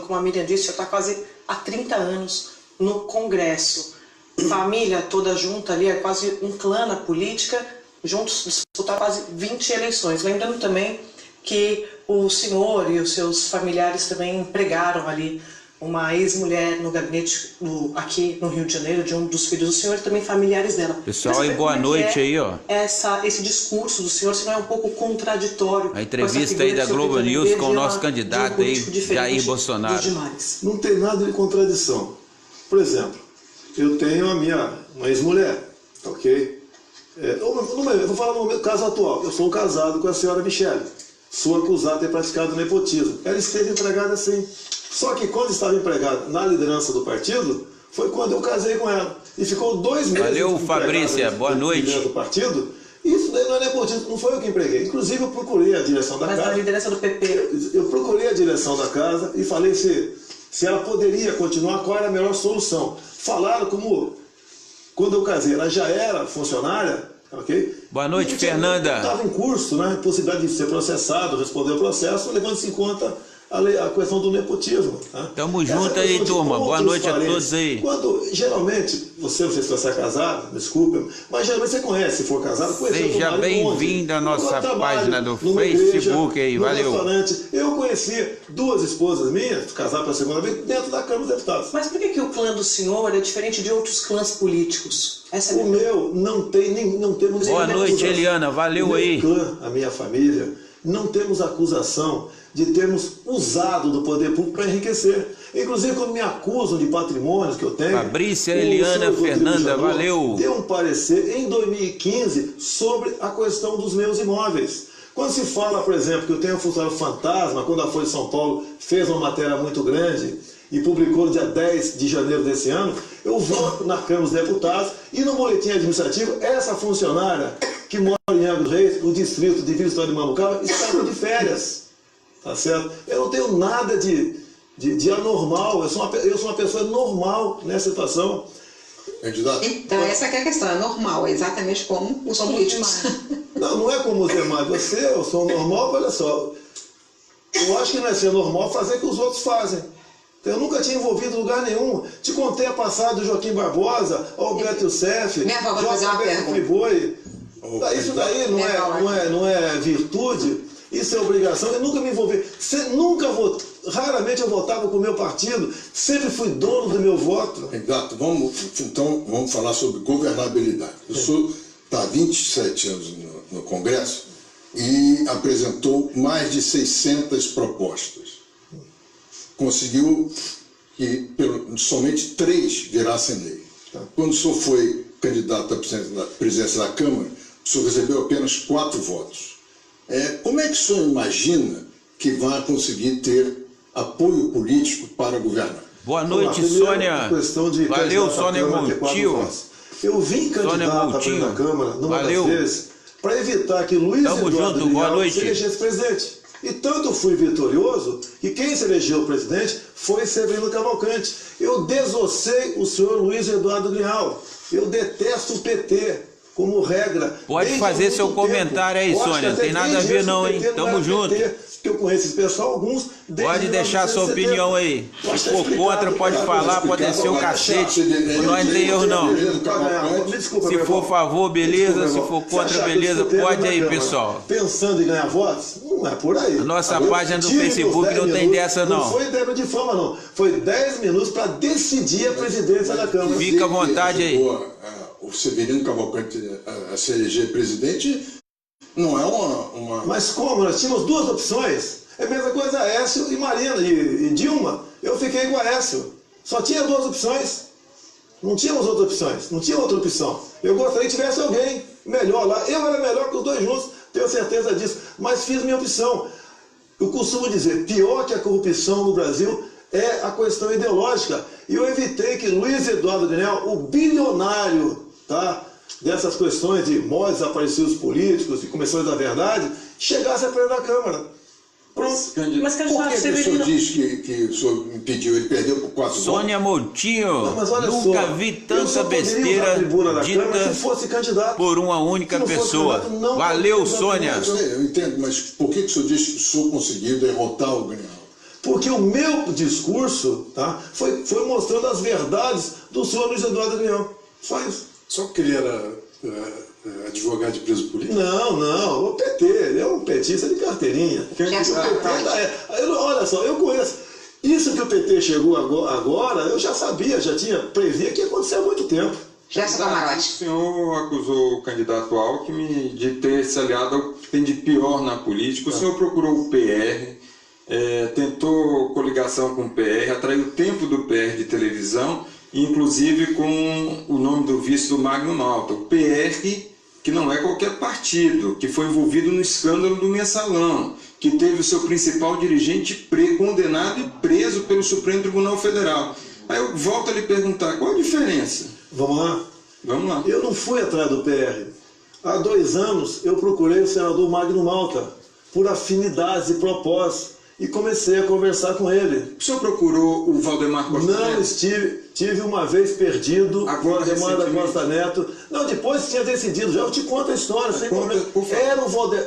como a Miriam disse, já está quase há 30 anos no Congresso. Família toda junta ali, é quase um clã na política, juntos disputar quase 20 eleições. Lembrando também que o senhor e os seus familiares também empregaram ali uma ex-mulher no gabinete aqui no Rio de Janeiro, de um dos filhos do senhor, e também familiares dela. Pessoal, e boa noite aí, ó. Esse discurso do senhor, se não é um pouco contraditório. A entrevista aí da Globo News com o nosso candidato aí, Jair Bolsonaro. Não tem nada de contradição. Por exemplo, eu tenho uma ex-mulher, ok? Vou falar no meu caso atual. Eu sou casado com a senhora Michele. Sou acusado de ter praticado nepotismo. Ela esteve empregada sim. Só que quando estava empregada na liderança do partido, foi quando eu casei com ela. E ficou 2 meses. Valeu, Fabrícia. Boa noite. Do partido. Isso daí não é nepotismo, não foi eu que empreguei. Inclusive eu procurei a direção da casa. Mas na liderança do PP. Eu procurei a direção da casa e falei se ela poderia continuar, qual era a melhor solução. Falaram como, quando eu casei, ela já era funcionária, ok? Boa noite, Fernanda. Estava em curso, né? Possibilidade de ser processado, responder ao processo, levando-se em conta a questão do nepotismo. Tá? Tamo junto aí, turma. Boa noite a todos aí. Quando, geralmente, não sei se você é casado, desculpa, mas geralmente você conhece, se for casado, seja bem-vindo à nossa página do Facebook aí, valeu. Eu conheci 2 esposas minhas, casadas pela segunda vez, dentro da Câmara dos Deputados. Mas por que o clã do senhor é diferente de outros clãs políticos? O meu não temos. Boa noite, Eliana, valeu aí. Clã, a minha família, não temos acusação de termos usado do poder público para enriquecer. Inclusive, quando me acusam de patrimônios que eu tenho... Fabrícia, Eliana, Fernanda, valeu. Deu um parecer em 2015 sobre a questão dos meus imóveis. Quando se fala, por exemplo, que eu tenho um funcionário fantasma, quando a Folha de São Paulo fez uma matéria muito grande e publicou no dia 10 de janeiro desse ano, eu vou na Câmara dos Deputados e no boletim administrativo, essa funcionária que mora em Angra dos Reis, no distrito de Vila História de Mambucaba, estava de férias. Tá certo? Eu não tenho nada de anormal, eu sou uma pessoa normal nessa situação. Candidato? Então, essa que é a questão, é normal, exatamente como os políticos. Não é como os demais. Eu sou normal, olha só. Eu acho que não é ser normal fazer o que os outros fazem. Eu nunca tinha envolvido em lugar nenhum. Te contei a passada do Joaquim Barbosa, Alberto Youssef, Alberto Friboi. Isso daí não é virtude. Isso é obrigação. Eu nunca me envolvi. Raramente eu votava com o meu partido. Sempre fui dono do meu voto. Candidato, vamos falar sobre governabilidade. O senhor está há 27 anos no Congresso e apresentou mais de 600 propostas. Conseguiu que somente 3 virassem lei. Quando o senhor foi candidato à presidência da Câmara, o senhor recebeu apenas 4 votos. Como é que o senhor imagina que vai conseguir ter apoio político para governar? Boa noite, Sônia. Valeu, Sônia Montiel. Eu vim candidato à presidência da Câmara numa das vezes para evitar que Luiz Eduardo Grial se elegesse presidente. E tanto fui vitorioso que quem se elegeu presidente foi Severino Cavalcante. Eu desossei o senhor Luiz Eduardo Grial. Eu detesto o PT. Como regra. Pode fazer seu comentário aí, Sônia. Não tem nada a ver não, hein? Tamo junto. Que eu conheço esse pessoal, alguns... Pode deixar sua opinião aí. Se for contra, pode falar, pode descer o cacete. Nós não tem erro não. Se for a favor, beleza. Se for contra, beleza. Pode aí, pessoal. Pensando em ganhar votos? Não é por aí. A nossa página do Facebook não tem dessa não. Não foi ideia de fama não. Foi 10 minutos para decidir a presidência da Câmara. Fica à vontade aí. O Severino Cavalcante a se eleger presidente não é uma... Mas como? Nós tínhamos 2 opções. É a mesma coisa Aécio e Marina e Dilma. Eu fiquei com Aécio. Só tinha 2 opções. Não tínhamos outras opções. Não tinha outra opção. Eu gostaria que tivesse alguém melhor lá. Eu era melhor que os 2 juntos. Tenho certeza disso. Mas fiz minha opção. Eu costumo dizer, pior que a corrupção no Brasil é a questão ideológica. E eu evitei que Luiz Eduardo Grial, o bilionário, dessas questões de mortes desaparecidos políticos e comissões da verdade, chegasse a presidente da Câmara. Pronto. Mas por que o senhor diz que o senhor impediu? Ele perdeu por 4 votos? Sônia Montiel, nunca vi tanta besteira dita por uma única pessoa. Valeu, Sônia. Eu entendo, mas por que o senhor diz que o senhor conseguiu derrotar o Grial? Porque o meu discurso, tá, foi mostrando as verdades do senhor Luiz Eduardo Agrião. Só isso. Só porque ele era advogado de preso político? Não, o PT, ele é um petista de carteirinha. Olha só, eu conheço. Isso que o PT chegou agora, eu já sabia, já tinha previa que ia acontecer há muito tempo. Gerson Camarote. O senhor acusou o candidato Alckmin de ter se aliado ao que tem de pior na política. O senhor procurou o PR, tentou coligação com o PR, atraiu tempo do PR de televisão, inclusive com o nome do vice do Magno Malta. O PR, que não é qualquer partido, que foi envolvido no escândalo do Mensalão, que teve o seu principal dirigente condenado e preso pelo Supremo Tribunal Federal. Aí eu volto a lhe perguntar, qual a diferença? Vamos lá? Vamos lá. Eu não fui atrás do PR. Há 2 anos eu procurei o senador Magno Malta por afinidades e propósitos e comecei a conversar com ele. O senhor procurou o Valdemar Costa Neto? Não tive uma vez perdido agora, o Valdemar da Costa Neto. Não, depois tinha decidido, já eu te conto a história, sem problema.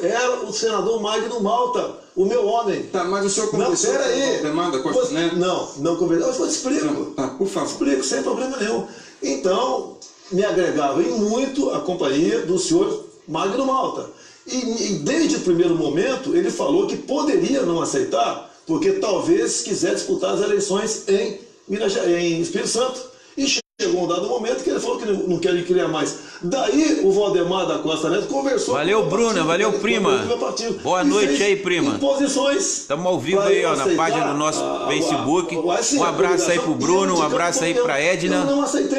Era o senador Magno Malta, o meu homem. Tá, mas o senhor conversou com o Valdemar da Costa Neto? Não conversou. Eu explico. Não, tá, por favor. Explico, sem problema nenhum. Então, me agregava em muito a companhia do senhor Magno Malta. E desde o primeiro momento, ele falou que poderia não aceitar, porque talvez quiser disputar as eleições em Espírito Santo. E chegou um dado momento que ele falou que não queria mais. Daí o Valdemar da Costa Neto conversou. Valeu, Bruna, valeu, prima. Boa noite aí, prima. Estamos ao vivo aí, ó, na página do nosso Facebook. Um abraço aí pro Bruno, um abraço aí pra Edna.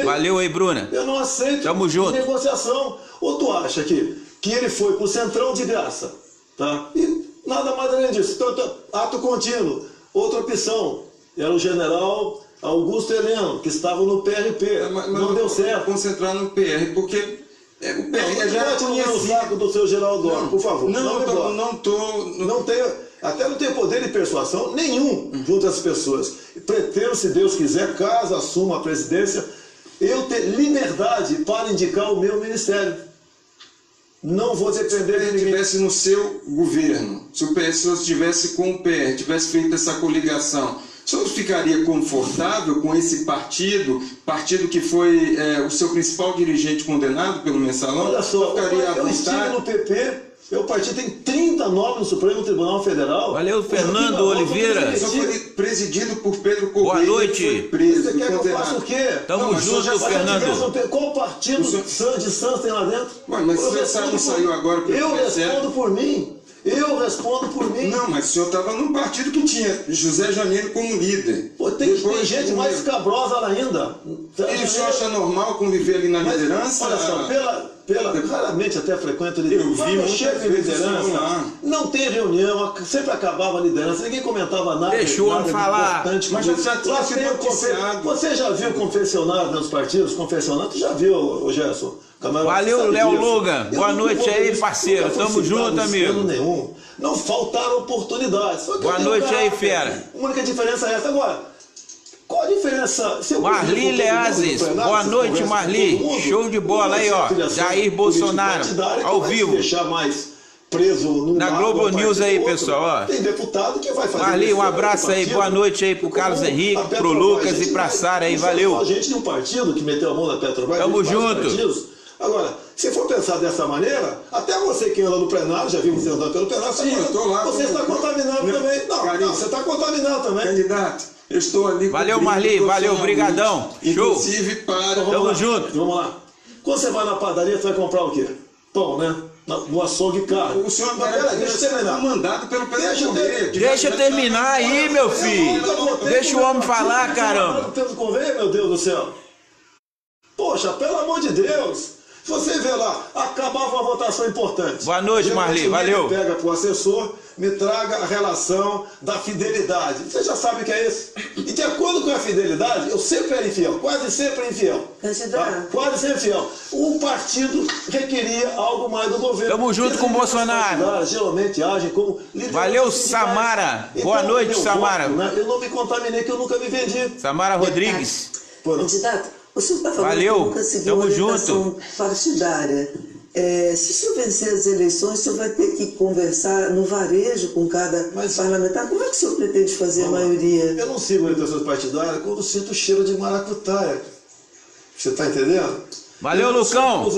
Valeu aí, Bruna. Eu não aceito. Tamo junto. Negociação. Ou tu acha que ele foi pro Centrão de graça, tá? E nada mais além disso. Então, ato contínuo. Outra opção era o general Augusto Heleno, que estava no PRP. Não deu certo. Concentrar no PR, porque o PR já tinha o saco do seu Geraldo Alckmin, por favor. Até não tenho poder de persuasão nenhum junto às pessoas. Pretendo, se Deus quiser, caso assuma a presidência, eu ter liberdade para indicar o meu ministério. Não vou depender de ninguém. Se estivesse no seu governo, se o senhor estivesse com o PR, tivesse feito essa coligação, o senhor ficaria confortável com esse partido que foi o seu principal dirigente condenado pelo Mensalão? Olha só, eu estive no PP, meu partido tem 30 nomes no Supremo Tribunal Federal. Valeu, Fernando Oliveira. Só foi presidido por Pedro Correia. Boa noite. Você quer que eu faça o quê? Tamo junto, Fernando. Qual partido de Santos tem lá dentro? Mas você não saiu agora. Eu respondo por mim. Eu respondo por mim. Não, mas o senhor estava num partido que tinha José Janeiro como líder. Pô, tem gente mais escabrosa ainda. E o senhor acha normal conviver ali na liderança? Olha só, raramente até frequento liderança. Eu vi chefe de liderança. Não tem reunião, sempre acabava a liderança, ninguém comentava nada. Deixa o homem falar. Mas já tinha sido noticiado. Você já viu o confessionário dos partidos? Confessionário, tu já viu, o Gerson? Valeu, Léo Luga. Boa noite aí, parceiro. Tamo junto, amigo. Nenhum. Não faltaram oportunidades. Boa noite aí, fera. A única diferença é essa. Agora, qual a diferença? Marli Leazes. Boa noite, Marli. Show de bola aí, ó. Jair Bolsonaro, ao vivo. Deixar mais preso na Globo News aí, pessoal, ó. Tem deputado que vai fazer. Marli, um abraço aí, boa noite aí pro Carlos Henrique, pro Lucas e pra Sara aí, valeu. A gente de um partido que meteu a mão na Petrobras. Tamo junto. Agora, se for pensar dessa maneira, até você que anda no plenário, já viu você andando pelo plenário, sim, eu tô lá, você está contaminado também. Não, você está contaminado também. Candidato, eu estou ali. Valeu, Marli, valeu, brigadão. Show. Inclusive para... Tamo junto. Vamos lá. Quando você vai na padaria, você vai comprar o quê? Pão, né? No açougue caro. O senhor deixa eu terminar. Mandado pelo Pedro Correia. Deixa eu terminar aí, meu filho. Deixa o homem falar, caramba. Pedro Correia, meu Deus do céu. Poxa, pelo amor de Deus. Se você vê lá, acabava uma votação importante. Boa noite, Marli, valeu. Pega para o assessor, me traga a relação da fidelidade. Você já sabe o que é isso. E de acordo com a fidelidade, eu sempre era infiel, quase sempre infiel. Tá? Quase sempre infiel. O partido requeria algo mais do governo. Tamo junto com o Bolsonaro. Geralmente agem como líderes. Valeu, Samara. Então, boa noite, Samara. Voto, né? Eu não me contaminei, que eu nunca me vendi. Samara Rodrigues. Candidato, o senhor está falando valeu. que nunca seguiu Tamo orientação junto. partidária. se o senhor vencer as eleições, o senhor vai ter que conversar no varejo com cada parlamentar. Como é que o senhor pretende fazer a maioria? Eu não sigo orientações partidárias quando sinto o cheiro de maracutaia. Você está entendendo? Valeu, Lucão.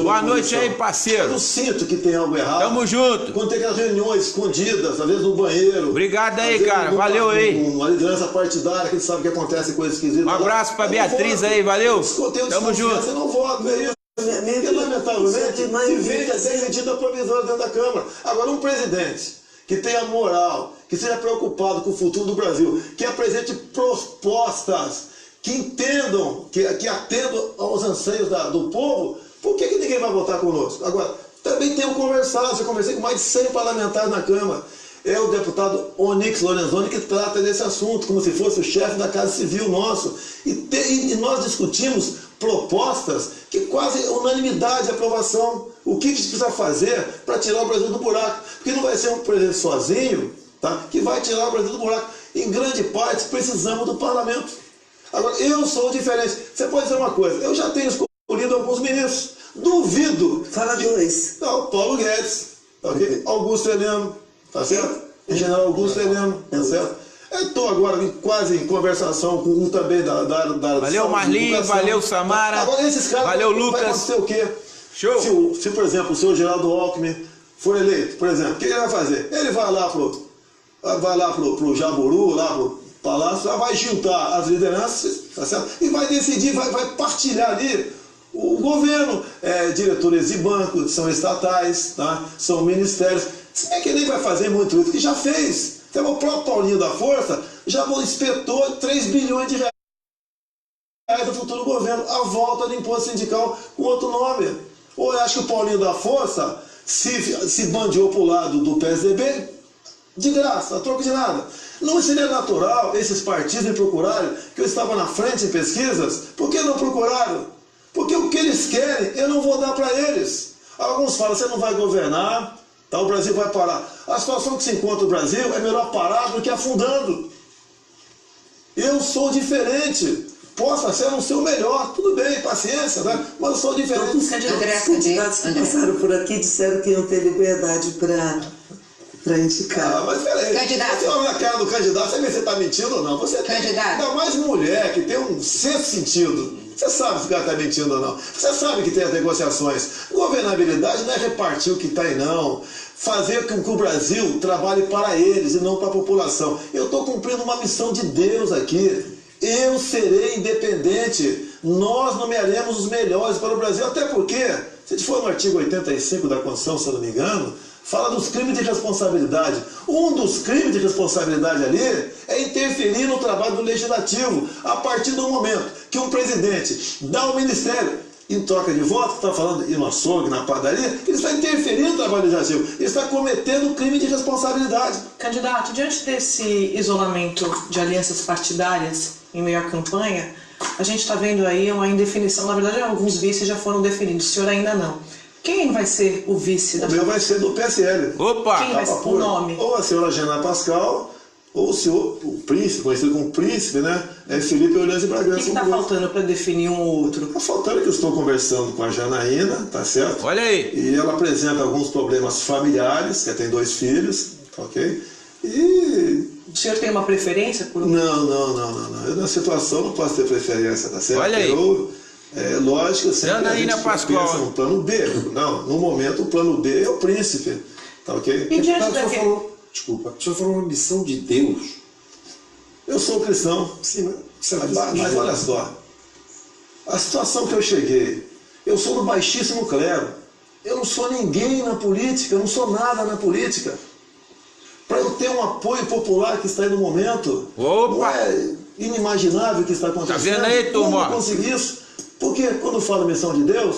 Boa noite aí, parceiro. Eu não sinto que tem algo errado. Tamo junto. Quando tem aquelas reuniões escondidas, às vezes no banheiro. Obrigado aí, cara. Valeu aí. Uma liderança partidária que sabe que acontece coisa esquisita. Um abraço pra Beatriz aí, valeu. Tamo junto. Eu não voto, é isso. Porque, lamentavelmente, se vende a ser medida provisória dentro da Câmara. Agora, um presidente que tenha moral, que seja preocupado com o futuro do Brasil, que apresente propostas que entendam, que atendam aos anseios do povo, por que ninguém vai votar conosco? Agora, também tenho conversado, já conversei com mais de 100 parlamentares na Câmara. É o deputado Onyx Lorenzoni que trata desse assunto, como se fosse o chefe da Casa Civil nosso. E nós discutimos propostas que quase unanimidade de aprovação. O que a gente precisa fazer para tirar o Brasil do buraco? Porque não vai ser um presidente sozinho, tá, que vai tirar o Brasil do buraco. Em grande parte, precisamos do parlamento. Agora, eu sou diferente. Você pode dizer uma coisa, eu já tenho escolhido alguns ministros. Duvido. Fala dois. Não, Paulo Guedes, tá ok? Augusto Heleno, tá certo? O general Augusto Heleno, tá certo? Eu estou agora quase em conversação com um também da valeu, Marlinho, valeu, Samara. Agora, esses caras, valeu, Lucas. Vai acontecer o quê? Show. Se, por exemplo, o senhor Geraldo Alckmin for eleito, por exemplo, o que ele vai fazer? Ele vai lá pro Jaburu, lá pro Palácio, vai juntar as lideranças, tá certo? E vai decidir, vai partilhar ali o governo, diretores de bancos, são estatais, tá? São ministérios. Se bem que ele nem vai fazer muito isso, que já fez. Então, o próprio Paulinho da Força já espetou 3 bilhões de reais do futuro governo, a volta do imposto sindical com outro nome. Ou eu acho que o Paulinho da Força se bandeou para o lado do PSDB de graça, a troco de nada. Não seria natural esses partidos me procurarem, que eu estava na frente em pesquisas? Por que não procuraram? Porque o que eles querem, eu não vou dar para eles. Alguns falam, você não vai governar, tá, o Brasil vai parar. A situação que se encontra o Brasil é melhor parar do que afundando. Eu sou diferente. Posso ser não ser o melhor, tudo bem, paciência, né? Mas eu sou diferente. Os candidatos que passaram por aqui disseram que iam ter liberdade para indicar. Mas peraí, candidato. você olha na cara do candidato, você vê se você está mentindo ou não. Você candidato. Ainda mais mulher que tem um sexto sentido. Você sabe se o cara está mentindo ou não. Você sabe que tem as negociações. Governabilidade não é repartir o que está aí, não. Fazer com que o Brasil trabalhe para eles e não para a população. Eu estou cumprindo uma missão de Deus aqui. Eu serei independente. Nós nomearemos os melhores para o Brasil. Até porque, se a gente for no artigo 85 da Constituição, se eu não me engano, fala dos crimes de responsabilidade. Um dos crimes de responsabilidade ali é interferir no trabalho do Legislativo. A partir do momento que um presidente dá ao Ministério em troca de voto, está falando no açougue, na padaria, ele está interferindo no trabalho legislativo. Ele está cometendo crime de responsabilidade. Candidato, diante desse isolamento de alianças partidárias em meio à campanha, a gente está vendo aí uma indefinição. Na verdade, alguns vices já foram definidos, o senhor ainda não. Quem vai ser o vice da... O meu vai ser do PSL. Opa! Quem vai ser o nome? Ou a senhora Jana Pascal, ou o senhor, o príncipe, conhecido como príncipe, né? É Felipe Orleans de Bragança. O que está faltando para definir um ou outro? Está faltando que eu estou conversando com a Janaína, tá certo? Olha aí! E ela apresenta alguns problemas familiares, que tem 2 filhos, ok? E... O senhor tem uma preferência por um? Não. Eu, na situação, não posso ter preferência, tá certo? Olha aí! Lógico, sempre Janaína Pascoal pensa no plano B. Não, no momento, o plano B é o príncipe, tá ok? E diante daquele... Desculpa, o senhor falou uma missão de Deus. Eu sou cristão, sim, mas olha só, a situação que eu cheguei, eu sou do baixíssimo clero, eu não sou ninguém na política, eu não sou nada na política. Para eu ter um apoio popular que está aí no momento, não é inimaginável o que está acontecendo. Tá vendo aí, turma? Como eu consegui isso? Porque quando eu falo missão de Deus...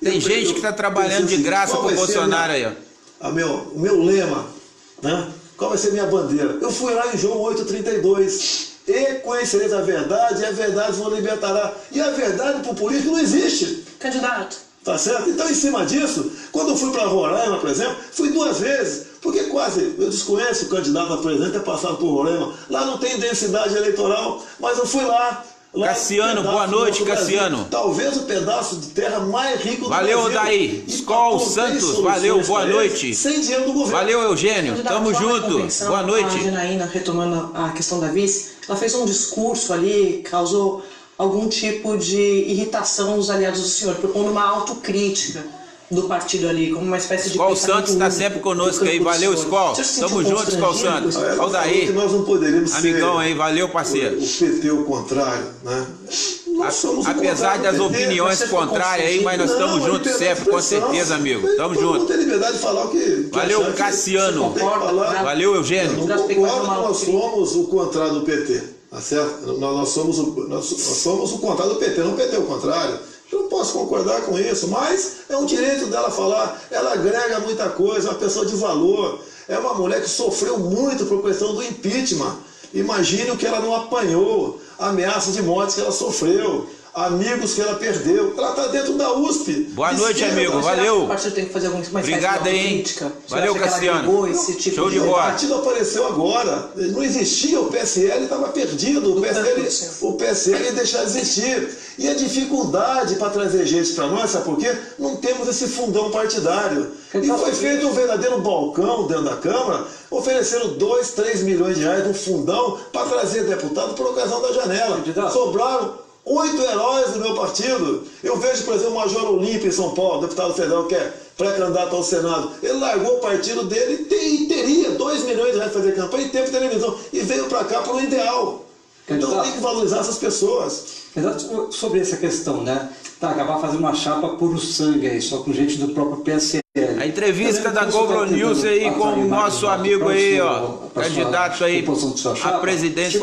Tem gente que está trabalhando de graça para o Bolsonaro aí, ó. O meu lema, né? Qual vai ser a minha bandeira? Eu fui lá em João 8,32. E conhecereis a verdade, e a verdade vos libertará. E a verdade para o político não existe. Candidato. Tá certo? Então, em cima disso, quando eu fui para Roraima, por exemplo, fui 2 vezes. Porque quase, eu desconheço o candidato a presidente ter passado por Roraima. Lá não tem densidade eleitoral, mas eu fui lá. Cassiano, boa noite, Cassiano. Talvez o pedaço de terra mais rico do Brasil. Valeu, Daí. Skol Santos, valeu, boa noite. Sem dinheiro do governo. Valeu, Eugênio, tamo junto. Boa noite. A Janaína, retomando a questão da vice, ela fez um discurso ali, causou algum tipo de irritação nos aliados do senhor, propondo uma autocrítica do partido ali, como uma espécie de... Skol Santos está sempre conosco aí, valeu, Skol. Tamo junto, Skol Santos. Olha o Daí. Que nós não poderíamos amigão ser aí, valeu, parceiro. O PT o contrário, né? Apesar das opiniões contrárias aí, mas nós estamos juntos sempre, com certeza, amigo. Tamo junto. Não tem liberdade de falar o que... Valeu, Cassiano. Valeu, Eugênio. Concordo que nós somos o contrário do PT, tá certo? Nós somos o contrário do PT, não o PT é o contrário. Eu não posso concordar com isso, mas é um direito dela falar. Ela agrega muita coisa, é uma pessoa de valor. É uma mulher que sofreu muito por questão do impeachment. Imagine o que ela não apanhou, ameaças de morte que ela sofreu, amigos que ela perdeu. Ela está dentro da USP. Boa noite, amigo. Valeu. O partido tem que fazer alguma espécie obrigado de aí, hein? crítica. Valeu, Cassiano. Tipo show de bola. O partido apareceu agora. Não existia, o PSL estava perdido. O PSL ia deixar de existir. E a dificuldade para trazer gente para nós, sabe por quê? Não temos esse fundão partidário. E foi feito um verdadeiro balcão dentro da Câmara, ofereceram 2, 3 milhões de reais no fundão para trazer deputado por ocasião da janela. Sobraram 8 heróis do meu partido. Eu vejo, por exemplo, o Major Olímpio em São Paulo, deputado federal que é pré-candidato ao Senado. Ele largou o partido dele e teria 2 milhões de reais para fazer campanha e teve televisão. E veio para cá para o ideal. Então tem que valorizar essas pessoas. Sobre essa questão, né? Acabar fazendo uma chapa puro sangue aí, só com gente do próprio PSL. A entrevista da Globo News aí com o nosso amigo aí, ó, candidato aí à presidência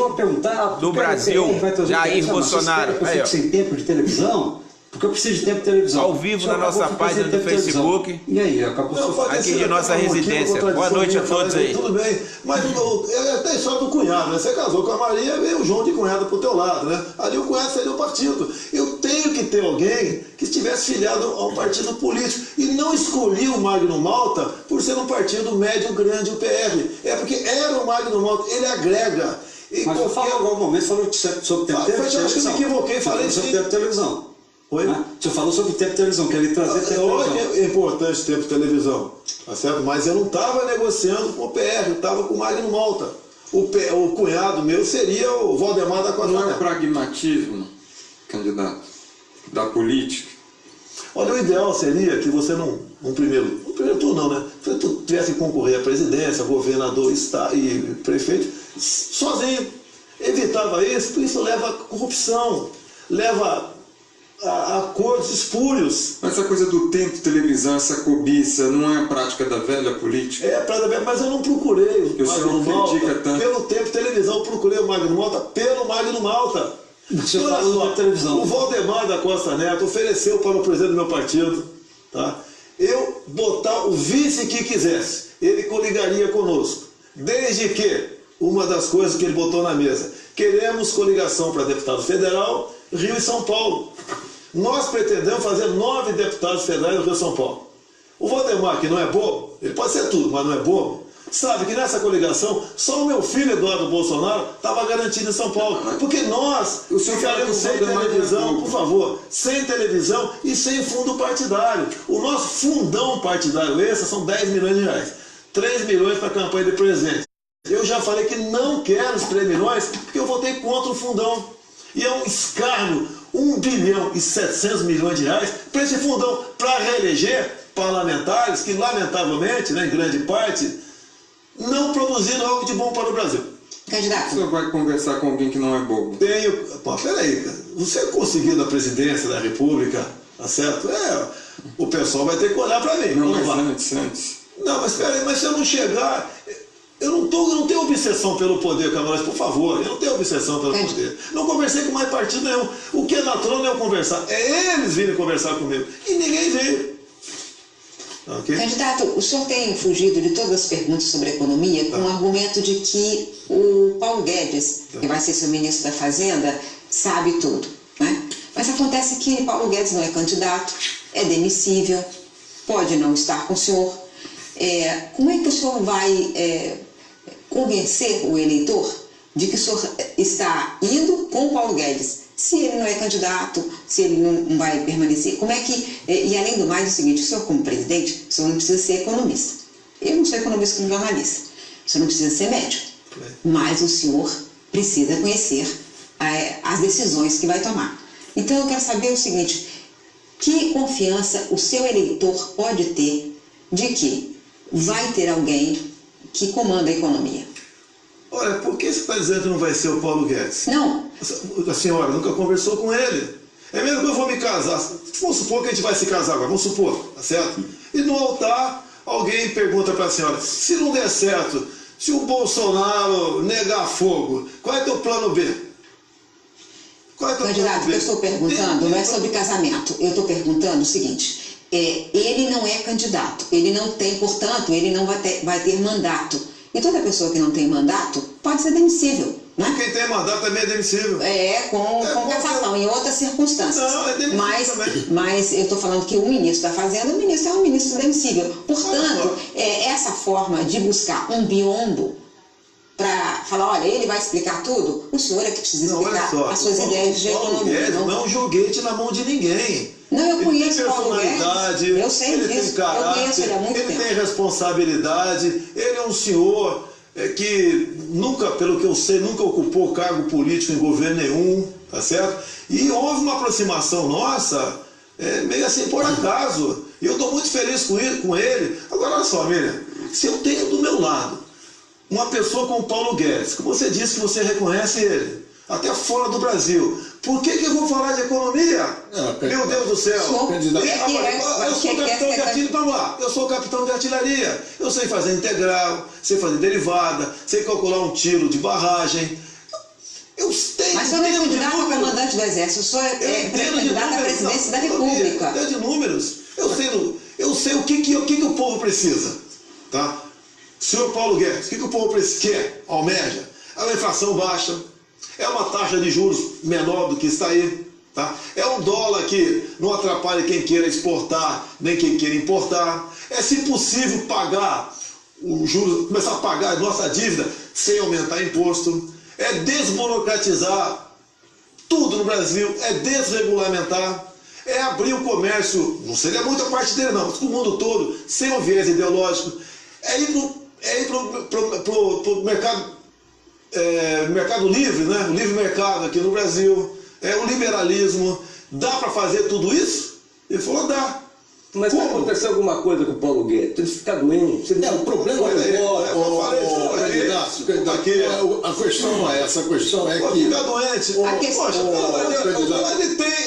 do Brasil, Jair Bolsonaro. Aí, ó. Sem tempo de televisão? Porque eu preciso de tempo de televisão. Ao vivo na nossa página do Facebook. E aí, acabou aqui de nossa residência. Boa noite a todos aí. Tudo bem, mas é até a história do cunhado, né? Você casou com a Maria e veio o João de cunhado pro teu lado, né? Ali o cunhado seria o partido. Eu tenho que ter alguém que estivesse filiado a um partido político. E não escolhi o Magno Malta por ser um partido médio grande, o PR. É porque era o Magno Malta, ele agrega. Mas eu falo em algum momento sobre tempo de televisão. Acho que eu me equivoquei, falei sobre tempo de televisão. Oi? Você falou sobre o tempo de televisão, queria trazer tempo de televisão. É importante o tempo de televisão, tá certo? Mas eu não estava negociando com o PR, eu estava com o Magno Malta. O cunhado meu seria o Valdemar da Costa. Não é pragmatismo, candidato, da política? Olha, o ideal seria que você no primeiro turno não, né? Você tivesse que concorrer à presidência, governador e prefeito, sozinho. Evitava isso, porque isso leva a corrupção, leva a acordos espúrios. Essa coisa do tempo de televisão, essa cobiça, não é a prática da velha política? É a prática da velha, mas eu não procurei o Magno Malta pelo tempo de televisão, eu procurei o Magno Malta pelo Magno Malta. Você falou da televisão. O Valdemar da Costa Neto ofereceu para o presidente do meu partido, tá? Eu botar o vice que quisesse, ele coligaria conosco, desde que, uma das coisas que ele botou na mesa, queremos coligação para deputado federal, Rio e São Paulo. Nós pretendemos fazer 9 deputados federais no Rio e São Paulo. O Valdemar, que não é bobo, ele pode ser tudo, mas não é bobo, sabe que nessa coligação só o meu filho Eduardo Bolsonaro estava garantido em São Paulo. Porque nós ficaremos sem televisão, por favor, sem televisão e sem fundo partidário. O nosso fundão partidário são 10 milhões de reais. 3 milhões para a campanha de presidente. Eu já falei que não quero os 3 milhões porque eu votei contra o fundão. E é um escárnio, 1 bilhão e 700 milhões de reais para esse fundão, para reeleger parlamentares que, lamentavelmente, né, em grande parte, não produziram algo de bom para o Brasil. Candidato. Você vai conversar com alguém que não é bobo? Peraí, cara. Você conseguindo a presidência da República, tá certo? O pessoal vai ter que olhar para mim. Não, mas antes. Não, mas peraí, mas se eu não chegar... Eu não tenho obsessão pelo poder, Camarões, por favor. Eu não tenho obsessão pelo poder. Não conversei com mais partido nenhum. O que é natural não é eu conversar. É eles virem conversar comigo. E ninguém veio. Okay? Candidato, o senhor tem fugido de todas as perguntas sobre economia com o argumento de que o Paulo Guedes, que vai ser seu ministro da Fazenda, sabe tudo, né? Mas acontece que Paulo Guedes não é candidato, é demissível, pode não estar com o senhor. Como é que o senhor vai convencer o eleitor de que o senhor está indo com o Paulo Guedes. Se ele não é candidato, se ele não vai permanecer, como é que... E além do mais, é o seguinte, o senhor como presidente, o senhor não precisa ser economista. Eu não sou economista como jornalista. O senhor não precisa ser médico. Mas o senhor precisa conhecer as decisões que vai tomar. Então eu quero saber o seguinte, que confiança o seu eleitor pode ter de que vai ter alguém que comanda a economia? Olha, por que você está dizendo que não vai ser o Paulo Guedes? Não. A senhora nunca conversou com ele. É mesmo que eu vou me casar. Vamos supor que a gente vai se casar agora, vamos supor, tá certo? E no altar, alguém pergunta para a senhora, se não der certo, se o Bolsonaro negar fogo, qual é teu plano B? Qual é teu Candidato, plano o B? que eu estou perguntando não é sobre casamento. Eu estou perguntando o seguinte, ele não é candidato, ele não tem, portanto, ele não vai ter mandato. E toda pessoa que não tem mandato pode ser demissível, né? Quem tem mandato também é demissível. Com cassação, em outras circunstâncias. Não, é demissível também. Mas eu estou falando que o ministro da Fazenda, o ministro é um ministro demissível. Portanto, essa forma de buscar um biombo para falar, olha, ele vai explicar tudo, o senhor é que precisa explicar as suas ideias de economia. Não é um joguete na mão de ninguém. Não, eu conheço o Paulo Guedes, eu sei ele disso, tem caráter, eu conheço ele há muito tempo. Ele tem responsabilidade, ele é um senhor que nunca, pelo que eu sei, nunca ocupou cargo político em governo nenhum, tá certo? E houve uma aproximação nossa, meio assim por acaso, e eu estou muito feliz com ele. Agora, olha só, Miriam, se eu tenho do meu lado uma pessoa como Paulo Guedes, que você disse que você reconhece ele, até fora do Brasil, por que eu vou falar de economia? Meu Deus do céu! Eu sou capitão de artilharia, eu sei fazer integral, sei fazer derivada, sei calcular um tiro de barragem. Eu tenho. Mas o senhor é candidato a comandante do Exército, o senhor é candidato à presidência da República. Eu de números, eu sei o que o povo precisa, tá? Senhor Paulo Guedes, o que o povo quer, almeja? É uma inflação baixa, é uma taxa de juros menor do que está aí, tá? É um dólar que não atrapalha quem queira exportar, nem quem queira importar. É, se possível, pagar os juros, começar a pagar a nossa dívida sem aumentar imposto. É desburocratizar tudo no Brasil, é desregulamentar, é abrir o comércio, não seria muita parte dele não, mas para o mundo todo, sem um viés ideológico. É ir pro mercado livre, né? O livre mercado aqui no Brasil, o liberalismo. Dá para fazer tudo isso? Ele falou, dá. Mas se acontecer alguma coisa com o Paulo Guedes, ele fica doente. O problema a questão não é essa, a questão é que... Fica doente.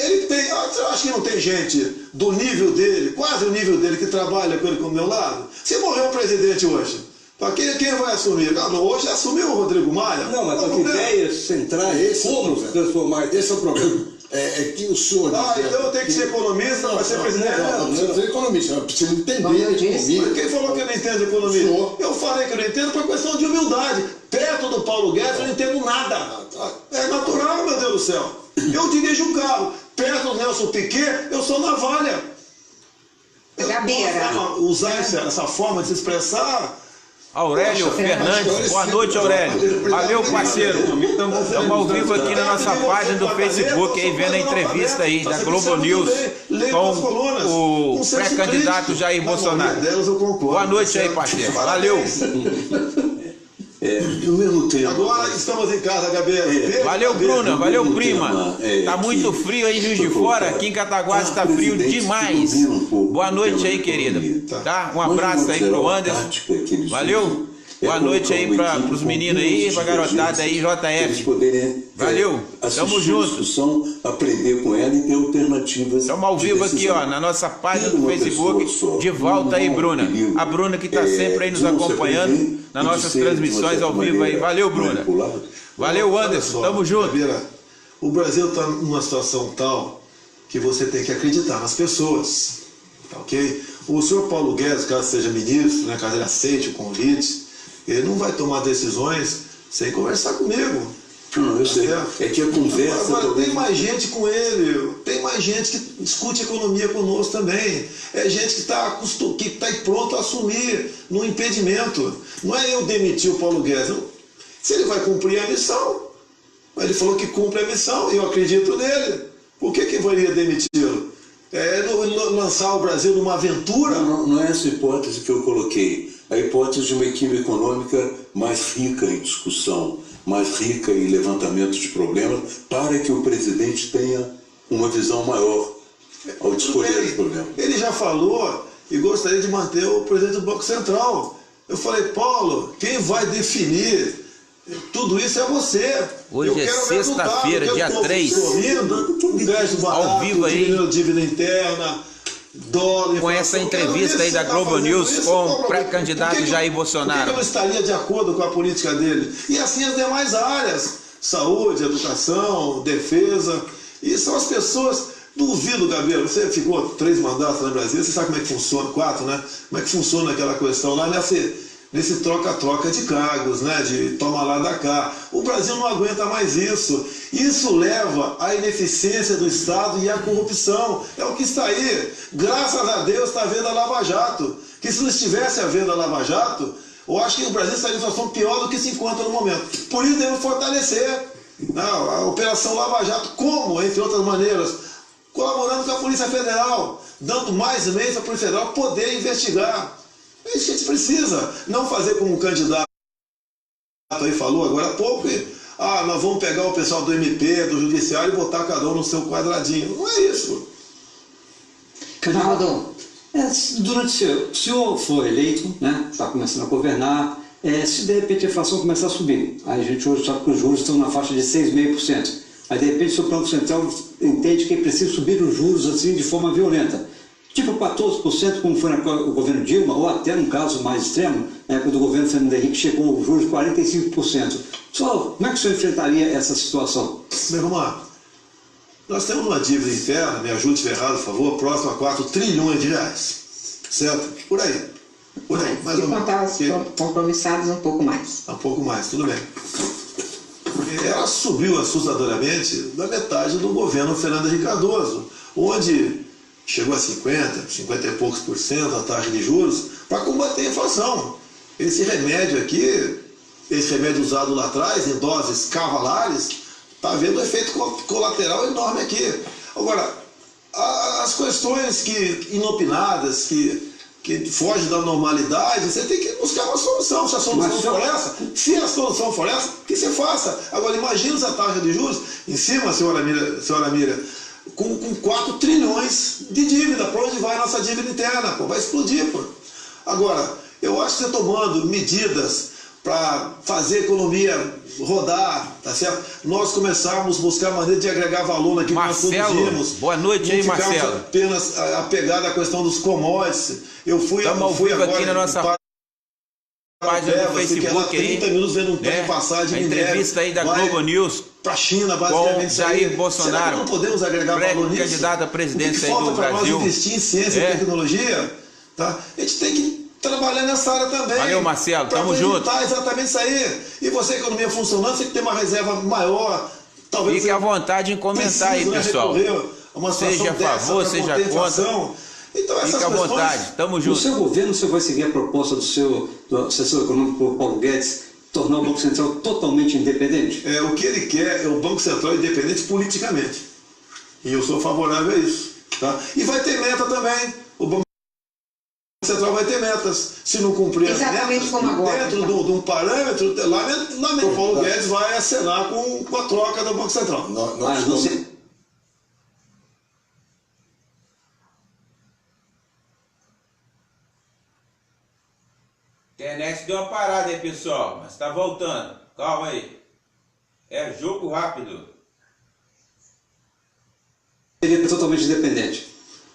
Ele tem, eu acho que não tem gente do nível dele, quase o nível dele, que trabalha com ele do meu lado. Se morrer um presidente hoje, quem vai assumir? Hoje assumiu o Rodrigo Maia. Não, mas as ideias centrais, como se transformar? Esse é o problema. É que o senhor... então eu tenho que ser economista para ser presidente? Não precisa ser economista, eu preciso entender a economia. Quem falou que eu não entendo economia? Eu falei que eu não entendo por questão de humildade. Perto do Paulo Guedes eu não entendo nada. É natural, meu Deus do céu. Eu dirijo um carro. Perto do Nelson Piquet, eu sou navalha. Usar essa forma de se expressar... Aurélio Fernandes, boa noite, Aurélio. Valeu, parceiro. Estamos ao vivo aqui na nossa página do Facebook, aí vendo a entrevista aí da Globo News com o pré-candidato Jair Bolsonaro. Boa noite aí, parceiro. Valeu. No mesmo tempo. Agora estamos em casa, Gabriel. Valeu, Bruna. Valeu, prima. Tá muito frio aí em Juiz de Fora. Aqui em Cataguases tá frio demais. Boa noite aí, querida. Tá? Um abraço aí pro Anderson. Valeu. Boa noite aí pros meninos aí, pra garotada aí, JF. Valeu. Tamo junto. Aprender com ela e ter alternativas. Estamos ao vivo aqui, ó, na nossa página do Facebook. De volta aí, Bruna. A Bruna que tá sempre aí nos acompanhando nas nossas transmissões ao vivo aí. Valeu, Bruna. Valeu, Anderson. Tamo junto. O Brasil está numa situação tal que você tem que acreditar nas pessoas. Tá ok? O senhor Paulo Guedes, caso seja ministro, né, caso ele aceite o convite, ele não vai tomar decisões sem conversar comigo. Não, eu sei. É que a conversa... Agora tem mais gente com ele, tem mais gente que discute economia conosco também. É gente que está pronto a assumir no impedimento. Não é eu demitir o Paulo Guedes. Se ele vai cumprir a missão, ele falou que cumpre a missão, e eu acredito nele. Por que valia demiti-lo? Lançar o Brasil numa aventura? Não é essa hipótese que eu coloquei. A hipótese de uma equipe econômica mais rica em discussão, mais rica em levantamento de problemas, para que o presidente tenha uma visão maior ao discorrer dos problemas. Ele já falou e gostaria de manter o presidente do Banco Central. Eu falei, Paulo, quem vai definir tudo isso é você. Hoje é sexta-feira, dia 3. Ao vivo aí. Dívida interna, dólar. Com essa entrevista aí da Globo News com o pré-candidato Jair Bolsonaro. Por que eu estaria de acordo com a política dele? E assim as demais áreas. Saúde, educação, defesa. E são as pessoas... Duvido, Gabriel, você ficou 3 mandatos no Brasil, você sabe como é que funciona, 4, né? Como é que funciona aquela questão lá nesse troca-troca de cargos, né? De toma lá da cá. O Brasil não aguenta mais isso. Isso leva à ineficiência do Estado e à corrupção. É o que está aí. Graças a Deus está havendo a Lava Jato. Que se não estivesse havendo a Lava Jato, eu acho que o Brasil estaria em situação pior do que se encontra no momento. Por isso devemos fortalecer a Operação Lava Jato, como, entre outras maneiras, colaborando com a Polícia Federal, dando mais meios à Polícia Federal poder investigar. É isso que a gente precisa. Não fazer como um candidato aí falou agora há pouco, nós vamos pegar o pessoal do MP, do Judiciário e botar cada um no seu quadradinho. Não é isso. Ronaldo. Durante se o senhor for eleito, né, está começando a governar, se de repente a inflação começar a subir, aí a gente hoje sabe que os juros estão na faixa de 6,5%. Aí, de repente, o seu Banco Central entende que é preciso subir os juros assim de forma violenta. Tipo 14%, como foi no governo Dilma, ou até, num caso mais extremo, na época do governo Fernando Henrique, chegou o juros de 45%. Só, como é que o senhor enfrentaria essa situação? Meu irmão, nós temos uma dívida interna, me ajude se errado, por favor, próxima a 4 trilhões de reais. Certo? Por aí. Mais ou menos. E contar os compromissados um pouco mais. Um pouco mais, tudo bem. Ela subiu assustadoramente da metade do governo Fernando Henrique Cardoso, onde chegou a 50 e poucos % a taxa de juros para combater a inflação. Esse remédio aqui, esse remédio usado lá atrás, em doses cavalares, está havendo um efeito colateral enorme aqui. Agora, as questões inopinadas, que foge da normalidade, você tem que buscar uma solução. Se a solução for essa, que você faça. Agora, imagina essa taxa de juros em cima, senhora Mira, com 4 trilhões de dívida. Para onde vai a nossa dívida interna? Vai explodir. Agora, eu acho que você tomando medidas para fazer a economia rodar, tá certo? Nós começarmos a buscar maneira de agregar valor naquilo que nós produzimos. Boa noite aí, Marcelo. Apenas apegado à questão dos commodities. Estamos ao vivo aqui na nossa página do Facebook aí. 30 minutos vendo um trem passar de minério. A entrevista aí da Globo News para a China, basicamente. Com Jair Bolsonaro, não podemos agregar valor nisso? Candidato à presidência aí do Brasil. Falta para nós investir em ciência e tecnologia, tá? A gente tem que trabalhar nessa área também. Valeu, Marcelo. Tamo junto. Exatamente isso aí. E você, a economia funcionando, você tem que ter uma reserva maior. Talvez fique à vontade em comentar aí, pessoal. Seja a favor, seja contra. Então, fique à vontade. Tamo junto. No seu governo, você vai seguir a proposta do assessor econômico Paulo Guedes, tornar o Banco Central totalmente independente? O que ele quer é o Banco Central independente politicamente. E eu sou favorável a isso. Tá? E vai ter meta também. O Banco Central vai ter metas. Se não cumprir as metas, como agora, dentro de um parâmetro, lamento, o Paulo Guedes vai acenar com a troca do Banco Central. Internet deu uma parada aí, pessoal, mas tá voltando. Calma aí. É jogo rápido. Ele é totalmente independente.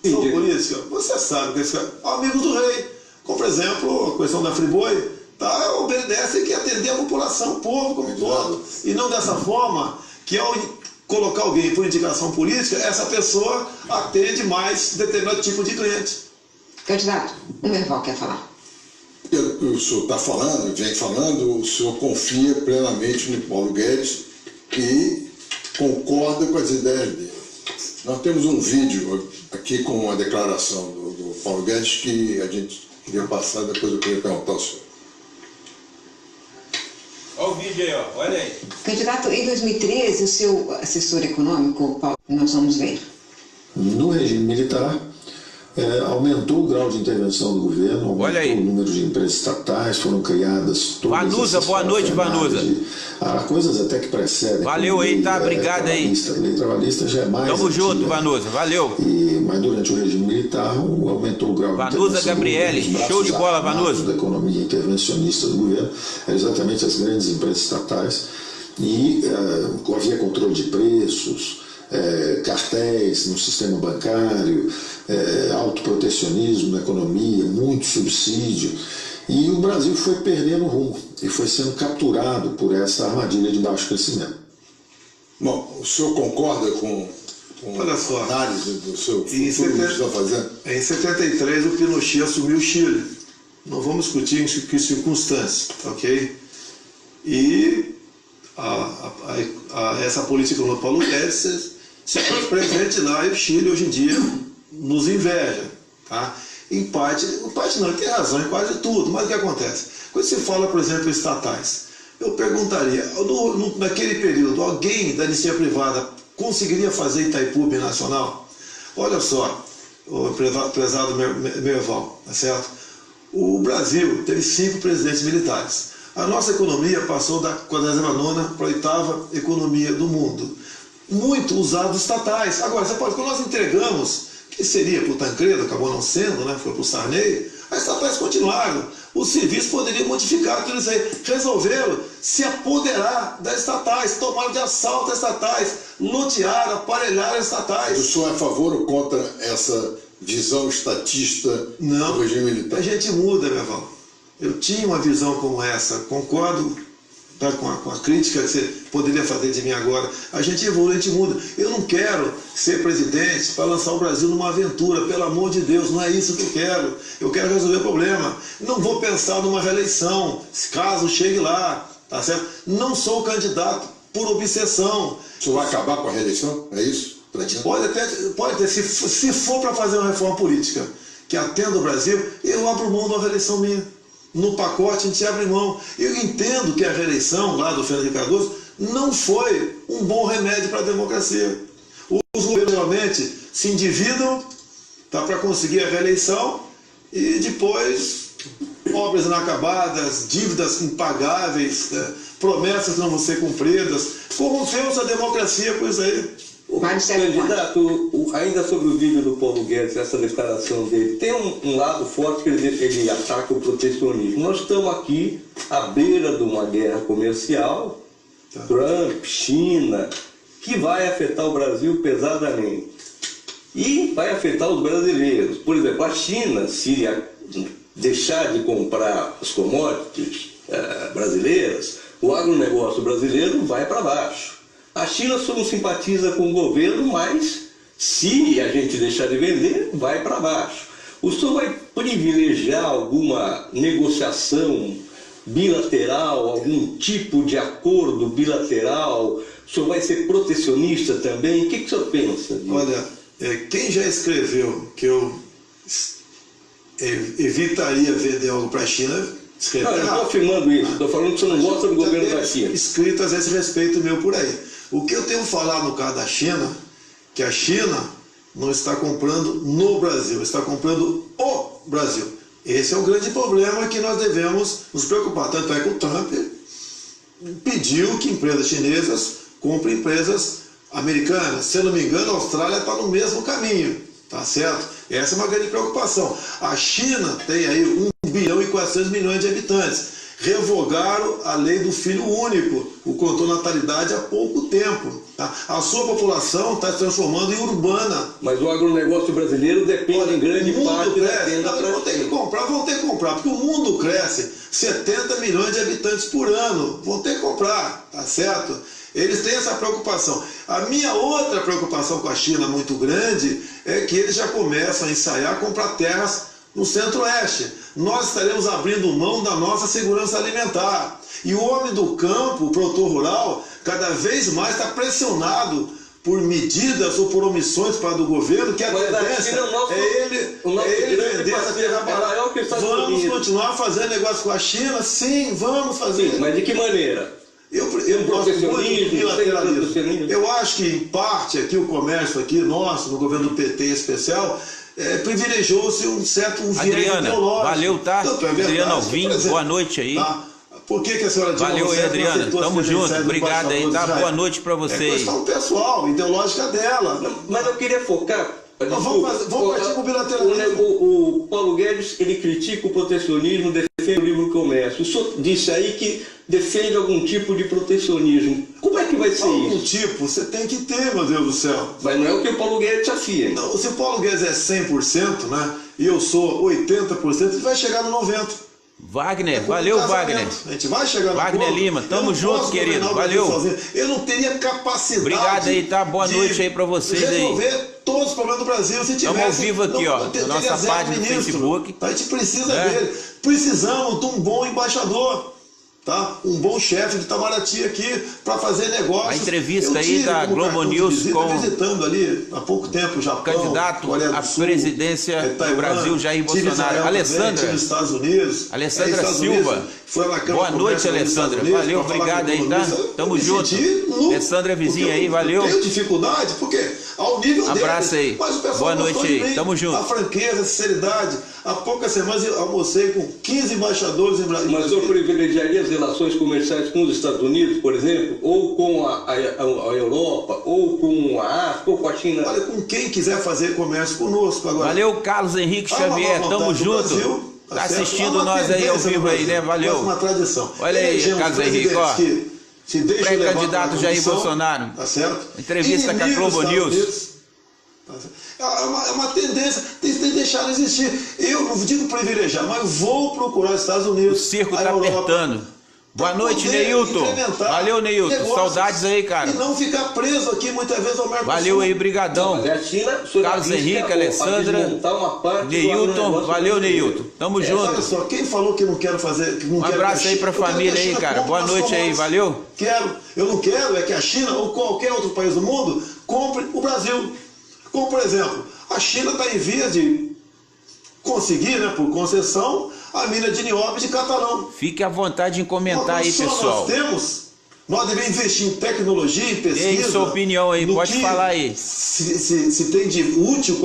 Sou polícia, você sabe que esse amigo do rei, como por exemplo a questão da Friboi, obedece que atender a população, o povo como um todo, e não dessa forma que ao colocar alguém por indicação política, essa pessoa atende mais determinado tipo de cliente. Candidato, o Merval quer falar. O senhor está falando, vem falando, o senhor confia plenamente no Paulo Guedes e concorda com as ideias dele. Nós temos um vídeo aqui com uma declaração do Paulo Guedes que a gente queria passar, depois eu queria perguntar ao senhor. Olha o vídeo aí, ó. Olha aí. Candidato, em 2013, o seu assessor econômico, Paulo, nós vamos ver. No regime militar, aumentou o grau de intervenção do governo, aumentou o número de empresas estatais, foram criadas todas Vanusa, boa noite, Vanusa. Há coisas até que precedem. Valeu aí, tá? Obrigado aí. A lei trabalhista já é mais Tamo antiga, junto, Vanusa, valeu. Mas durante o regime militar, aumentou o grau de intervenção. Vanusa Gabriele, show de bola, Vanusa. Da economia intervencionista do governo, exatamente as grandes empresas estatais, e havia controle de preços, cartéis no sistema bancário, autoprotecionismo na economia, muito subsídio, e o Brasil foi perdendo o rumo e foi sendo capturado por essa armadilha de baixo crescimento. Bom, o senhor concorda com Olha só, a análise do seu futuro em que está fazendo? Em 73 o Pinochet assumiu o Chile. Não vamos discutir em que circunstâncias, ok? E essa política do Paulo Guedes se faz presente lá, e o Chile hoje em dia nos inveja, tá? Em parte não, ele tem razão em quase tudo, mas o que acontece? Quando se fala, por exemplo, em estatais, eu perguntaria, naquele período, alguém da iniciativa privada conseguiria fazer Itaipu binacional? Olha só, o prezado Merval, tá certo? O Brasil teve 5 presidentes militares. A nossa economia passou da 49ª para a 8ª economia do mundo. Muito usados estatais. Agora, você pode, quando nós entregamos, que seria para o Tancredo, acabou não sendo, né? Foi para o Sarney, as estatais continuaram. Os serviços poderiam modificar tudo isso aí. Resolveram se apoderar das estatais, tomaram de assalto as estatais, lotearam, aparelharam as estatais. O senhor é a favor ou contra essa visão estatista do regime militar? A gente muda, Merval. Eu tinha uma visão como essa, concordo com a crítica que você poderia fazer de mim agora. A gente evolui, a gente muda. Eu não quero ser presidente para lançar o Brasil numa aventura, pelo amor de Deus, não é isso que eu quero. Eu quero resolver o problema. Não vou pensar numa reeleição, caso chegue lá, tá certo? Não sou candidato por obsessão. O senhor vai acabar com a reeleição? É isso? Pode ter, se for para fazer uma reforma política que atenda o Brasil, eu abro mão da reeleição minha. No pacote a gente abre mão. Eu entendo que a reeleição lá do Fernando Cardoso não foi um bom remédio para a democracia. Os governos realmente se endividam para conseguir a reeleição e depois obras inacabadas, dívidas impagáveis, promessas que não vão ser cumpridas. Corrompeu-se a democracia com isso aí. Candidato, ainda sobre o vídeo do Paulo Guedes, essa declaração dele, tem um lado forte que ele ataca o protecionismo. Nós estamos aqui à beira de uma guerra comercial, Trump, China, que vai afetar o Brasil pesadamente. E vai afetar os brasileiros. Por exemplo, a China, se deixar de comprar as commodities brasileiras, o agronegócio brasileiro vai para baixo. A China só não simpatiza com o governo, mas se a gente deixar de vender, vai para baixo. O senhor vai privilegiar alguma negociação bilateral, algum tipo de acordo bilateral? O senhor vai ser protecionista também? O que o senhor pensa? Olha, quem já escreveu que eu evitaria vender algo para a China, escreveu. Não, eu estou afirmando isso, estou falando que o senhor não gosta do governo da China. Escritas a esse respeito meu por aí. O que eu tenho falado no caso da China, que a China não está comprando no Brasil, está comprando o Brasil. Esse é o grande problema que nós devemos nos preocupar. Tanto é que o Trump pediu que empresas chinesas comprem empresas americanas. Se eu não me engano, a Austrália está no mesmo caminho, tá certo? Essa é uma grande preocupação. A China tem aí 1 bilhão e 400 milhões de habitantes. Revogaram a lei do filho único, o controle de natalidade há pouco tempo. Tá? A sua população está se transformando em urbana. Mas o agronegócio brasileiro depende em grande parte da renda para vão ter que comprar, porque o mundo cresce 70 milhões de habitantes por ano. Vão ter que comprar, tá certo? Eles têm essa preocupação. A minha outra preocupação com a China muito grande é que eles já começam a ensaiar comprar terras no Centro-Oeste. Nós estaremos abrindo mão da nossa segurança alimentar. E o homem do campo, o produtor rural, cada vez mais está pressionado por medidas ou por omissões para do governo, que a tendência é ele vender essa terra barata. Vamos continuar fazendo negócio com a China? Sim, vamos fazer. Sim, mas de que maneira? Eu gosto muito de bilateralismo. Eu acho que, em parte, aqui o comércio aqui nosso, no governo do PT em especial, privilegiou-se um certo viés ideológico. Valeu, tá? Adriana Alvim, boa noite aí. Tá? Por que a senhora Dilma Valeu aí, Adriana. Tamo junto. Obrigado aí, tá? Boa noite pra vocês. É questão pessoal, ideológica dela. Mas eu queria focar... Vamos partir para o bilateralismo. O Paulo Guedes, ele critica o protecionismo, defende o livre comércio. O senhor disse aí que defende algum tipo de protecionismo. Como é que vai ser isso? Algum tipo, você tem que ter, meu Deus do céu. Mas não é o que o Paulo Guedes afirma. Não, se o Paulo Guedes é 100%, né, e eu sou 80%, ele vai chegar no 90%. Wagner, valeu, Wagner. A gente vai chegar no Wagner Lima, tamo junto, querido. Valeu. Eu não teria capacidade. Obrigado aí, tá? Boa noite aí pra vocês aí. Resolver todos os problemas do Brasil. Se tivesse, estamos ao vivo aqui, ó, na nossa página do Facebook. A gente precisa dele. Precisamos de um bom embaixador. Tá? Um bom chefe de Itamaraty aqui para fazer negócios. A entrevista aí da Globo News com visitando ali há pouco tempo o Japão, candidato à presidência do Brasil, Jair Bolsonaro. Alessandra, Estados Unidos, Alessandra Silva. Foi na boa noite, Alessandra. Valeu, obrigado aí, tá? Tamo junto. Alessandra é vizinha aí, valeu. Tenho dificuldade, porque ao nível abraço dele, aí. Mas o pessoal boa noite aí, tamo junto. A franqueza, a sinceridade. Há poucas semanas eu almocei com 15 embaixadores em Brasília. Mas eu privilegiaria as relações comerciais com os Estados Unidos, por exemplo, ou com a Europa, ou com a África, ou com a China? Olha, com quem quiser fazer comércio conosco agora. Valeu, Carlos Henrique Xavier, tamo junto. Tá assistindo nós aí ao vivo aí, né? Valeu. Uma tradição. Olha aí, Carlos Henrique, ó. Pré-candidato Jair Bolsonaro. Tá certo? Entrevista com a Globo News. É uma tendência, tem que deixar de existir. Eu não digo privilegiar, mas vou procurar os Estados Unidos. O circo tá apertando. Boa noite, Neilton. Valeu, Neilton. Saudades aí, cara. E não ficar preso aqui muitas vezes ao Mercosul. Valeu aí, brigadão. Carlos Henrique, Alessandra, Neilton. Valeu, Neilton. Tamo junto. Olha só, quem falou que não quero fazer... Que não um abraço aí pra família aí, cara. Boa noite aí, valeu. Eu não quero é que a China ou qualquer outro país do mundo compre o Brasil. Como, por exemplo, a China está em vias de conseguir, né, por concessão, a mina de nióbio de Catalão. Fique à vontade em comentar aí, pessoal. Nós devemos investir em tecnologia, em pesquisa. Dê sua opinião aí, pode falar aí. Se tem de útil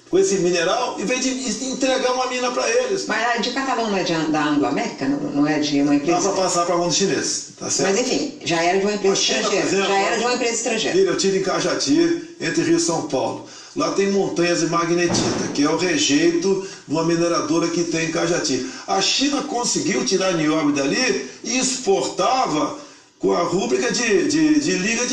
com esse mineral, em vez de entregar uma mina para eles. Mas a de Catalão não é da Anglo-América? Não é de uma empresa? Dá para passar para a mão dos chineses, tá certo? Mas enfim, já era de uma empresa estrangeira. Já era de uma empresa estrangeira. Eu tive em Cajati, entre Rio e São Paulo. Lá tem montanhas de magnetita, que é o rejeito de uma mineradora que tem em Cajati. A China conseguiu tirar nióbio dali e exportava com a rúbrica de liga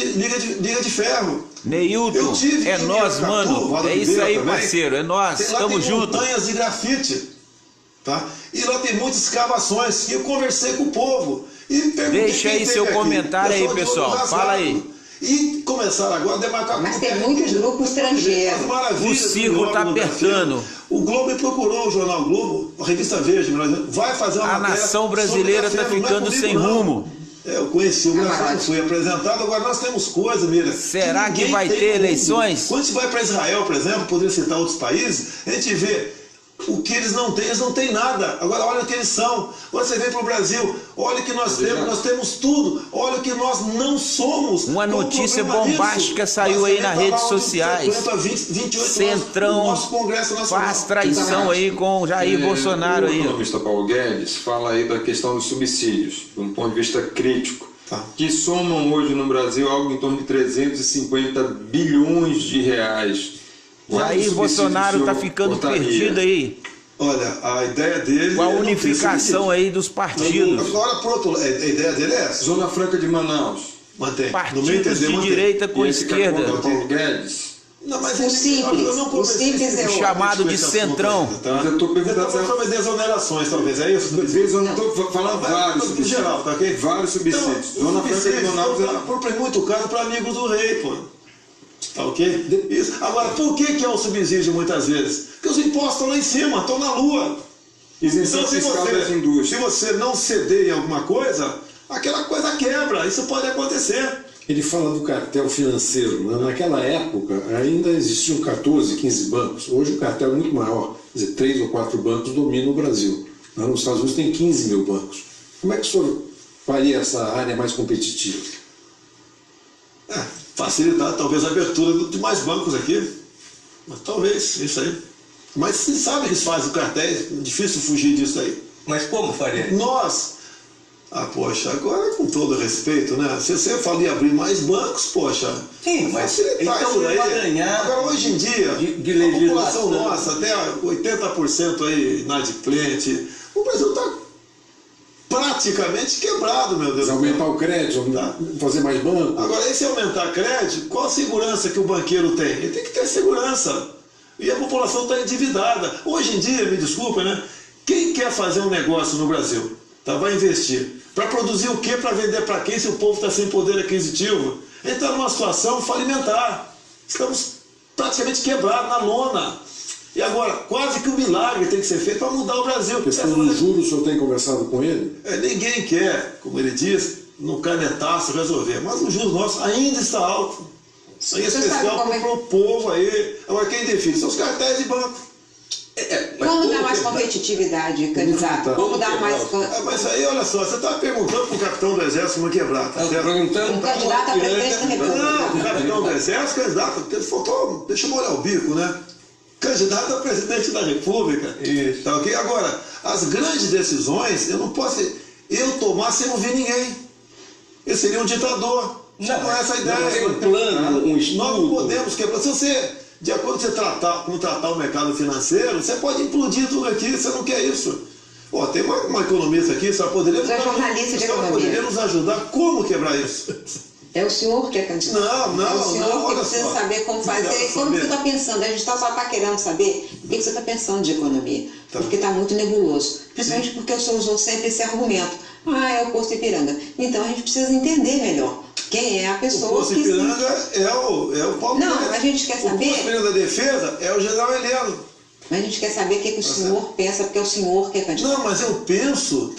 de ferro. Neilton, é nós, mano. É isso aí, parceiro. É nós. Tamo junto. Montanhas de grafite. Tá? E lá tem muitas escavações. E eu conversei com o povo. E deixa aí seu comentário aí, pessoal. Fala aí. E começaram agora a demarcar... Mas tem muitos grupos estrangeiros. O circo tá apertando. O Globo me procurou, o jornal Globo, a revista Verde, vai fazer uma matéria. A nação brasileira tá ficando sem rumo. Eu conheci o grafite, fui apresentado, agora nós temos coisa, mira. Será que vai ter eleições? Quando a gente vai para Israel, por exemplo, poderia citar outros países, a gente vê o que eles não têm nada. Agora olha o que eles são. Agora você vem para o Brasil, olha o que nós temos tudo, olha o que nós não somos. Uma notícia bombástica saiu aí nas redes sociais. Centrão faz traição aí com Jair Bolsonaro aí. O economista Paulo Guedes fala aí da questão dos subsídios, de um ponto de vista crítico, que somam hoje no Brasil algo em torno de 350 bilhões de reais. Jair Bolsonaro tá ficando perdido aí. Olha, a ideia dele... Com a unificação aí dos partidos. Agora, pronto, a ideia dele é essa. Zona Franca de Manaus. Mantém. Partidos de direita com esquerda. Paulo Guedes. Não, mas o simples é o chamado de centrão. Mas eu estou perguntando sobre desonerações, talvez, é isso? Eu não estou falando vários subsídios. Geral, tá ok? Vários subsídios. Zona Franca de Manaus é muito caro para amigos do rei, pô. Tá ok? Isso. Agora, por que é o subsídio muitas vezes? Porque os impostos estão lá em cima, estão na lua. Isenção fiscal das indústrias. Se você não ceder em alguma coisa, aquela coisa quebra. Isso pode acontecer. Ele fala do cartel financeiro. Né? Naquela época ainda existiam 14, 15 bancos. Hoje o cartel é muito maior. Quer dizer, 3 ou 4 bancos dominam o Brasil. Nos Estados Unidos tem 15 mil bancos. Como é que o senhor faria essa área mais competitiva? Facilitar talvez a abertura de mais bancos aqui. Mas talvez, isso aí. Mas você sabe que eles fazem cartéis, é difícil fugir disso aí. Mas como faria? Nós, poxa, agora com todo respeito, né? Se você fala em abrir mais bancos, poxa, sim, mas facilitar então isso daí. vai ganhar. Agora hoje em dia, a população nossa, até 80% aí inadimplente, o Brasil está praticamente quebrado, meu Deus. Se aumentar o crédito, fazer mais banco. Agora, esse aumentar crédito, qual a segurança que o banqueiro tem? Ele tem que ter segurança. E a população está endividada. Hoje em dia, me desculpa, né? Quem quer fazer um negócio no Brasil, vai investir? Para produzir o quê? Para vender para quem se o povo está sem poder aquisitivo? Ele está numa situação falimentar. Estamos praticamente quebrados na lona. E agora, quase que um milagre tem que ser feito para mudar o Brasil. A questão dos juros, o senhor tem conversado com ele? Ninguém quer, como ele diz, no canetaço resolver. Mas o juros nosso ainda está alto. Em especial para o povo aí. Agora, quem define? São os cartéis de banco. Como dar mais competitividade, candidato? Como dar mais... Mas aí, olha só, você está perguntando para o capitão do Exército como quebrar, tá certo? Um candidato a presidente da República. Não, o capitão do Exército, candidato, porque faltou, deixa eu molhar o bico, né? Candidato a presidente da República. Isso. Tá ok? Agora, as grandes decisões, eu não posso tomar sem ouvir ninguém. Eu seria um ditador. Não é essa a ideia. Tem um plano, um estudo. Nós não podemos quebrar. Se você, de acordo com você tratar o mercado financeiro, você pode implodir tudo aqui, você não quer isso. Tem uma economista aqui, você poderia nos ajudar como quebrar isso. É o senhor que é candidato. Não, é o senhor que precisa só. saber como fazer. E como você está pensando? A gente só está querendo saber o que você está pensando de economia. Porque está muito nebuloso. Principalmente porque o senhor usou sempre esse argumento. É o Posto Ipiranga. Então a gente precisa entender melhor quem é a pessoa. O Posto Ipiranga é o Paulo Não, Guedes. a gente quer saber... O Posto Ipiranga da Defesa é o General Heleno. Mas a gente quer saber o que o senhor pensa, porque é o senhor que é candidato. Não, mas eu penso,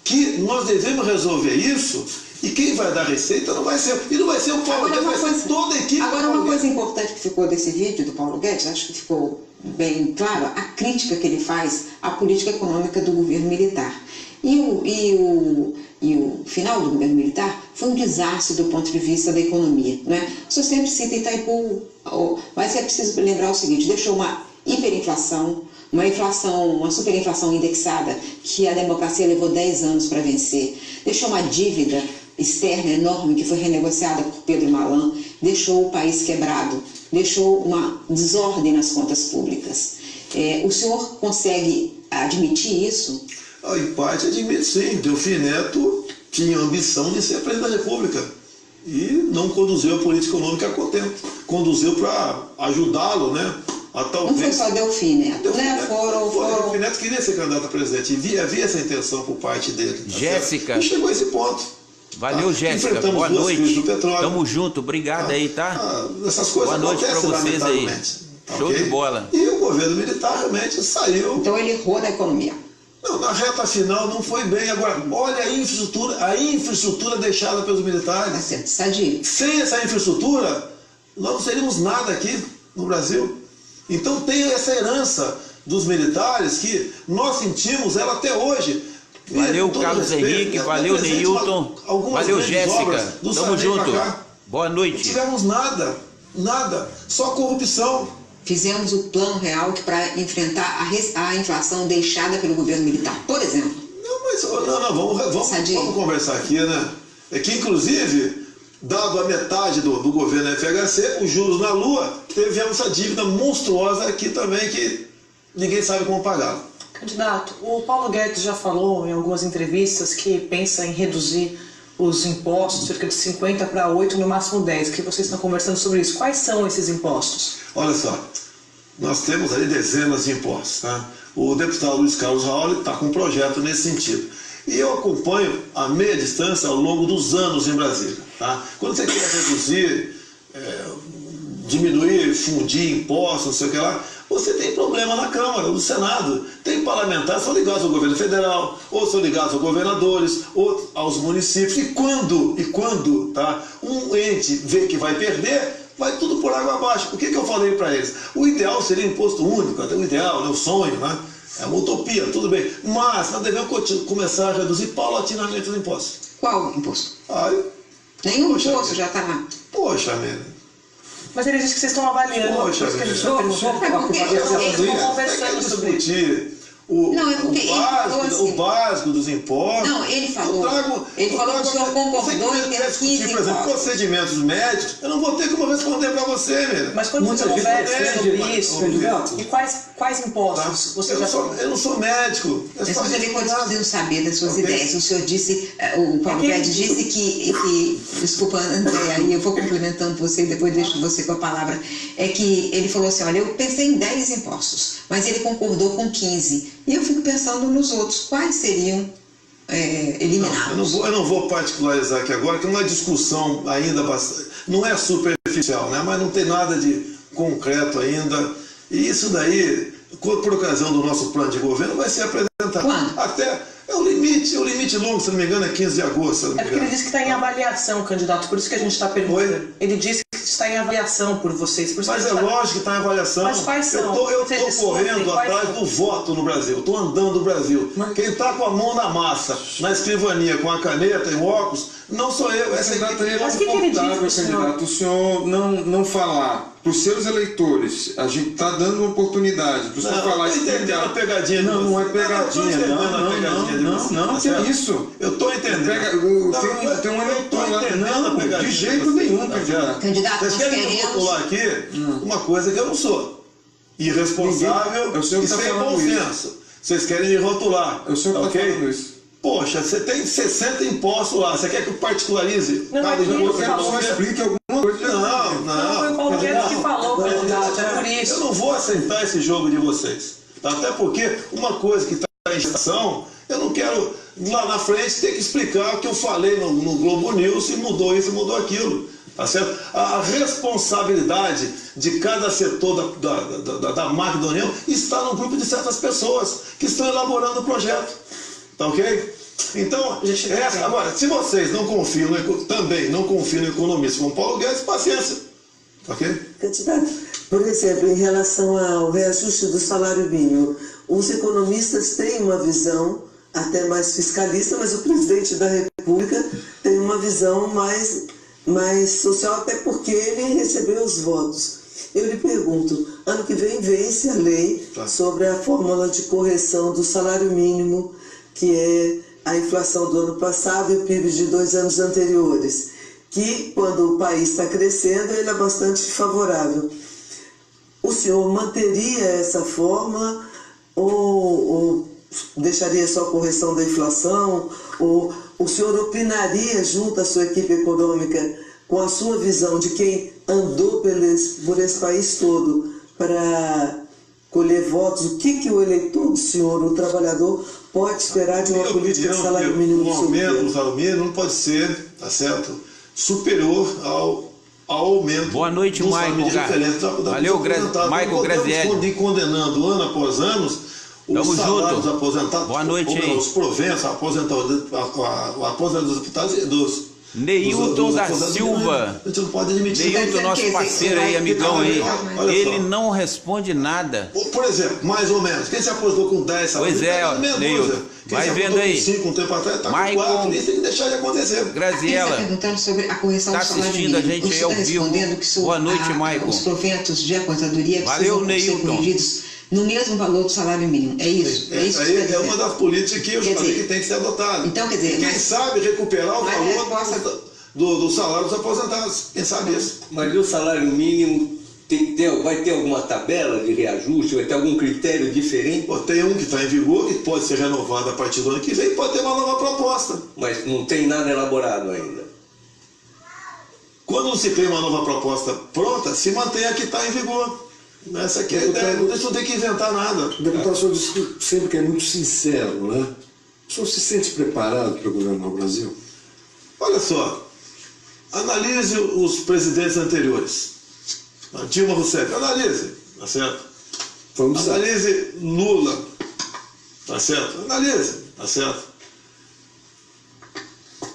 que nós devemos resolver isso. E quem vai dar receita não vai ser. E não vai ser o Paulo Guedes, vai ser toda a equipe. Agora, uma coisa importante que ficou desse vídeo do Paulo Guedes, acho que ficou bem claro, a crítica que ele faz à política econômica do governo militar. E o final do governo militar foi um desastre do ponto de vista da economia. Né? O senhor sempre cita Itaipu, mas é preciso lembrar o seguinte: deixou uma hiperinflação, uma superinflação indexada que a democracia levou 10 anos para vencer, deixou uma dívida externa enorme que foi renegociada por Pedro Malan, deixou o país quebrado, deixou uma desordem nas contas públicas. O senhor consegue admitir isso? Em parte admito, sim. Delfim Neto tinha a ambição de ser presidente da República e não conduziu a política econômica a contento. Conduziu para ajudá-lo, né? Não foi só Delfim Neto, né? Delfim Neto queria ser candidato a presidente e havia essa intenção por parte dele. Jéssica. E chegou a esse ponto. Valeu, Jéssica. Boa noite. Tamo junto. Obrigado aí, tá? Essas coisas boa noite pra vocês aí. Show de bola. E o governo militar realmente saiu. Então ele errou na economia. Não, na reta final não foi bem. Agora, olha a infraestrutura deixada pelos militares. Sadio. Sem essa infraestrutura, nós não seríamos nada aqui no Brasil. Então tem essa herança dos militares que nós sentimos ela até hoje. Valeu, Carlos Henrique, valeu, Neilton, valeu, Jéssica. Tamo junto. Boa noite. Não tivemos nada, só corrupção. Fizemos o plano real para enfrentar a inflação deixada pelo governo militar, por exemplo. Vamos conversar aqui, né? É que, inclusive, dado a metade do governo FHC, os juros na lua, tivemos essa dívida monstruosa aqui também que ninguém sabe como pagar. Candidato, o Paulo Guedes já falou em algumas entrevistas que pensa em reduzir os impostos, cerca de 50 para 8, no máximo 10, que vocês estão conversando sobre isso. Quais são esses impostos? Olha só, nós temos ali dezenas de impostos. Tá? O deputado Luiz Carlos Raul está com um projeto nesse sentido. E eu acompanho a meia distância ao longo dos anos em Brasília. Tá? Quando você quer reduzir, diminuir, fundir impostos, não sei o que lá, você tem problema na Câmara, no Senado. Tem parlamentares que são ligados ao governo federal, ou são ligados aos governadores, ou aos municípios. E quando tá, um ente vê que vai perder, vai tudo por água abaixo. O que eu falei para eles? O ideal seria imposto único, até o ideal, né, o sonho, né? É uma utopia, tudo bem. Mas nós devemos começar a reduzir paulatinamente os impostos. Qual imposto? Nenhum imposto já está lá. Poxa, Amélia. Mas ele disse que vocês estão avaliando. Poxa, que a gente Amélia. estão conversando sobre isso. O básico dos impostos. Não, ele falou que o senhor concordou em ter 15 por exemplo, procedimentos médicos, eu não vou ter como responder para você, velho. Mas quando você conversa sobre isso, e quais impostos você já falou? Eu não sou médico. Mas você também pode saber das suas ideias. O senhor disse, o Paulo Guedes disse que desculpa, André, aí eu vou complementando você e depois deixo você com a palavra, é que ele falou assim, olha, eu pensei em 10 impostos, mas ele concordou com 15. E eu fico pensando nos outros, quais seriam eliminados? Eu não vou particularizar aqui agora, que é uma discussão ainda bastante, não é superficial, né? Mas não tem nada de concreto ainda. E isso daí, por ocasião do nosso plano de governo, vai ser apresentado. Quando? Até o limite longo, se não me engano, é 15 de agosto. É porque ele disse que está em avaliação, candidato, por isso que a gente está perguntando. Ele disse que está em avaliação por vocês. Por isso mas é lógico que está em avaliação. Mas quais são? Eu estou correndo atrás do voto no Brasil, estou andando no Brasil. Quem está com a mão na massa, na escrivania, com a caneta e o óculos, não sou eu. Mas o que ele disse, candidato? O senhor não falar para os seus eleitores, a gente está dando uma oportunidade para o senhor falar isso. Entendendo a pegadinha. Não é pegadinha. Não, que é isso? Eu estou entendendo. Tem um eleitor lá. Não, de jeito nenhum, candidato. Vocês querem me rotular aqui uma coisa que eu não sou. Irresponsável e sem bom senso. Vocês querem me rotular. Eu senhor está falando isso. Poxa, você tem 60 impostos lá, você quer que eu particularize? Não, cada imposto? Eu quero que você explique alguma coisa. Não foi o Paulo Guedes que falou, candidato, é por isso. Eu não vou aceitar esse jogo de vocês. Até porque uma coisa que está em gestação, eu não quero lá na frente ter que explicar o que eu falei no Globo News e mudou isso, mudou aquilo. Tá certo? A responsabilidade de cada setor da máquina da União está no grupo de certas pessoas que estão elaborando o projeto. Tá ok? Então, agora, se vocês não confiam, também não confiam no economista como Paulo Guedes, paciência. Tá ok? Candidato, por exemplo, em relação ao reajuste do salário mínimo, os economistas têm uma visão até mais fiscalista, mas o presidente da República tem uma visão mais social, até porque ele recebeu os votos. Eu lhe pergunto, ano que vem vence a lei sobre a fórmula de correção do salário mínimo, que é a inflação do ano passado e o PIB de 2 anos anteriores, que quando o país está crescendo, ele é bastante favorável. O senhor manteria essa fórmula ou deixaria só a correção da inflação? Ou o senhor opinaria junto à sua equipe econômica com a sua visão de quem andou por esse país todo para colher votos? O que o eleitor do senhor, o trabalhador, pode esperar de uma política de salário mínimo? O aumento do salário mínimo não pode ser, tá certo, superior ao aumento. Boa noite, Michael. Valeu, Michael Grazielli. De condenando ano após ano os salários dos aposentados. Boa noite, aí. Os proventos, a aposentadoria dos deputados e dos Neilton da Silva. A gente não pode admitir. Neilton, nosso parceiro aí, amigão aí. Ele não responde nada. Por exemplo, mais ou menos. Quem se aposentou com 10 salários? Pois é, Neilton. Vai vendo aí. 5 um tempo atrás, está com 4. Isso tem que deixar de acontecer. Graziela. Está perguntando sobre a correção do salário assistindo a gente aí ao vivo. Boa noite, Michael. Os proventos de aposentadoria precisam ser corrigidos no mesmo valor do salário mínimo. É isso? Essa aí é uma das políticas que eu falei que tem que ser adotada. Então, quer dizer, quem sabe recuperar o valor do salário dos aposentados. Quem sabe isso? Mas o salário mínimo vai ter alguma tabela de reajuste? Vai ter algum critério diferente? Tem um que está em vigor, que pode ser renovado a partir do ano que vem, pode ter uma nova proposta. Mas não tem nada elaborado ainda. Quando se tem uma nova proposta pronta, se mantém a que está em vigor. Essa aqui é a ideia, não tem que inventar nada. O deputado, o senhor disse sempre que é muito sincero, né? O senhor se sente preparado para governar o Brasil? Olha só, analise os presidentes anteriores. Dilma Rousseff, analise, tá certo? Analise Lula, tá certo? Analise, tá certo?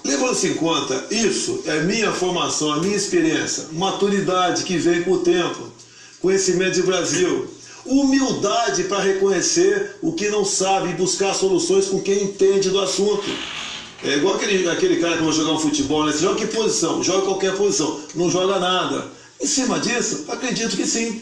Levando-se em conta, isso é minha formação, a minha experiência, maturidade que vem com o tempo, conhecimento de Brasil, humildade para reconhecer o que não sabe e buscar soluções com quem entende do assunto. É igual aquele cara que vai jogar um futebol, né? Você joga que posição? Joga qualquer posição, não joga nada. Em cima disso, acredito que sim.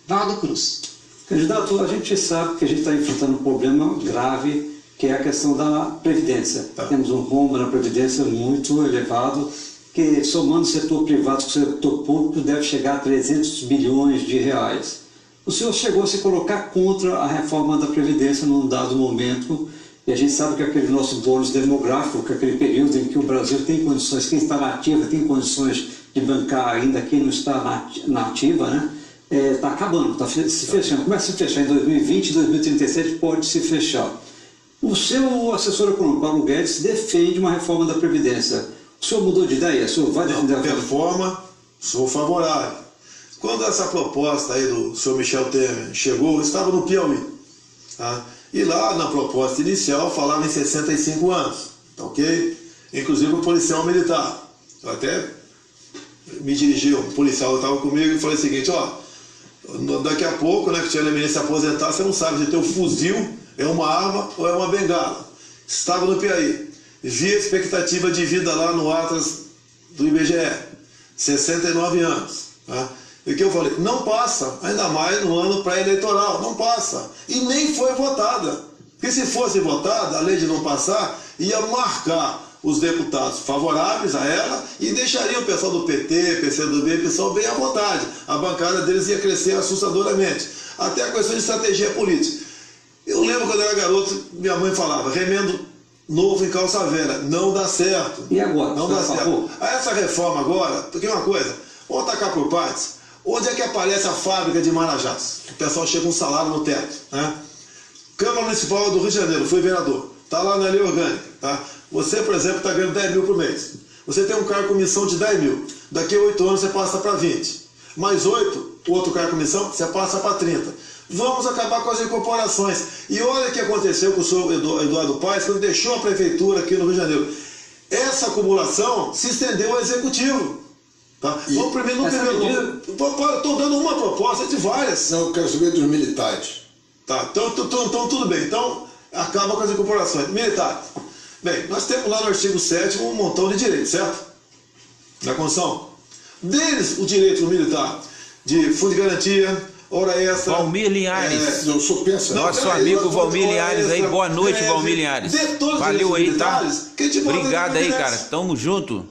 Valdo Cruz. Candidato, a gente sabe que a gente está enfrentando um problema grave, que é a questão da Previdência. Temos um rombo na Previdência muito elevado, que somando o setor privado com o setor público deve chegar a 300 bilhões de reais. O senhor chegou a se colocar contra a reforma da Previdência num dado momento, e a gente sabe que aquele nosso bônus demográfico, que é aquele período em que o Brasil tem condições, quem está na ativa tem condições de bancar ainda, quem não está na ativa, né? Está acabando, está se fechando. Começa a se fechar em 2020, 2037 pode se fechar. O seu assessor econômico, Paulo Guedes, defende uma reforma da Previdência. O senhor mudou de ideia? O senhor vai defender a reforma? Sou favorável. Quando essa proposta aí do senhor Michel Temer chegou, eu estava no Piauí. Tá? E lá na proposta inicial falava em 65 anos. Tá, ok? Inclusive o policial militar. Eu até me dirigi, um policial estava comigo e falei o seguinte, ó, daqui a pouco, né, que tinha a se aposentar, você não sabe se tem um fuzil, é uma arma ou é uma bengala. Estava no Piauí. Vi a expectativa de vida lá no Atlas do IBGE, 69 anos. Tá? E o que eu falei? Não passa, ainda mais no ano pré-eleitoral, não passa. E nem foi votada. Porque se fosse votada, a lei de não passar ia marcar os deputados favoráveis a ela e deixaria o pessoal do PT, PCdoB, pessoal bem à vontade. A bancada deles ia crescer assustadoramente. Até a questão de estratégia política. Eu lembro quando eu era garoto, minha mãe falava, remendo novo em calça velha, não dá certo. E agora? Não dá certo. Essa reforma agora, porque uma coisa, vamos atacar por partes. Onde é que aparece a fábrica de Marajás? O pessoal chega um salário no teto. Né? Câmara Municipal do Rio de Janeiro, fui vereador. Está lá na lei orgânica. Tá? Você, por exemplo, está ganhando 10 mil por mês. Você tem um cargo com comissão de 10 mil. Daqui a 8 anos você passa para 20. Mais 8, o outro cargo com comissão, você passa para 30. Vamos acabar com as incorporações. E olha o que aconteceu com o senhor Eduardo Paes, quando deixou a prefeitura aqui no Rio de Janeiro. Essa acumulação se estendeu ao executivo. Tá? Vamos primeiro, estou dando uma proposta de várias. Não, eu quero saber dos militares. Tá, então tudo bem. Então, acaba com as incorporações. Militares. Bem, nós temos lá no artigo 7º um montão de direitos, certo? Na Constituição. Deles, o direito militar de fundo de garantia, hora extra. Valmir Linhares. Eu sou pensa. Nosso amigo Valmir Linhares aí. Boa noite, Valmir Linhares. Valeu aí, tá? Obrigado aí, cara. Tamo junto.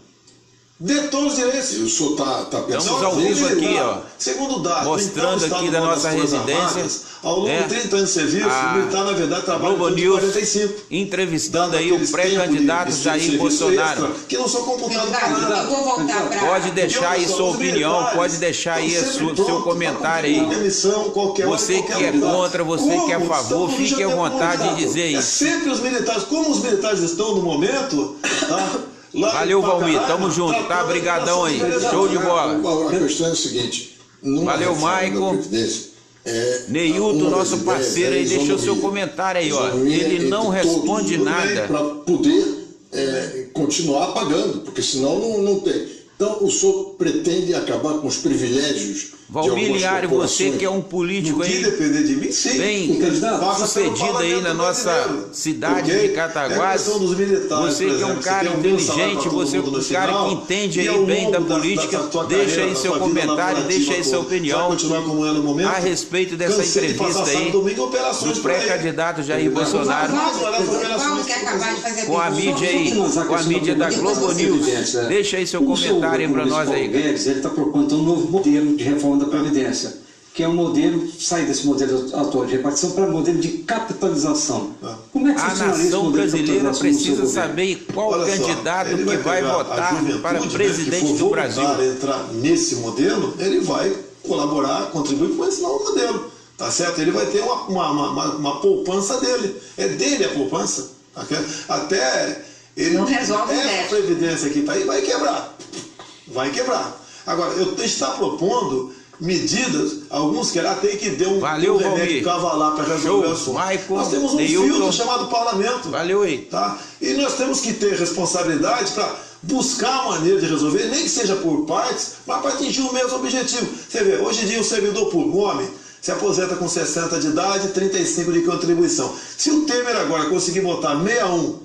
De todos os direitos. O senhor tá pensando. Estamos ao vivo aqui, ó. Segundo dado, mostrando aqui da nossa residência. Ao longo de 30 anos de serviço, o militar, na verdade, trabalha Globo de News 45. Entrevistando aí o pré-candidato Jair Bolsonaro. Extra, que não são computados para nada. Eu vou voltar para... Pode deixar aí sua opinião, pode deixar aí seu comentário aí. Você que é contra, você que é a favor, fique à vontade de dizer isso. É sempre os militares, como os militares estão no momento, tá? Valeu, Valmir, tamo junto, tá? Brigadão aí, show de bola. A questão é o seguinte, valeu, Maicon. Neilton, nosso parceiro aí, deixou seu comentário aí, ó. Ele não responde nada. Para poder continuar pagando, porque senão não tem. Então, o senhor pretende acabar com os privilégios Valmir Linhares, você que é um político aí, bem sucedido aí na nossa cidade de Cataguases, você que é um cara inteligente, você é um cara que entende aí bem da política, deixa aí seu comentário, deixa aí sua opinião a respeito dessa entrevista aí do pré-candidato Jair Bolsonaro com a mídia aí, com a mídia da Globo News. Deixa aí seu comentário aí para nós aí. Ele está propondo um novo modelo de reforma da Previdência, que é um modelo, sair desse modelo atual de repartição para um modelo de capitalização. Como é que a nação brasileira precisa saber qual candidato que vai votar para presidente do Brasil. Se entrar nesse modelo, ele vai colaborar, contribuir com esse novo modelo. Tá certo? Ele vai ter uma poupança dele. É dele a poupança. Até ele não resolve essa previdência que está aí vai quebrar. Vai quebrar. Agora, eu estou propondo medidas, alguns querem até que dê um remédio cavalar para resolver o assunto. Nós temos um filtro chamado parlamento. Valeu aí. Tá? E nós temos que ter responsabilidade para buscar a maneira de resolver, nem que seja por partes, mas para atingir o mesmo objetivo. Você vê, hoje em dia o servidor público, o homem, se aposenta com 60 de idade, 35 de contribuição. Se o Temer agora conseguir botar 61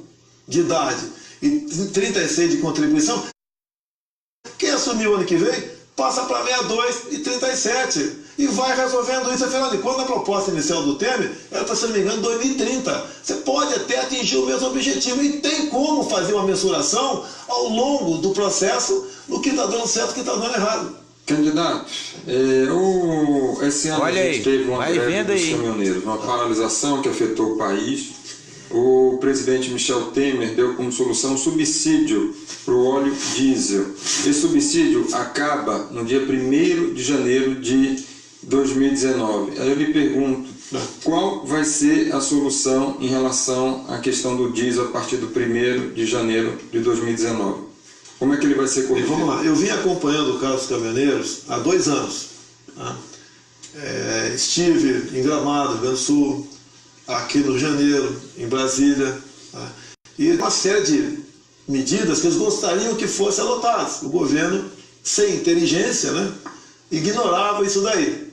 de idade e 36 de contribuição, quem assumir o ano que vem passa para 62 e 37 e vai resolvendo isso. Afinal de contas, a proposta inicial do Temer era para, se não me engano, 2030. Você pode até atingir o mesmo objetivo e tem como fazer uma mensuração ao longo do processo do que está dando certo e o que está dando errado. Candidato, esse ano Olha a gente aí, teve uma vai greve vendo dos aí. caminhoneiros, uma paralisação que afetou o país. O presidente Michel Temer deu como solução subsídio para o óleo diesel. Esse subsídio acaba no dia 1º de janeiro de 2019. Aí eu lhe pergunto, qual vai ser a solução em relação à questão do diesel a partir do 1º de janeiro de 2019? Como é que ele vai ser corrigido? Vamos lá, eu vim acompanhando o caso dos caminhoneiros há 2 anos. Tá? Estive em Gramado, Rio Grande do Sul, aqui no Rio de Janeiro, em Brasília, tá? E uma série de medidas que eles gostariam que fossem adotadas. O governo, sem inteligência, né, ignorava isso daí.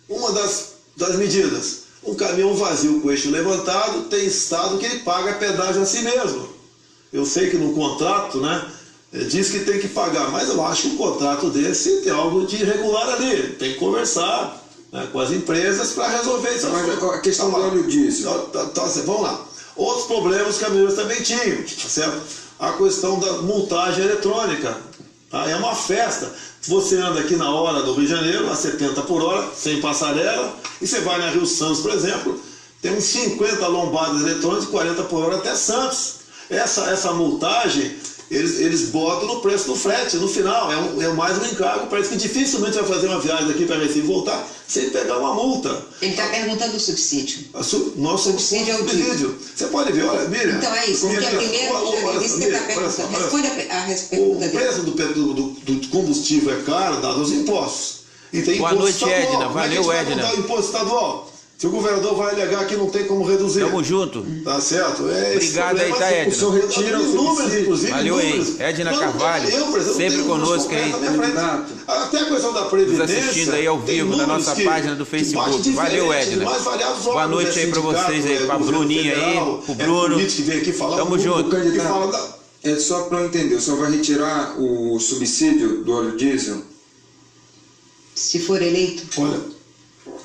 Uma das medidas, um caminhão vazio com o eixo levantado tem estado que ele paga pedágio a si mesmo. Eu sei que no contrato, né, diz que tem que pagar, mas eu acho que um contrato desse tem algo de irregular ali. Tem que conversar, né, com as empresas para resolver isso. Mas a questão do óleo diesel. Vamos lá. Outros problemas os caminhoneiros também tinham, tá certo? A questão da multagem eletrônica. Tá? É uma festa. Você anda aqui na hora do Rio de Janeiro, a 70 por hora, sem passarela, e você vai na Rio Santos, por exemplo, tem uns 50 lombadas eletrônicas, 40 por hora até Santos. Essa multagem, eles botam no preço do frete, no final, é mais um encargo. Parece que dificilmente vai fazer uma viagem daqui para Recife e voltar sem pegar uma multa. Ele está perguntando o subsídio. Nosso subsídio é o subsídio. Você pode ver, olha, Miriam. Então é isso, porque primeiro, isso que ele está perguntando. Responde a resposta dele. O preço do combustível é caro, dado os impostos. E tem Boa imposto noite, estadual. Edna. Valeu, Edna. Vai imposto estadual. Se o governador vai alegar que não tem como reduzir. Tamo junto. Tá certo? Obrigado aí, tá, Edna? O senhor retira os números, inclusive. Valeu aí. Edna Carvalho, sempre conosco aí. Até a questão da Previdência. Nos assistindo aí ao vivo na nossa página do Facebook. Valeu, Edna. Boa noite aí pra vocês aí, pra Bruninha aí, pro Bruno. Tamo junto. Só para eu entender, o senhor vai retirar o subsídio do óleo diesel? Se for eleito. Olha,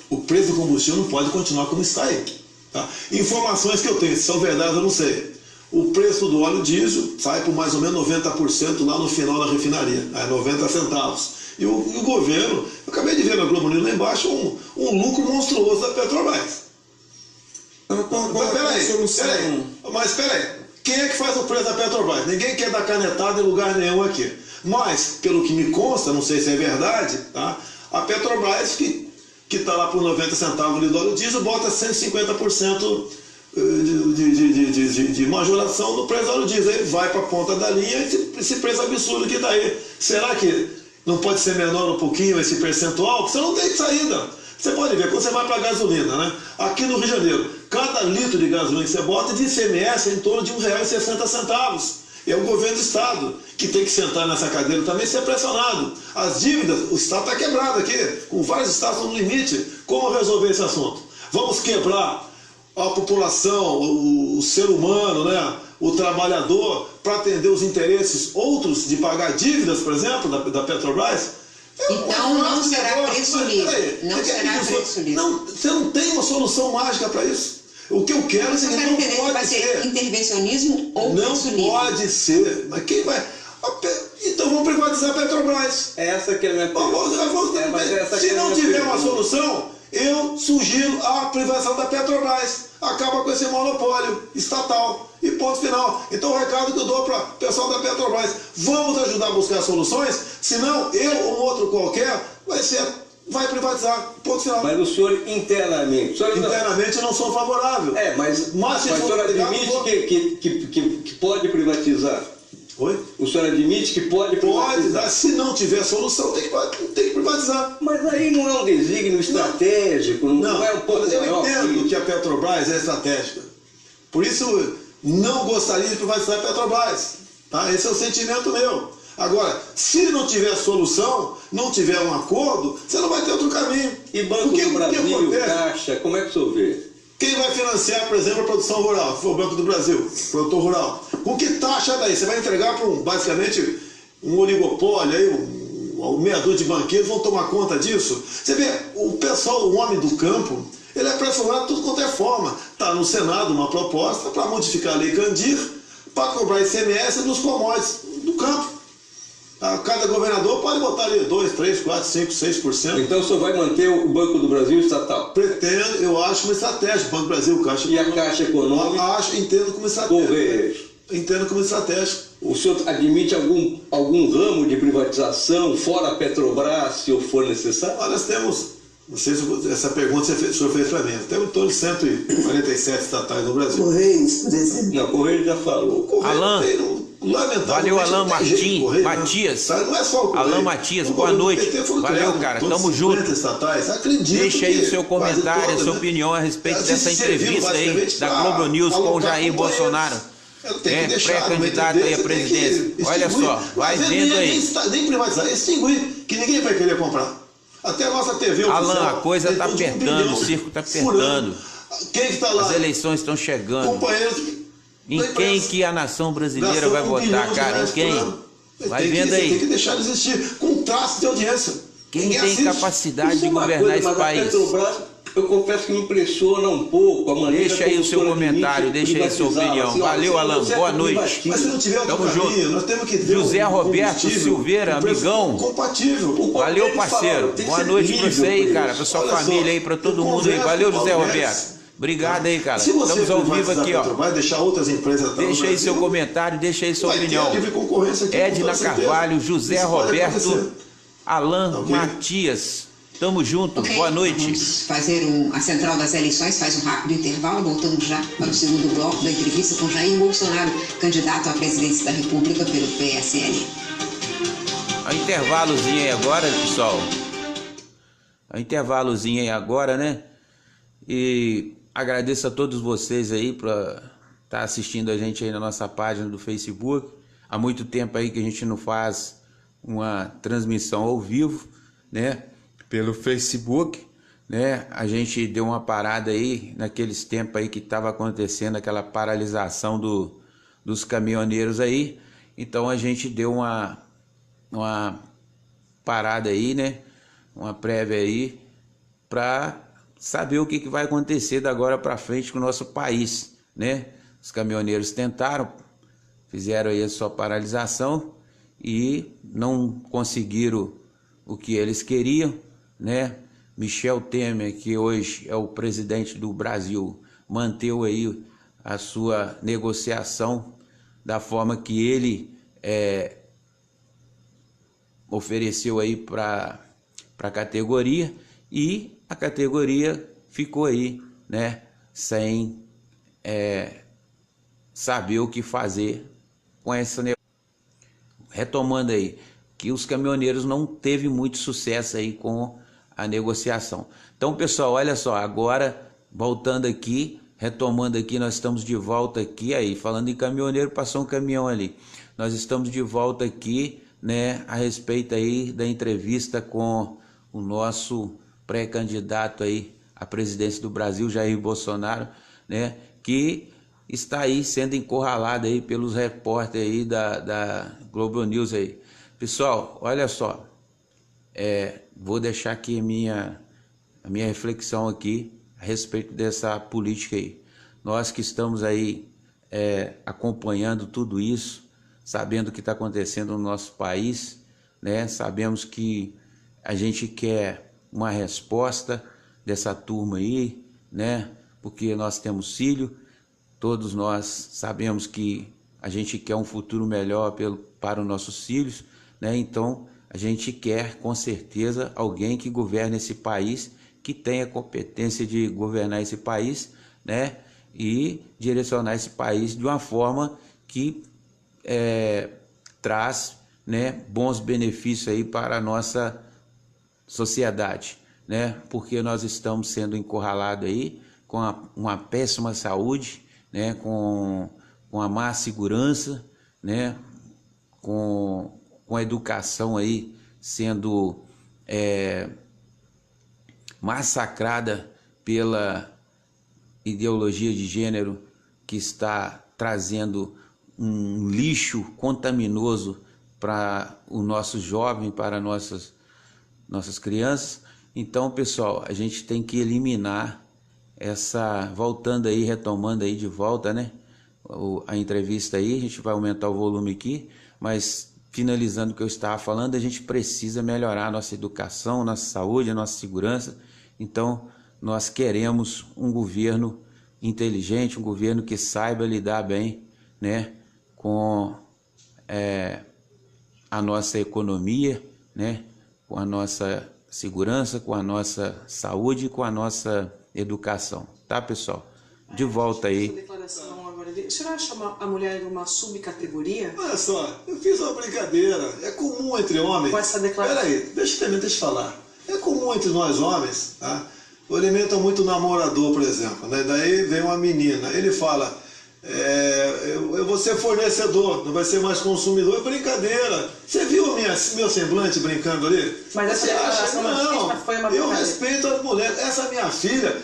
o preço do combustível não pode continuar como está aí. Tá? Informações que eu tenho, se são verdades eu não sei. O preço do óleo diesel sai por mais ou menos 90% lá no final da refinaria, 90 centavos. E o governo, eu acabei de ver na Globo News lá embaixo um lucro monstruoso da Petrobras. Mas peraí, quem é que faz o preço da Petrobras? Ninguém quer dar canetada em lugar nenhum aqui. Mas, pelo que me consta, não sei se é verdade, tá? A Petrobras, que está lá por 90 centavos de óleo diesel, bota 150% de majoração no preço do óleo diesel. Aí vai para a ponta da linha esse preço absurdo que está aí. Será que não pode ser menor um pouquinho esse percentual? Porque você não tem saída. Você pode ver, quando você vai para a gasolina, né? Aqui no Rio de Janeiro, cada litro de gasolina que você bota de ICMS é em torno de R$ 1,60. É o governo do Estado que tem que sentar nessa cadeira também e ser pressionado. As dívidas, o Estado está quebrado aqui, com vários estados no limite. Como resolver esse assunto? Vamos quebrar a população, o ser humano, né? O trabalhador, para atender os interesses outros de pagar dívidas, por exemplo, da Petrobras? Então não será preço livre. Não será preço livre. Você não tem uma solução mágica para isso. O que eu quero é que não pode ser intervencionismo ou preço livre. Não pode ser. Mas quem vai... Então vamos privatizar a Petrobras. Essa que é a minha pergunta. Se não tiver uma solução, eu sugiro a privatização da Petrobras. Acaba com esse monopólio estatal. E ponto final. Então o recado que eu dou para o pessoal da Petrobras, vamos ajudar a buscar soluções, senão eu ou outro qualquer vai privatizar, ponto final. Mas o senhor internamente... Internamente eu não sou favorável. Mas o senhor admite que pode privatizar? Oi? O senhor admite que pode privatizar? Pode, se não tiver solução, tem que privatizar. Mas aí não é um desígnio estratégico, não é um ponto maior. Eu entendo que a Petrobras é estratégica. Por isso, não gostaria de privatizar a Petrobras. Tá? Esse é o sentimento meu. Agora, se não tiver solução, não tiver um acordo, você não vai ter outro caminho. E Banco do Brasil, Caixa, como é que o senhor vê? Quem vai financiar, por exemplo, a produção rural? Se for o Banco do Brasil, produtor rural. Com que taxa daí? Você vai entregar para basicamente um oligopólio, aí, um meia dúzia de banqueiros vão tomar conta disso? Você vê, o pessoal, o homem do campo, ele é pressionado de tudo quanto é forma. Está no Senado uma proposta para modificar a Lei Candir, para cobrar ICMS dos commodities do campo. Cada governador pode botar ali 2, 3, 4, 5, 6%. Então o senhor vai manter o Banco do Brasil estatal? Pretendo, eu acho uma estratégia. O Banco do Brasil, Caixa e a Caixa Econômica? Entendo como estratégia. Entendo como estratégia. O senhor admite algum ramo de privatização fora a Petrobras, se eu for necessário? Nós temos, não sei se essa pergunta o senhor fez para mim, nós temos em torno de 147 estatais no Brasil. Correios, por exemplo. Não, Correio já falou. Alan, valeu, Alan Matias. Não é só o Correio. Alan Matias, boa noite. Valeu, cara, tamo junto. Estatais. Acredito. Deixa aí o seu comentário, a sua opinião a respeito dessa entrevista aí da Globo News com o Jair Bolsonaro. Pré-candidato aí à presidência. Olha só, vai vendo aí. Nem privatizar, extinguir, que ninguém vai querer comprar. Até a nossa TV oficial. Alan, a coisa tá apertando, o circo tá apertando. Quem que tá lá? As eleições estão chegando. Companheiros. Em quem que a nação brasileira vai votar, cara? Em quem? Vai vendo aí. Tem que deixar de existir com um traço de audiência. Quem tem capacidade de governar esse país? Eu confesso que me impressiona um pouco a maneira. Deixa aí o seu comentário, deixa aí a sua opinião. Valeu, Alan, boa noite. Mas se não tiver outro caminho, nós temos que ter José Roberto Silveira, amigão. Compatível. Valeu, parceiro. Boa noite pra você aí, cara, pra sua família aí, pra todo mundo aí. Valeu, José Roberto. Obrigado aí, cara. Estamos ao vivo aqui, ó. Vai deixar outras empresas. Deixa aí seu comentário, deixa aí sua opinião. Edna Carvalho, José Roberto, Alan Matias. Tamo junto, boa noite. Vamos fazer a central das eleições, faz um rápido intervalo, voltando já para o segundo bloco da entrevista com Jair Bolsonaro, candidato à presidência da República pelo PSL. A intervalozinho aí agora, pessoal. A intervalozinho aí agora, né? E agradeço a todos vocês aí por estar assistindo a gente aí na nossa página do Facebook. Há muito tempo aí que a gente não faz uma transmissão ao vivo, né? Pelo Facebook, né? A gente deu uma parada aí naqueles tempos aí que estava acontecendo aquela paralisação dos caminhoneiros aí. Então a gente deu uma parada aí, né? Uma prévia aí para saber o que vai acontecer da agora para frente com o nosso país, né? Os caminhoneiros tentaram, fizeram aí a sua paralisação e não conseguiram o que eles queriam, né? Michel Temer, que hoje é o presidente do Brasil, manteve aí a sua negociação da forma que ele ofereceu aí para a categoria, e a categoria ficou aí, né? Sem saber o que fazer com essa negociação. Retomando aí, que os caminhoneiros não teve muito sucesso aí com a negociação. Então, pessoal, olha só, agora voltando aqui, retomando aqui, nós estamos de volta aqui, aí, falando em caminhoneiro, passou um caminhão ali. Nós estamos de volta aqui, né, a respeito aí da entrevista com o nosso pré-candidato aí à presidência do Brasil, Jair Bolsonaro, né, que está aí sendo encurralado aí pelos repórteres aí da Globo News aí. Pessoal, olha só, vou deixar aqui a minha reflexão aqui a respeito dessa política aí. Nós que estamos aí acompanhando tudo isso, sabendo o que está acontecendo no nosso país, né? Sabemos que a gente quer uma resposta dessa turma aí, né? Porque nós temos filho, todos nós sabemos que a gente quer um futuro melhor para os nossos filhos, né? Então a gente quer com certeza alguém que governe esse país, que tenha competência de governar esse país, né? E direcionar esse país de uma forma que traz, né, bons benefícios aí para a nossa sociedade, né? Porque nós estamos sendo encurralados aí com uma péssima saúde, né? Com a má segurança, né? Com a educação aí sendo massacrada pela ideologia de gênero que está trazendo um lixo contaminoso para o nosso jovem, para nossas crianças. Então, pessoal, a gente tem que eliminar voltando aí, retomando aí de volta, né, a entrevista aí. A gente vai aumentar o volume aqui, mas finalizando o que eu estava falando, a gente precisa melhorar a nossa educação, nossa saúde, a nossa segurança. Então, nós queremos um governo inteligente, um governo que saiba lidar bem, né, com a nossa economia, né, com a nossa segurança, com a nossa saúde, com a nossa educação, tá, pessoal? De volta aí. Declaração agora. O senhor acha a mulher uma subcategoria? Olha só, eu fiz uma brincadeira. É comum entre homens. Com essa declaração. Peraí, deixa eu falar. É comum entre nós homens, tá? Eu alimento muito namorador, por exemplo, né? Daí vem uma menina, ele fala, eu vou ser fornecedor, não vai ser mais consumidor. É brincadeira. Você viu meu semblante brincando ali? Mas essa declaração machista foi uma brincadeira. Eu respeito as mulheres. Essa minha filha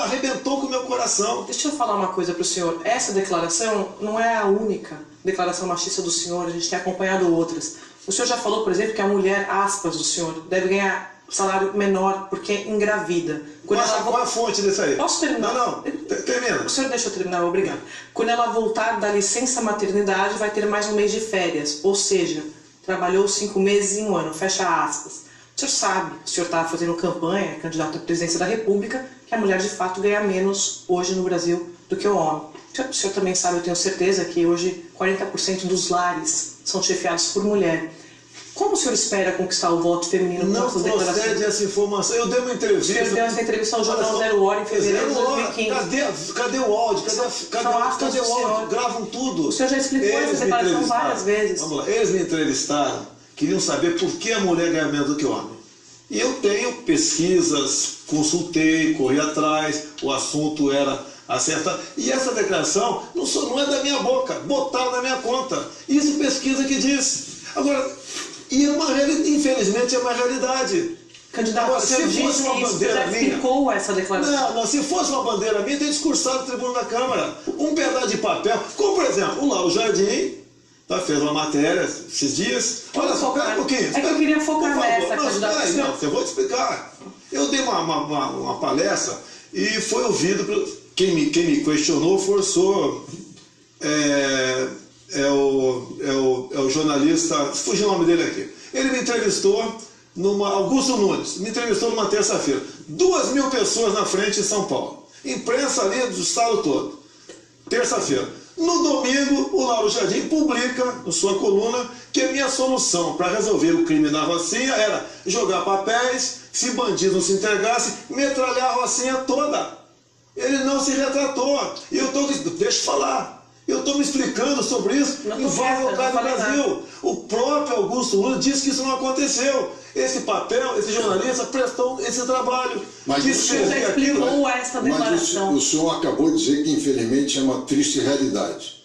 arrebentou com o meu coração. Deixa eu falar uma coisa para o senhor. Essa declaração não é a única declaração machista do senhor, a gente tem acompanhado outras. O senhor já falou, por exemplo, que a mulher, aspas, do senhor, deve ganhar salário menor porque engravida. Qual é a fonte disso aí? Posso terminar? Não, termina. O senhor deixa eu terminar, obrigado. Quando ela voltar da licença maternidade, vai ter mais um mês de férias, ou seja, trabalhou 5 meses em um ano, fecha aspas. O senhor sabe, o senhor está fazendo campanha, candidato à presidência da República, que a mulher de fato ganha menos hoje no Brasil do que o homem. O senhor também sabe, eu tenho certeza, que hoje 40% dos lares são chefiados por mulher. Como o senhor espera conquistar o voto feminino com essas declarações? Não procede essa informação. Eu dei uma entrevista. O senhor deu essa entrevista ao jornal Zero Hora em fevereiro de 2015. Cadê o áudio? Cadê o áudio? Gravam tudo. O senhor já explicou essa declaração várias vezes. Vamos lá. Eles me entrevistaram, queriam saber por que a mulher ganha menos do que o homem. E eu tenho pesquisas, consultei, corri atrás, o assunto era acertado. E essa declaração não é da minha boca, botaram na minha conta. Isso pesquisa que diz. Agora, e infelizmente é uma realidade. Candidato, agora, se fosse uma bandeira minha, explicou essa declaração. Não, se fosse uma bandeira minha, tem discursado no tribunal da Câmara. Um pedaço de papel, como por exemplo, o Lauro Jardim fez uma matéria esses dias. Olha só, espera um pouquinho. É que eu queria focar nessa, candidato. Não, eu vou te explicar. Eu dei uma palestra e foi ouvido, quem me questionou forçou. É o jornalista, fugiu o nome dele aqui. Ele me entrevistou, Augusto Nunes, me entrevistou numa terça-feira. 2.000 pessoas na frente em São Paulo. Imprensa ali do estado todo. Terça-feira. No domingo, o Lauro Jardim publica, na sua coluna, que a minha solução para resolver o crime na Rocinha era jogar papéis, se bandido não se entregasse, metralhar a Rocinha toda. Ele não se retratou. E eu estou dizendo, deixa eu falar. Eu estou me explicando sobre isso em vários locais do Brasil. O próprio Augusto Nunes disse que isso não aconteceu. Esse papel, esse jornalista prestou esse trabalho. Mas o senhor já explicou essa declaração. Mas o senhor acabou de dizer que infelizmente é uma triste realidade.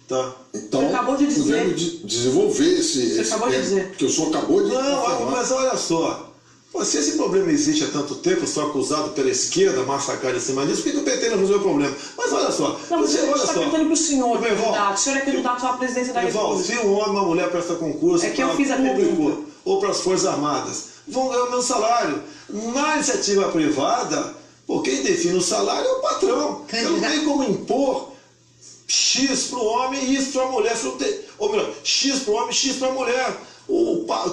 Tá. Então, acabou de dizer. Devemos desenvolver esse acabou de dizer. Porque o senhor acabou de Não, mas olha só. Se esse problema existe há tanto tempo, eu sou acusado pela esquerda, massacrado em cima disso, por que o PT não resolveu o problema? Mas olha só. Não, mas você está perguntando para o senhor, candidato. O senhor é candidato à presidência da República. Se um homem e uma mulher prestam concurso que eu fiz a pergunta. Ou para as Forças Armadas, vão ganhar o mesmo salário. Na iniciativa privada, quem define o salário é o patrão. Eu não tenho como impor X para o homem e isso para a mulher. Ou melhor, X para o homem e X para a mulher.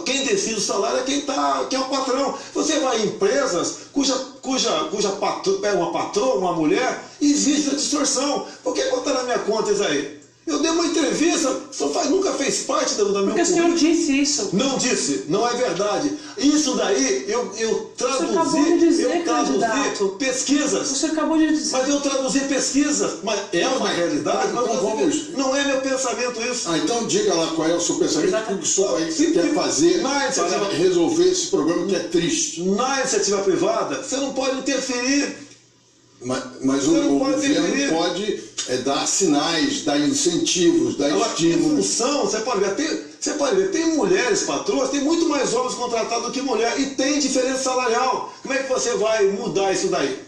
Quem decide o salário é quem é o patrão. Você vai em empresas cuja uma patroa, uma mulher, existe a distorção. Por que botar na minha conta isso aí? Eu dei uma entrevista, nunca fez parte da minha Porque o senhor disse isso. Não disse, não é verdade. Isso daí eu traduzi. O senhor acabou de dizer, candidato. Pesquisas. O senhor acabou de dizer. Mas eu traduzi pesquisas. Mas é uma realidade. Não é meu pensamento isso. Então diga lá qual é o seu pensamento, o que o senhor aí quer fazer para resolver esse problema que é triste. Na iniciativa privada, você não pode interferir. Mas o governo pode dar sinais, dar incentivos, dar estímulos. Você pode ver, tem mulheres patroas, tem muito mais homens contratados do que mulher e tem diferença salarial. Como é que você vai mudar isso daí?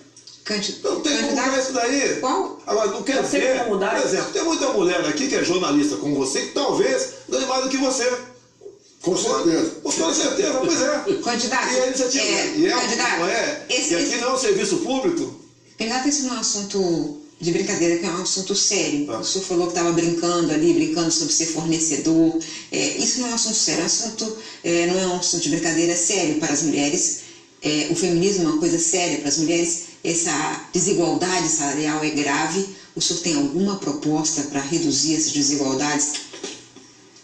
Não tem como mudar isso daí. Qual? Agora, não quer dizer, por exemplo, tem muita mulher aqui que é jornalista como você, que talvez ganhe mais do que você. Com certeza. Com toda certeza, pois é. Candidato, E a iniciativa candidato, não é. E aqui não é um serviço público. Candidato, esse não é um assunto de brincadeira, que é um assunto sério. Tá. O senhor falou que estava brincando sobre ser fornecedor. Isso não é um assunto sério, não é um assunto de brincadeira, é sério para as mulheres. O feminismo é uma coisa séria para as mulheres. Essa desigualdade salarial é grave. O senhor tem alguma proposta para reduzir essas desigualdades?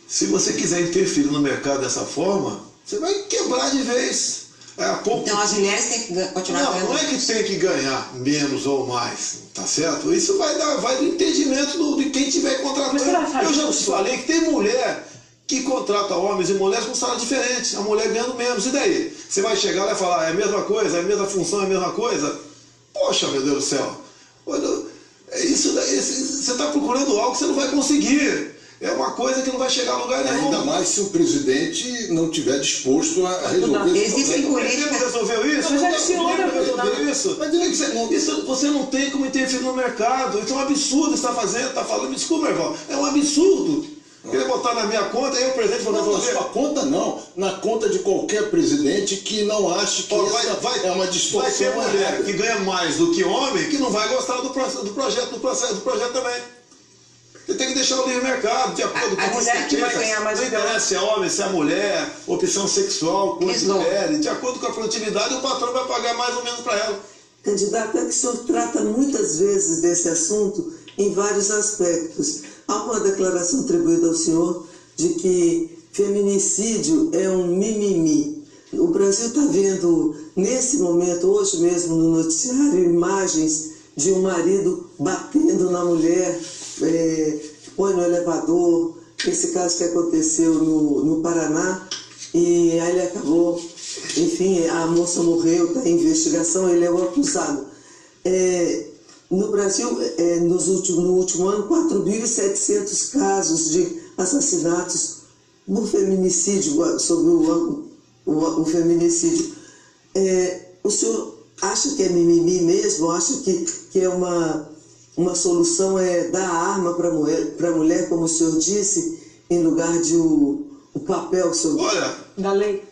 Se você quiser interferir no mercado dessa forma, você vai quebrar de vez. Então as mulheres têm que continuar ganhando? Não é que tem que ganhar menos ou mais, tá certo? Isso vai do entendimento de quem estiver contratando. Eu já te falei que tem mulher que contrata homens e mulheres com salário diferente, a mulher ganhando menos. E daí? Você vai chegar lá e falar, é a mesma coisa, é a mesma função, é a mesma coisa? Poxa, meu Deus do céu. Isso daí, você está procurando algo que você não vai conseguir. É uma coisa que não vai chegar a lugar nenhum. Ainda mais se o presidente não estiver disposto a resolver isso. Existem políticas. Ele resolveu isso? Mas é que senhor resolveu isso. Mas você não tem como interferir no mercado. Isso é um absurdo que você está fazendo, está falando. Me desculpa, irmão. É um absurdo. Querer botar na minha conta, aí o presidente vai resolver. Na sua conta não. Na conta de qualquer presidente que não ache que é uma distorção. Vai ter mulher que ganha mais do que homem que não vai gostar do projeto também. Você tem que deixar o livre mercado, de acordo com a mulher que vai ganhar mais. Não interessa se é homem, se é mulher, opção sexual, quanto quer. De acordo com a produtividade, o patrão vai pagar mais ou menos para ela. Candidato, é que o senhor trata muitas vezes desse assunto em vários aspectos. Há uma declaração atribuída ao senhor de que feminicídio é um mimimi. O Brasil está vendo, nesse momento, hoje mesmo no noticiário, imagens de um marido batendo na mulher, põe no elevador, esse caso que aconteceu no Paraná, e aí ele acabou, enfim, a moça morreu, está em investigação, ele é o acusado. No Brasil, no último ano, 4.700 casos de assassinatos por feminicídio, sobre o feminicídio. O senhor acha que é mimimi mesmo? Acha que é uma solução dar arma para a mulher, como o senhor disse, em lugar de o papel da lei?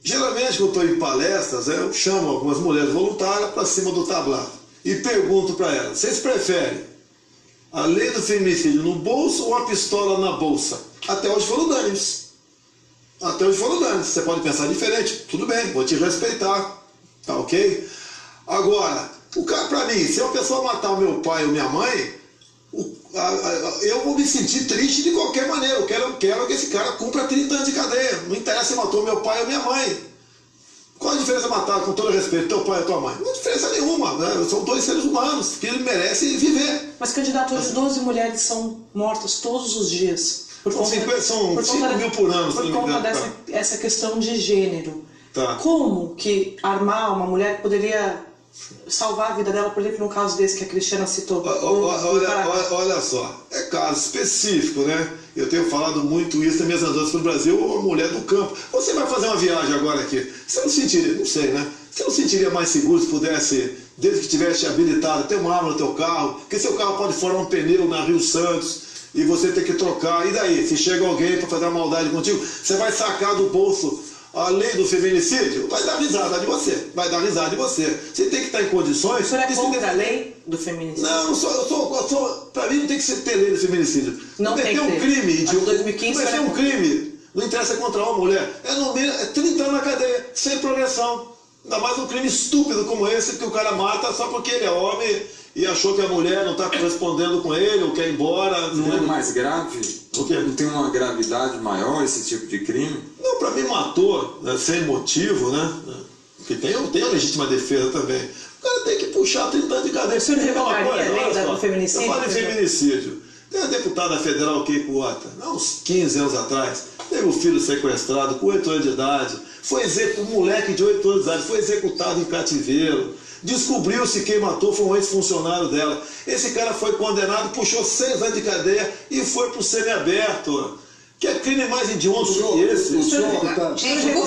Geralmente, quando eu estou em palestras, eu chamo algumas mulheres voluntárias para cima do tablado e pergunto para elas, vocês preferem a lei do feminicídio no bolso ou a pistola na bolsa? Até hoje foram unânimes. Você pode pensar diferente, tudo bem, vou te respeitar, tá ok? Agora, o cara, para mim, se a pessoa matar o meu pai ou minha mãe, eu vou me sentir triste de qualquer maneira. Eu quero que esse cara cumpra 30 anos de cadeia. Não interessa se matou meu pai ou minha mãe. Qual a diferença matar, com todo respeito, teu pai ou tua mãe? Não há diferença nenhuma, né? São dois seres humanos que merecem viver. Mas, candidato, hoje 12 mulheres são mortas todos os dias. São 5 mil por ano. Por conta dessa questão de gênero. Tá. Como que armar uma mulher poderia salvar a vida dela, por exemplo, no caso desse que a Cristiana citou? Olha só, é caso específico, né? Eu tenho falado muito isso nas minhas andanças pelo Brasil, uma mulher do campo. Você vai fazer uma viagem agora aqui, você não sentiria, não sei, né? Você não sentiria mais seguro se pudesse, desde que tivesse habilitado, ter uma arma no teu carro, porque seu carro pode furar um pneu na Rio Santos e você tem que trocar. E daí? Se chega alguém para fazer uma maldade contigo, você vai sacar do bolso a lei do feminicídio, vai dar risada de você. Você tem que estar em condições... O senhor é contra a lei do feminicídio? Não, eu sou para mim não tem que ter lei do feminicídio. Não tem que ter. Um crime de 2015 vai ser um crime. Não interessa contra uma mulher. No mínimo, 30 anos na cadeia, sem progressão. Ainda mais um crime estúpido como esse, que o cara mata só porque ele é homem e achou que a mulher não está correspondendo com ele, ou quer ir embora. Não é mais grave? Não tem uma gravidade maior esse tipo de crime? Não, para mim matou, né, sem motivo, né? Porque tem a legítima defesa também. O cara tem que puxar 30 anos de cadeia. Você não revogaria a lei do feminicídio? Eu falo em feminicídio. Tem a deputada federal Keiko Wata, há uns 15 anos atrás, teve um filho sequestrado com 8 anos de idade, um moleque de 8 anos de idade foi executado em cativeiro. Descobriu-se quem matou foi um ex-funcionário dela. Esse cara foi condenado, puxou 6 anos de cadeia e foi para o semiaberto. Que é crime mais hediondo do que esse. Gente, por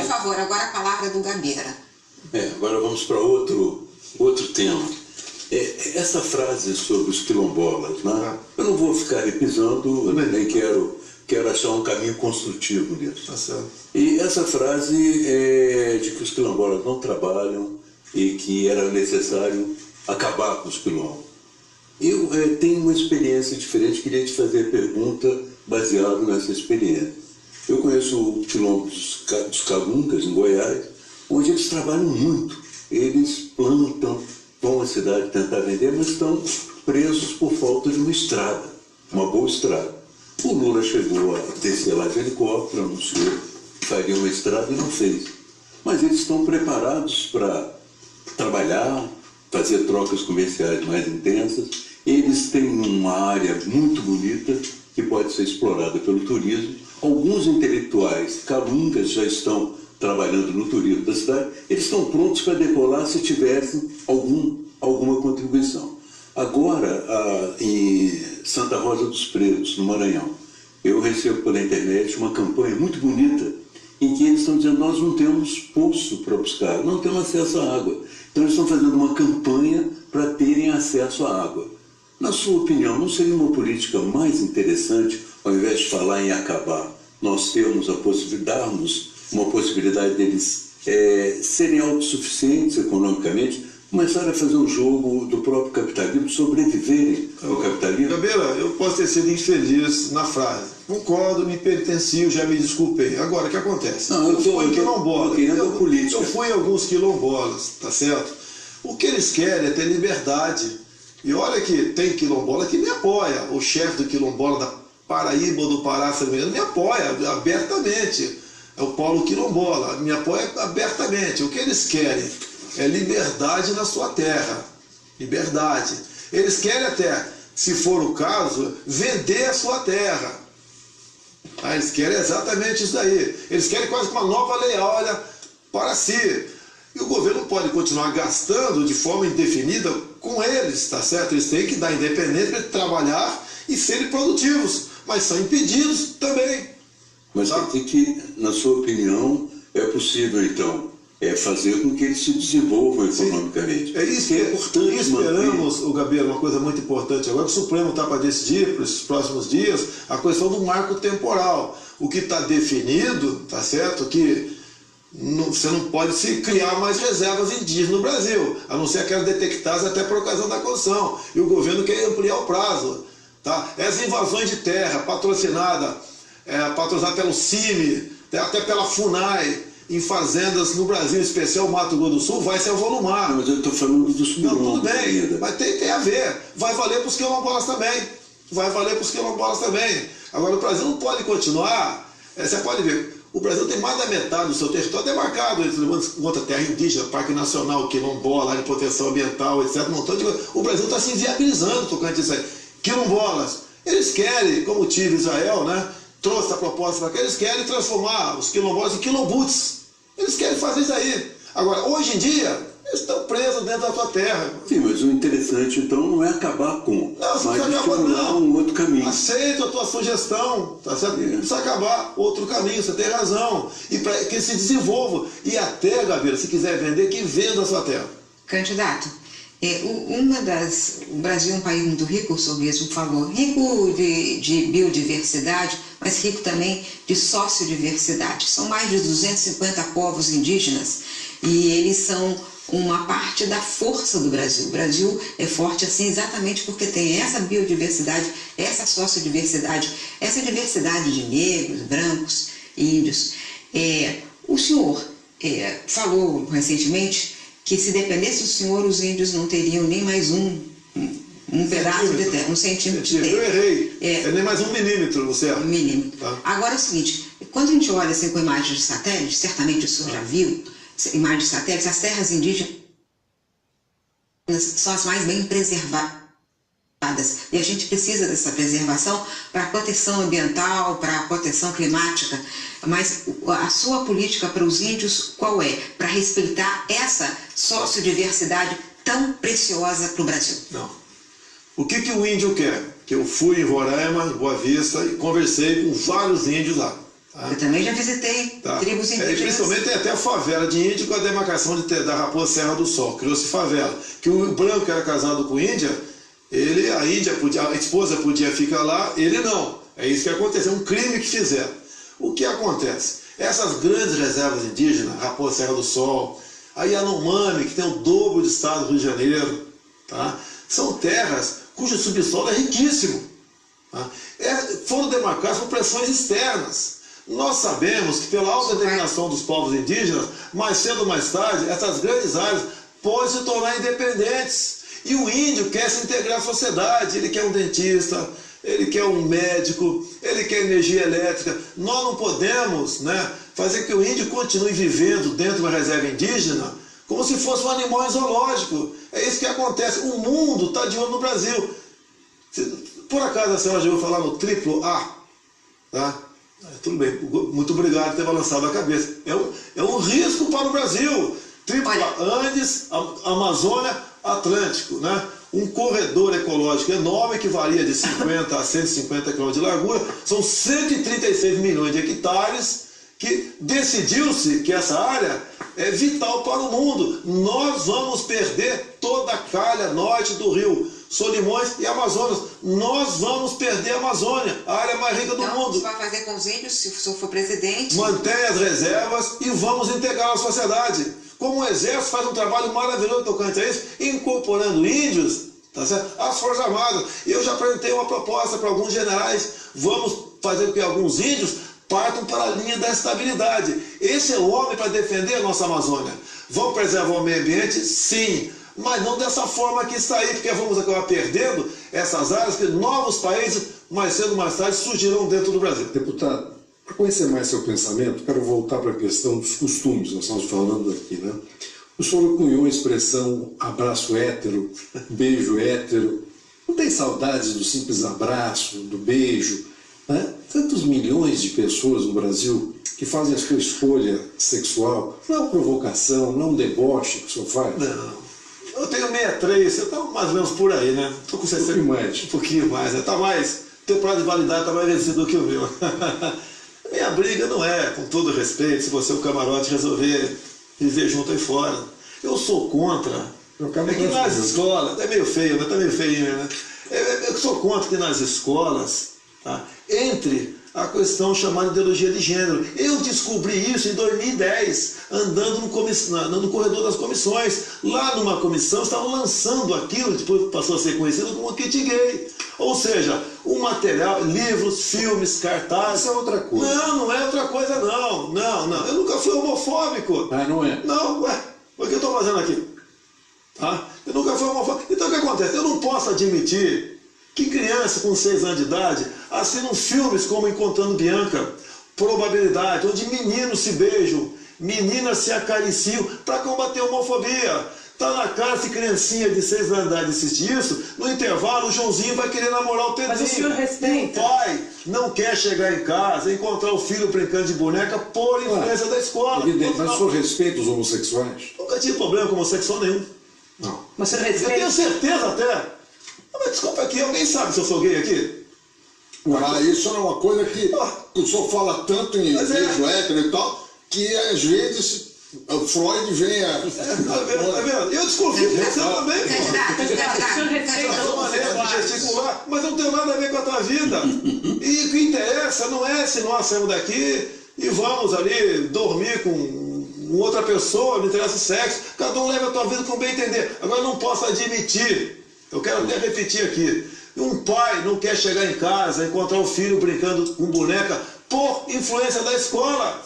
favor, agora a palavra do Gabeira. Agora vamos para outro tema. essa frase sobre os quilombolas, né? Eu não vou ficar repisando, nem quero achar um caminho construtivo nisso. Tá certo. E essa frase é de que os quilombolas não trabalham e que era necessário acabar com os quilombos. Eu tenho uma experiência diferente, queria te fazer a pergunta baseado nessa experiência. Eu conheço o quilombo dos Calungas, em Goiás, onde eles trabalham muito. Eles plantam, vão à cidade tentar vender, mas estão presos por falta de uma estrada, uma boa estrada. O Lula chegou a descer lá de helicóptero, anunciou que faria uma estrada e não fez. Mas eles estão preparados para trabalhar, fazer trocas comerciais mais intensas. Eles têm uma área muito bonita que pode ser explorada pelo turismo. Alguns intelectuais calungas já estão trabalhando no turismo da cidade. Eles estão prontos para decolar se tivessem alguma contribuição. Agora, em Santa Rosa dos Pretos, no Maranhão, eu recebo pela internet uma campanha muito bonita em que eles estão dizendo: nós não temos poço para buscar, não temos acesso à água. Então eles estão fazendo uma campanha para terem acesso à água. Na sua opinião, não seria uma política mais interessante, ao invés de falar em acabar, nós termos darmos uma possibilidade deles serem autossuficientes economicamente, começarem a fazer um jogo do próprio capitalismo, sobreviverem ao capitalismo? Gabriela, eu posso ter sido infeliz na frase. Concordo, me pertencio, já me desculpei. Agora, o que acontece? Não, eu fui quilombola. Eu fui em alguns quilombolas, tá certo? O que eles querem é ter liberdade. E olha que tem quilombola que me apoia. O chefe do quilombola da Paraíba ou do Pará, se não me engano, me apoia abertamente. É o Paulo Quilombola, me apoia abertamente. O que eles querem é liberdade na sua terra. Liberdade. Eles querem até, se for o caso, vender a sua terra. Eles querem exatamente isso daí. Eles querem quase uma nova lei áurea para si. E o governo não pode continuar gastando de forma indefinida com eles, tá certo? Eles têm que dar independência para trabalhar e serem produtivos, mas são impedidos também. Mas quer dizer que, na sua opinião, é possível, então, fazer com que eles se desenvolvam economicamente? É isso que é importante. E esperamos, o Gabriel, uma coisa muito importante agora, que o Supremo está para decidir, para esses próximos dias, a questão do marco temporal. O que está definido, tá certo, que você não pode se criar mais reservas indígenas no Brasil, a não ser aquelas detectadas até por ocasião da Constituição. E o governo quer ampliar o prazo. Tá? As invasões de terra patrocinada pelo CIMI, até pela FUNAI, em fazendas no Brasil, em especial Mato Grosso do Sul, vai se avolumar. Mas eu estou falando dos quilombos. Não, tudo bem, mas tem a ver. Vai valer para os quilombolas também. Vai valer para os quilombolas também. Agora, o Brasil não pode continuar. Você pode ver, o Brasil tem mais da metade do seu território demarcado com outra terra indígena, Parque Nacional, quilombola, área de proteção ambiental, etc. O Brasil está se inviabilizando por causa disso aí. Quilombolas, eles querem, como o tio Israel, né, trouxe a proposta para cá, eles querem transformar os quilombolas em quilombuts. Eles querem fazer isso aí. Agora, hoje em dia, eles estão presos dentro da sua terra. Sim, mas o interessante, então, não é acabar com, mas estimular um outro caminho. Aceito a tua sugestão, tá certo? Precisa acabar outro caminho, você tem razão. E para que se desenvolva. E até, Gabriela, se quiser vender, que venda a sua terra. Candidato, o Brasil é um país muito rico, o senhor mesmo falou, rico de biodiversidade, mas rico também de sociodiversidade. São mais de 250 povos indígenas e eles são uma parte da força do Brasil. O Brasil é forte assim exatamente porque tem essa biodiversidade, essa sociodiversidade, essa diversidade de negros, brancos, índios. O senhor falou recentemente que se dependesse do senhor, os índios não teriam nem mais um pedaço de terra, 1 centímetro de terra. Eu errei. É nem mais 1 milímetro, você erra. 1 milímetro. Tá. Agora é o seguinte, quando a gente olha assim com imagens de satélite, certamente o senhor já viu, imagens de satélite, as terras indígenas são as mais bem preservadas. E a gente precisa dessa preservação para a proteção ambiental, para a proteção climática. Mas a sua política para os índios qual é? Para respeitar essa sociodiversidade tão preciosa para o Brasil. Não. O que o índio quer? Que eu fui em Roraima, em Boa Vista, e conversei com vários índios lá. Eu também já visitei tribos indígenas. Principalmente tem até a favela de índio com a demarcação da Raposa Serra do Sol. Criou-se favela. Que o branco era casado com índia, a esposa podia ficar lá, ele não. É isso que aconteceu, é um crime que fizeram. O que acontece? Essas grandes reservas indígenas, Raposa Serra do Sol, a Yanomami, que tem o dobro do estado do Rio de Janeiro, tá? São terras cujo subsolo é riquíssimo. Tá? Foram demarcadas por pressões externas. Nós sabemos que pela autodeterminação dos povos indígenas, mais cedo ou mais tarde, essas grandes áreas podem se tornar independentes. E o índio quer se integrar à sociedade, ele quer um dentista, ele quer um médico, ele quer energia elétrica. Nós não podemos, né, fazer que o índio continue vivendo dentro de uma reserva indígena como se fosse um animal zoológico. É isso que acontece. O mundo está de olho no Brasil. Por acaso a senhora já ouviu falar no AAA? Tá? Tudo bem, muito obrigado por ter balançado a cabeça. É um risco para o Brasil. AAA, Andes, Amazônia, Atlântico, né? Um corredor ecológico enorme que varia de 50 a 150 km de largura. São 136 milhões de hectares que decidiu-se que essa área é vital para o mundo. Nós vamos perder toda a calha norte do Rio Solimões e Amazonas. Nós vamos perder a Amazônia, a área mais rica do mundo. O que vai fazer com os índios, se o senhor for presidente? Mantém as reservas e vamos integrar a sociedade. Como o Exército faz um trabalho maravilhoso tocante a isso, incorporando índios, tá certo? As Forças Armadas. Eu já apresentei uma proposta para alguns generais, vamos fazer com que alguns índios partam para a linha da estabilidade. Esse é o homem para defender a nossa Amazônia. Vamos preservar o meio ambiente? Sim. Mas não dessa forma que está aí, porque vamos acabar perdendo essas áreas, que novos países, mais cedo ou mais tarde, surgirão dentro do Brasil. Deputado, para conhecer mais seu pensamento, quero voltar para a questão dos costumes, nós estamos falando aqui, né? O senhor cunhou a expressão abraço hétero, beijo hétero. Não tem saudades do simples abraço, do beijo, né? Tantos milhões de pessoas no Brasil que fazem a sua escolha sexual, não é uma provocação, não é um deboche que o senhor faz? Não. Eu tenho 63, você está mais ou menos por aí, né? Estou com 60. Um pouquinho mais, né? Tá mais, teu prazo de validade está mais vencido do que o meu. Minha briga não é, com todo respeito, se você é um camarote resolver viver junto aí fora. Eu sou contra. É que nas escolas, é meio feio, mas tá meio feio, né? Eu sou contra que nas escolas, tá, entre a questão chamada ideologia de gênero. Eu descobri isso em 2010, andando no corredor das comissões. Lá numa comissão estavam lançando aquilo, depois passou a ser conhecido como kit gay. Ou seja, o material, livros, filmes, cartazes. Isso é outra coisa. Não é outra coisa, não. Não. Eu nunca fui homofóbico. Ah, não é? Não, ué. O que eu estou fazendo aqui? Tá? Eu nunca fui homofóbico. Então o que acontece? Eu não posso admitir que criança com 6 anos de idade assinam filmes como Encontrando Bianca, Probabilidade, onde meninos se beijam, meninas se acariciam para combater a homofobia. Tá na cara, se criancinha de 6 anos de idade assistir isso, no intervalo o Joãozinho vai querer namorar o Pedrinho. Mas o senhor respeita. O pai não quer chegar em casa, encontrar o filho brincando de boneca por influência da escola. Evidente, mas o senhor respeita os homossexuais? Nunca tive problema com homossexual nenhum. Não. Mas o senhor respeita? Eu tenho certeza até. Mas desculpa aqui, alguém sabe se eu sou gay aqui? Isso é uma coisa que o senhor fala tanto em beijo hétero e tal, que às vezes o Freud vem a... Tá vendo? Eu desconfio de você também. Mas não tem nada a ver com a tua vida. E o que interessa não é se nós saímos daqui e vamos ali dormir com outra pessoa, não interessa o sexo. Cada um leva a tua vida como bem entender. Agora eu não posso admitir, eu quero até repetir aqui, um pai não quer chegar em casa, encontrar o filho brincando com boneca por influência da escola.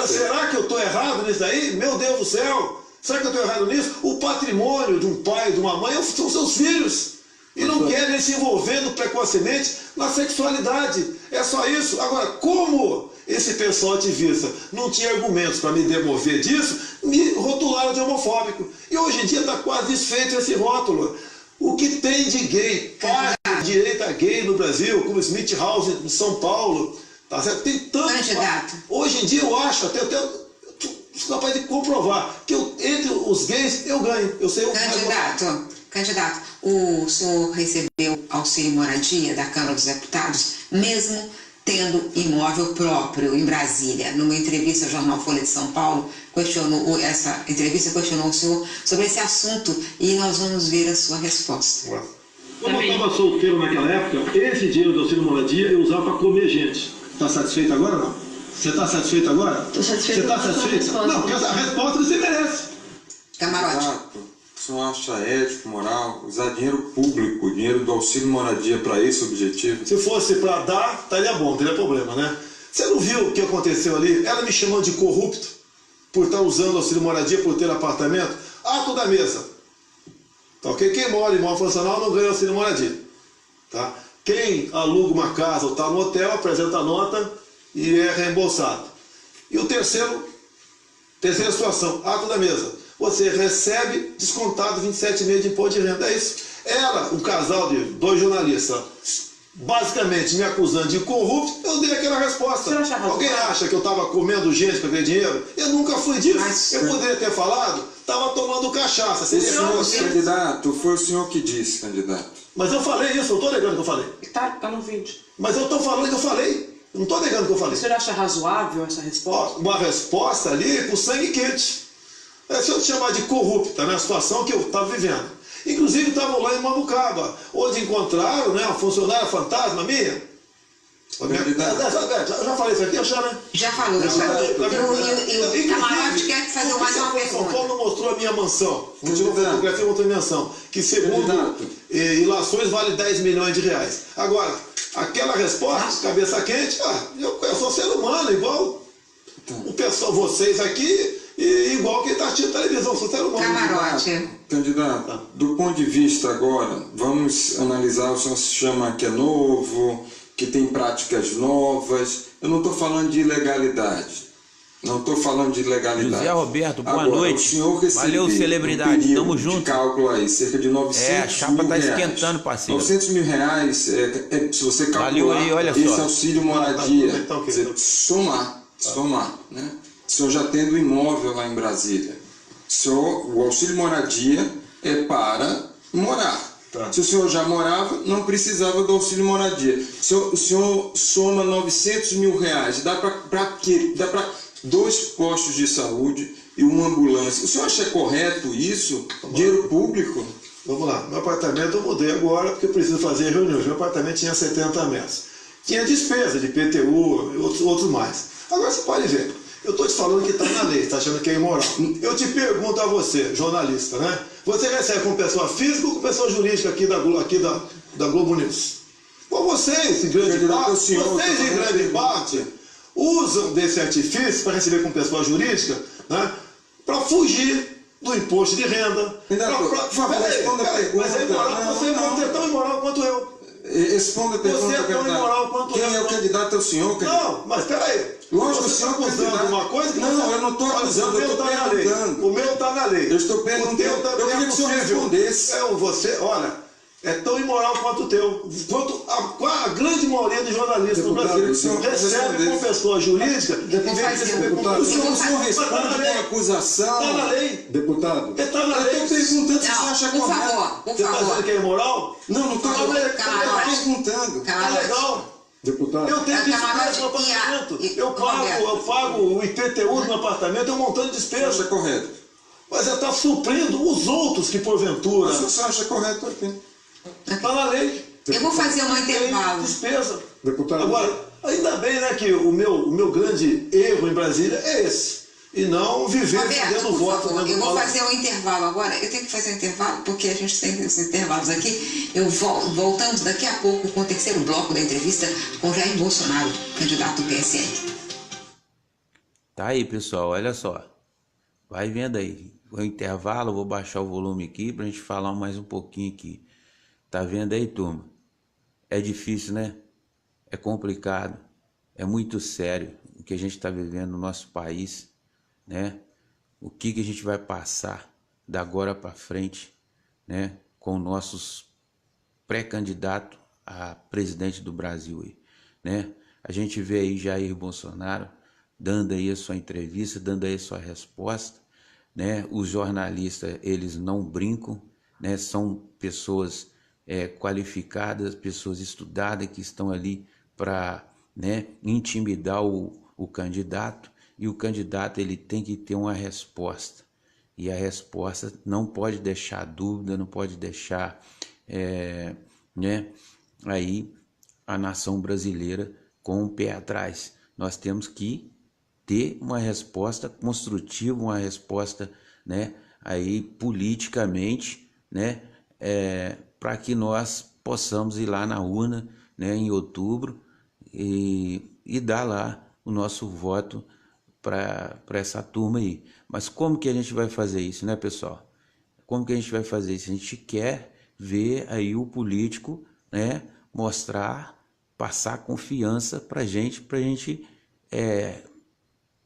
Será que eu estou errado nisso aí? Meu Deus do céu! Será que eu estou errado nisso? O patrimônio de um pai, de uma mãe, são seus filhos. E não querem se envolvendo precocemente na sexualidade. É só isso. Agora, como esse pessoal ativista não tinha argumentos para me demover disso, me rotularam de homofóbico. E hoje em dia está quase desfeito esse rótulo. O que tem de gay, pai de direita gay no Brasil, como Smith House em São Paulo, tá certo? Tem tanto. Hoje em dia eu acho, até sou capaz de comprovar, que entre os gays eu ganho. Eu sei o Candidato, o senhor recebeu auxílio moradia da Câmara dos Deputados, mesmo tendo imóvel próprio em Brasília. Numa entrevista ao jornal Folha de São Paulo, essa entrevista questionou o senhor sobre esse assunto e nós vamos ver a sua resposta. Quando eu estava solteiro naquela época, esse dinheiro do auxílio moradia eu usava para comer gente. Está satisfeito agora ou não? Você está satisfeito agora? Estou satisfeito. Você está satisfeito? Não, porque essa resposta você merece. Camarote. Exato. O senhor acha ético, moral, usar dinheiro público, dinheiro do auxílio moradia para esse objetivo? Se fosse para dar, estaria bom, não teria problema, né? Você não viu o que aconteceu ali? Ela me chamou de corrupto por estar usando auxílio moradia, por ter apartamento. Ato da mesa. Tá, ok? Quem mora em imóvel funcional não ganha auxílio moradia. Tá? Quem aluga uma casa ou está no hotel, apresenta a nota e é reembolsado. E o terceira situação, ato da mesa. Você recebe descontado 27,5% de imposto de renda. É isso. Ela, um casal de 2 jornalistas, basicamente me acusando de corrupto, eu dei aquela resposta. Alguém acha que eu estava comendo gente para ter dinheiro? Eu nunca fui disso. Eu poderia ter falado, estava tomando cachaça. Candidato, foi o senhor que disse, candidato. Mas eu falei isso, eu estou negando que eu falei. Tá no vídeo. Mas eu estou falando que eu falei. Eu não estou negando que eu falei. O senhor acha razoável essa resposta? Uma resposta ali com sangue quente. Se eu te chamar de corrupta, na situação que eu estava vivendo. Inclusive estavam lá em Mambucaba, onde encontraram, né, uma funcionária fantasma minha. Eu já falei isso aqui, né? Já falou isso aqui. E o Camarote quer fazer mais uma pergunta. São Paulo mostrou a minha mansão. Tirou fotografia, mostrou a minha mansão. Que segundo ilações vale 10 milhões de reais. Agora, aquela resposta, cabeça quente, eu sou ser humano, igual o pessoal, vocês aqui, e igual quem está assistindo televisão, sou ser humano. Camarote. Candidato, do ponto de vista agora, vamos analisar, o senhor se chama que é novo, que tem práticas novas. Eu não estou falando de ilegalidade. Não estou falando de ilegalidade. José Roberto, boa agora, noite. O senhor recebeu valeu, celebridade. Tamo junto. De cálculo aí, cerca de 900 mil a chapa tá esquentando, parceiro. 900 mil reais, se você calcular valeu aí, olha esse só. auxílio moradia, você somar, né? O senhor já tendo imóvel lá em Brasília. O auxílio moradia é para morar. Se o senhor já morava, não precisava do auxílio moradia. O senhor soma 900 mil reais, dá para quê? Dá para 2 postos de saúde e uma ambulância. O senhor acha correto isso? Dinheiro público? Vamos lá. Meu apartamento eu mudei agora porque eu preciso fazer reuniões. Meu apartamento tinha 70 metros. Tinha despesa de PTU e outros mais. Agora você pode ver. Eu estou te falando que está na lei, está achando que é imoral. Eu te pergunto a você, jornalista, né? Você recebe com pessoa física ou com pessoa jurídica aqui da Globo News? Bom, vocês, em grande parte, usam desse artifício para receber com pessoa jurídica, né? Para fugir do imposto de renda. Mas é imoral, você é tão imoral quanto eu. Responda a pergunta, você é tão imoral quanto quem é o candidato? É o senhor? Não, mas peraí. Lógico, você está acusando uma coisa que não, eu não estou acusando, eu estou perguntando. O meu está na lei. Eu estou perguntando. Eu queria que o senhor respondesse. Olha, é tão imoral quanto o teu. Quanto a grande maioria dos jornalistas no Brasil recebe com pessoa jurídica em vez de receber com pessoa. O senhor responde com acusação. Está na lei. Deputado. Está na lei. Eu estou perguntando se você acha correto. Por favor. Você está dizendo que é imoral? Não estou perguntando. Está legal. Deputado. Eu tenho despesa no apartamento. Eu pago o IPTU no apartamento, eu montando despesa. Você acha correto? Mas está suprindo os outros que porventura. Mas você acha correto aqui? Está na lei. Eu vou fazer um intervalo. Despesa. Deputado. Agora, ainda bem, né, que o meu grande erro em Brasília é esse. E não viver dando voto. Eu vou fazer um intervalo agora. Eu tenho que fazer um intervalo, porque a gente tem esses intervalos aqui. Eu voltando daqui a pouco com o terceiro bloco da entrevista com Jair Bolsonaro, candidato do PSL. Tá aí, pessoal, olha só. Vai vendo aí. O intervalo, vou baixar o volume aqui pra gente falar mais um pouquinho aqui. Tá vendo aí, turma? É difícil, né? É complicado. É muito sério o que a gente está vivendo no nosso país, né? O que a gente vai passar da agora para frente, né? Com nossos pré-candidatos a presidente do Brasil aí, né? A gente vê aí Jair Bolsonaro dando aí a sua entrevista, dando aí a sua resposta, né? Os jornalistas, eles não brincam, né? São pessoas qualificadas, pessoas estudadas que estão ali para né, intimidar o candidato, e o candidato ele tem que ter uma resposta. E a resposta não pode deixar dúvida, não pode deixar né, aí a nação brasileira com o pé atrás. Nós temos que ter uma resposta construtiva, uma resposta, né, aí politicamente, né, para que nós possamos ir lá na urna, né, em outubro e dar lá o nosso voto para essa turma aí. Mas como que a gente vai fazer isso, né, pessoal? Como que a gente vai fazer isso? A gente quer ver aí o político, né, mostrar, passar confiança para gente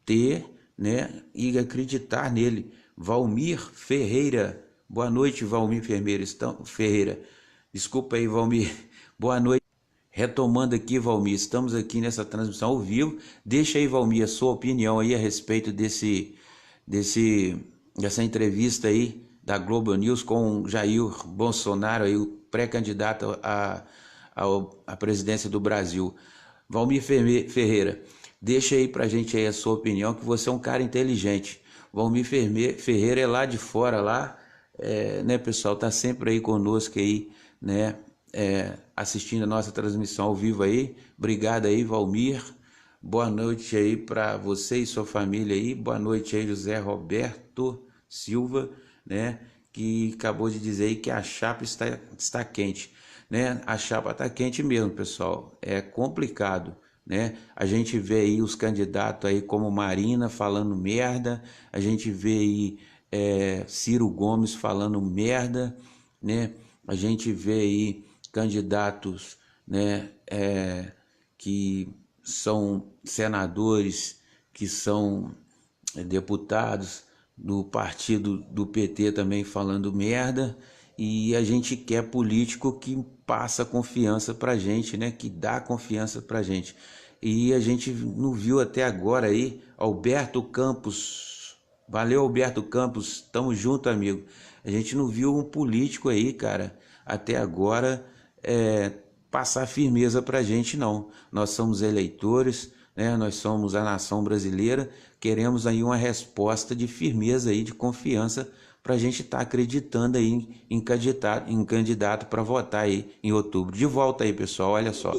ter, né, e acreditar nele. Valmir Ferreira, boa noite, Valmir Ferreira. Desculpa aí, Valmir. Boa noite. Retomando aqui, Valmir, estamos aqui nessa transmissão ao vivo. Deixa aí, Valmir, a sua opinião aí a respeito dessa entrevista aí da Globo News com Jair Bolsonaro, aí, o pré-candidato à presidência do Brasil. Valmir Ferreira, deixa aí pra gente aí a sua opinião, que você é um cara inteligente. Valmir Ferreira é lá de fora, lá, né, pessoal, tá sempre aí conosco aí, né, assistindo a nossa transmissão ao vivo aí. Obrigado aí, Valmir. Boa noite aí para você e sua família aí. Boa noite aí, José Roberto Silva, né, que acabou de dizer aí que a chapa está quente, né? A chapa está quente mesmo, pessoal. É complicado, né? A gente vê aí os candidatos aí como Marina falando merda, a gente vê aí Ciro Gomes falando merda, né? A gente vê aí candidatos, né, que são senadores, que são deputados do partido do PT também falando merda, e a gente quer político que passa confiança pra gente, né, que dá confiança pra gente. E a gente não viu até agora aí Alberto Campos. Valeu, Alberto Campos, tamo junto, amigo. A gente não viu um político aí, cara, até agora passar firmeza pra gente, não. Nós somos eleitores, né? Nós somos a nação brasileira, queremos aí uma resposta de firmeza aí, de confiança, pra gente estar acreditando aí em candidato para votar aí em outubro. De volta aí, pessoal, olha só.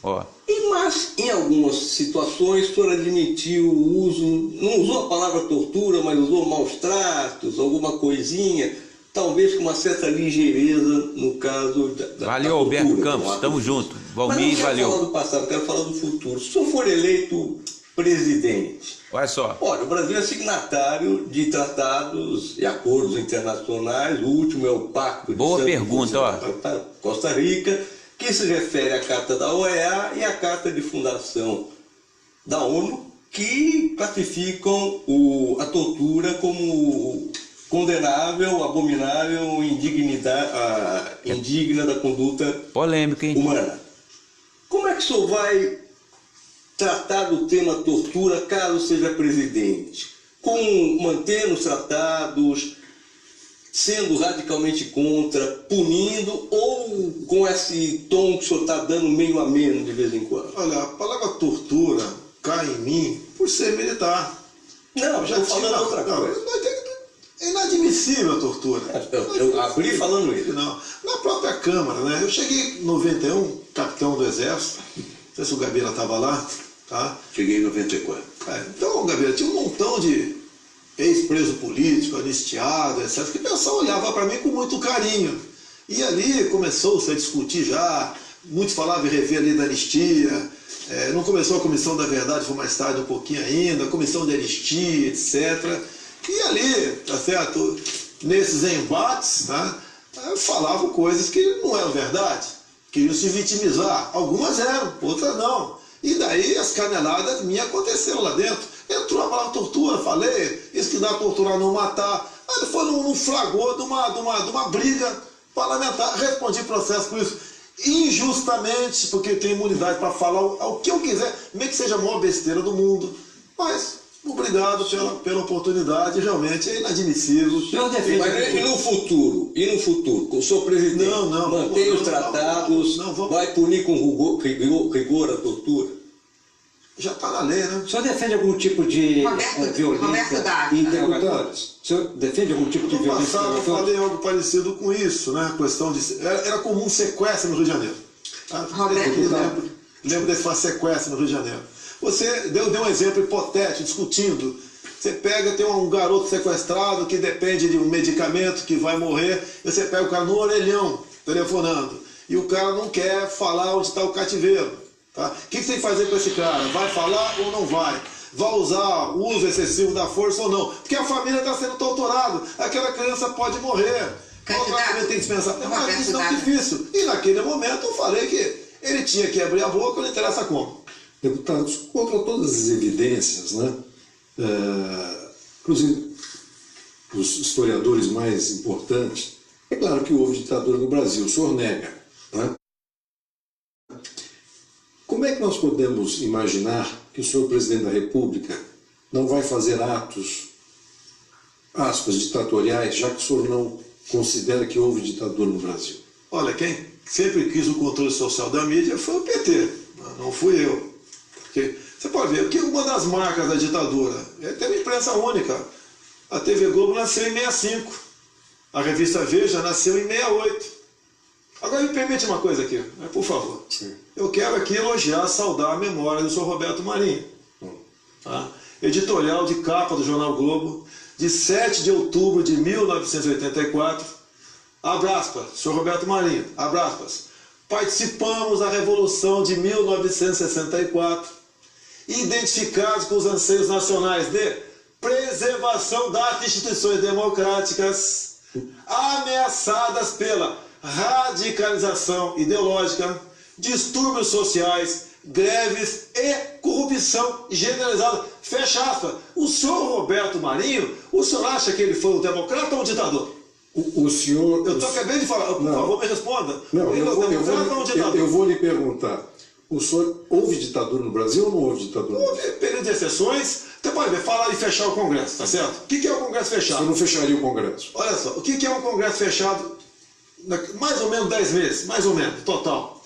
Ó. Mas em algumas situações o senhor admitiu o uso, não usou a palavra tortura, mas usou maus tratos, alguma coisinha, talvez com uma certa ligeireza no caso da Valeu, Alberto Campos, tamo junto. Valmir, valeu. Não quero falar do passado, quero falar do futuro. Se o senhor for eleito presidente, olha só. Olha, o Brasil é signatário de tratados e acordos internacionais, o último é o Pacto de Boa pergunta, ó. Costa Rica, que se refere à Carta da OEA e à Carta de Fundação da ONU, que classificam a tortura como condenável, abominável, indigna da conduta polêmica, hein? Humana. Como é que o senhor vai tratar do tema tortura caso seja presidente? Mantendo os tratados, sendo radicalmente contra, punindo, ou com esse tom que o senhor está dando meio a menos de vez em quando? Olha, a palavra tortura cai em mim por ser militar. Não, já estou falando outra coisa. É inadmissível a tortura. Eu abri falando isso. Não. Na própria Câmara, né? Eu cheguei em 91, capitão do Exército, não sei se o Gabeira estava lá, tá? Cheguei em 94. Então, Gabeira, tinha um montão de ex-preso político, anistiado, etc., que o pessoal olhava para mim com muito carinho. E ali começou-se a discutir já, muitos falavam em rever a lei da anistia, não começou a Comissão da Verdade, foi mais tarde um pouquinho ainda, a Comissão de Anistia, etc., e ali, tá certo, nesses embates, tá, falavam coisas que não eram verdade, queriam se vitimizar. Algumas eram, outras não. E daí as caneladas minhas aconteceram lá dentro. Entrou a palavra tortura, falei, isso que dá torturar não matar. Aí foi num flagrante de uma briga parlamentar, respondi processo por isso. Injustamente, porque eu tenho imunidade para falar o que eu quiser, mesmo que seja a maior besteira do mundo. Mas obrigado pela oportunidade, realmente é inadmissível. Mas e no futuro? O senhor presidente mantém os tratados, vai punir com rigor a tortura? Já está na lei, né? O senhor defende algum tipo de violência Roberto Dávila. em interrogatórios? O senhor defende algum tipo de No violência? passado eu falei algo parecido com isso, né? Questão de... Era comum sequestro no Rio de Janeiro. Lembro desse fato sequestro no Rio de Janeiro. Você deu um exemplo hipotético, discutindo. Você pega, tem um garoto sequestrado que depende de um medicamento que vai morrer, e você pega o cara no orelhão, telefonando, e o cara não quer falar onde está o cativeiro. Tá? O que você tem que fazer com esse cara? Vai falar ou não vai? Vai usar o uso excessivo da força ou não? Porque a família está sendo torturada, aquela criança pode morrer. Tem que dispensar. É uma questão difícil. E naquele momento eu falei que ele tinha que abrir a boca, não interessa como. Deputados, contra todas as evidências, né? Inclusive os historiadores mais importantes, é claro que houve ditadura no Brasil, o senhor nega, né? Como é que nós podemos imaginar que o senhor presidente da República não vai fazer atos, aspas, ditatoriais, já que o senhor não considera que houve ditadura no Brasil? Olha, quem sempre quis o controle social da mídia foi o PT, não fui eu. Porque você pode ver que uma das marcas da ditadura teve imprensa única. A TV Globo nasceu em 65, a revista Veja nasceu em 68. Agora me permite uma coisa aqui, por favor. Sim. Eu quero aqui elogiar, saudar a memória do senhor Roberto Marinho. Tá? Editorial de capa do Jornal Globo, de 7 de outubro de 1984. Abre aspas, senhor Roberto Marinho, abre aspas. Participamos da Revolução de 1964, identificados com os anseios nacionais de preservação das instituições democráticas, ameaçadas pela radicalização ideológica, distúrbios sociais, greves e corrupção generalizada. Fecha aspas. O senhor Roberto Marinho, o senhor acha que ele foi um democrata ou um ditador? O senhor... Eu acabei de falar, por favor, me responda. Não, ele eu vou lhe perguntar. O senhor, houve ditadura no Brasil ou não houve ditadura? Houve período de exceções. Você pode ver, falar em fechar o Congresso, tá certo? O que é o Congresso fechado? Você não fecharia o Congresso? Olha só, o que é um Congresso fechado? Mais ou menos 10 meses, mais ou menos, total.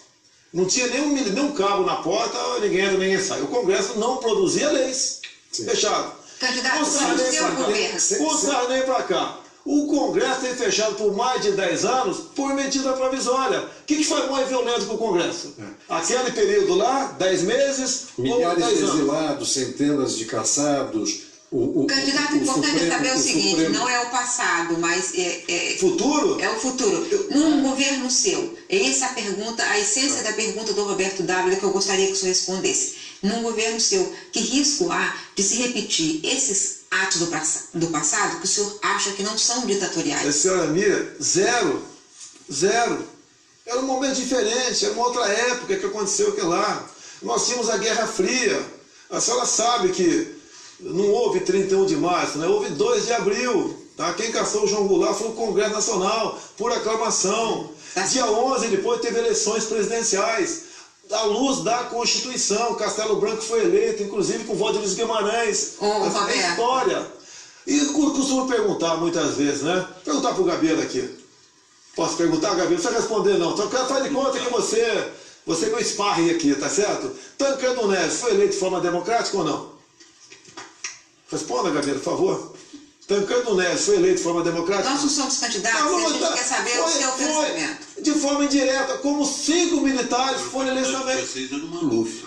Não tinha nenhum cabo na porta, ninguém entra, ninguém sai. O Congresso não produzia leis. Sim. Fechado. Candidato, com Sarney para cá. O Congresso tem fechado por mais de 10 anos por medida provisória. O que foi mais violento que o Congresso? Aquele período lá, 10 meses, milhares de exilados, centenas de caçados. Candidato, importante saber o seguinte, não é o passado, mas futuro? É o futuro. Num governo seu, essa pergunta, a essência da pergunta do Roberto Dávila que eu gostaria que o senhor respondesse. Num governo seu, que risco há de se repetir esses atos do passado que o senhor acha que não são ditatoriais? A senhora Mira, zero. Era um momento diferente, era uma outra época que aconteceu aquilo lá. Nós tínhamos a Guerra Fria. A senhora sabe que não houve 31 de março, né? Houve 2 de abril. Tá? Quem caçou o João Goulart foi o Congresso Nacional, por aclamação. Dia 11, depois teve eleições presidenciais. À luz da Constituição, Castelo Branco foi eleito, inclusive com o voto de Luiz Guimarães. É história. E costumo perguntar muitas vezes, né? Perguntar pro Gabeira aqui. Posso perguntar, Gabeira? Não precisa responder, não. Só quero fazer de conta que você que é um sparring aqui, tá certo? Tancredo Neves foi eleito de forma democrática ou não? Responda, Gabeira, por favor. Tancredo Neves foi eleito de forma democrática? Nós não somos candidatos e a gente quer saber o seu pensamento. De forma indireta, como 5 militares foram eleitos também. Vocês eram Maluf.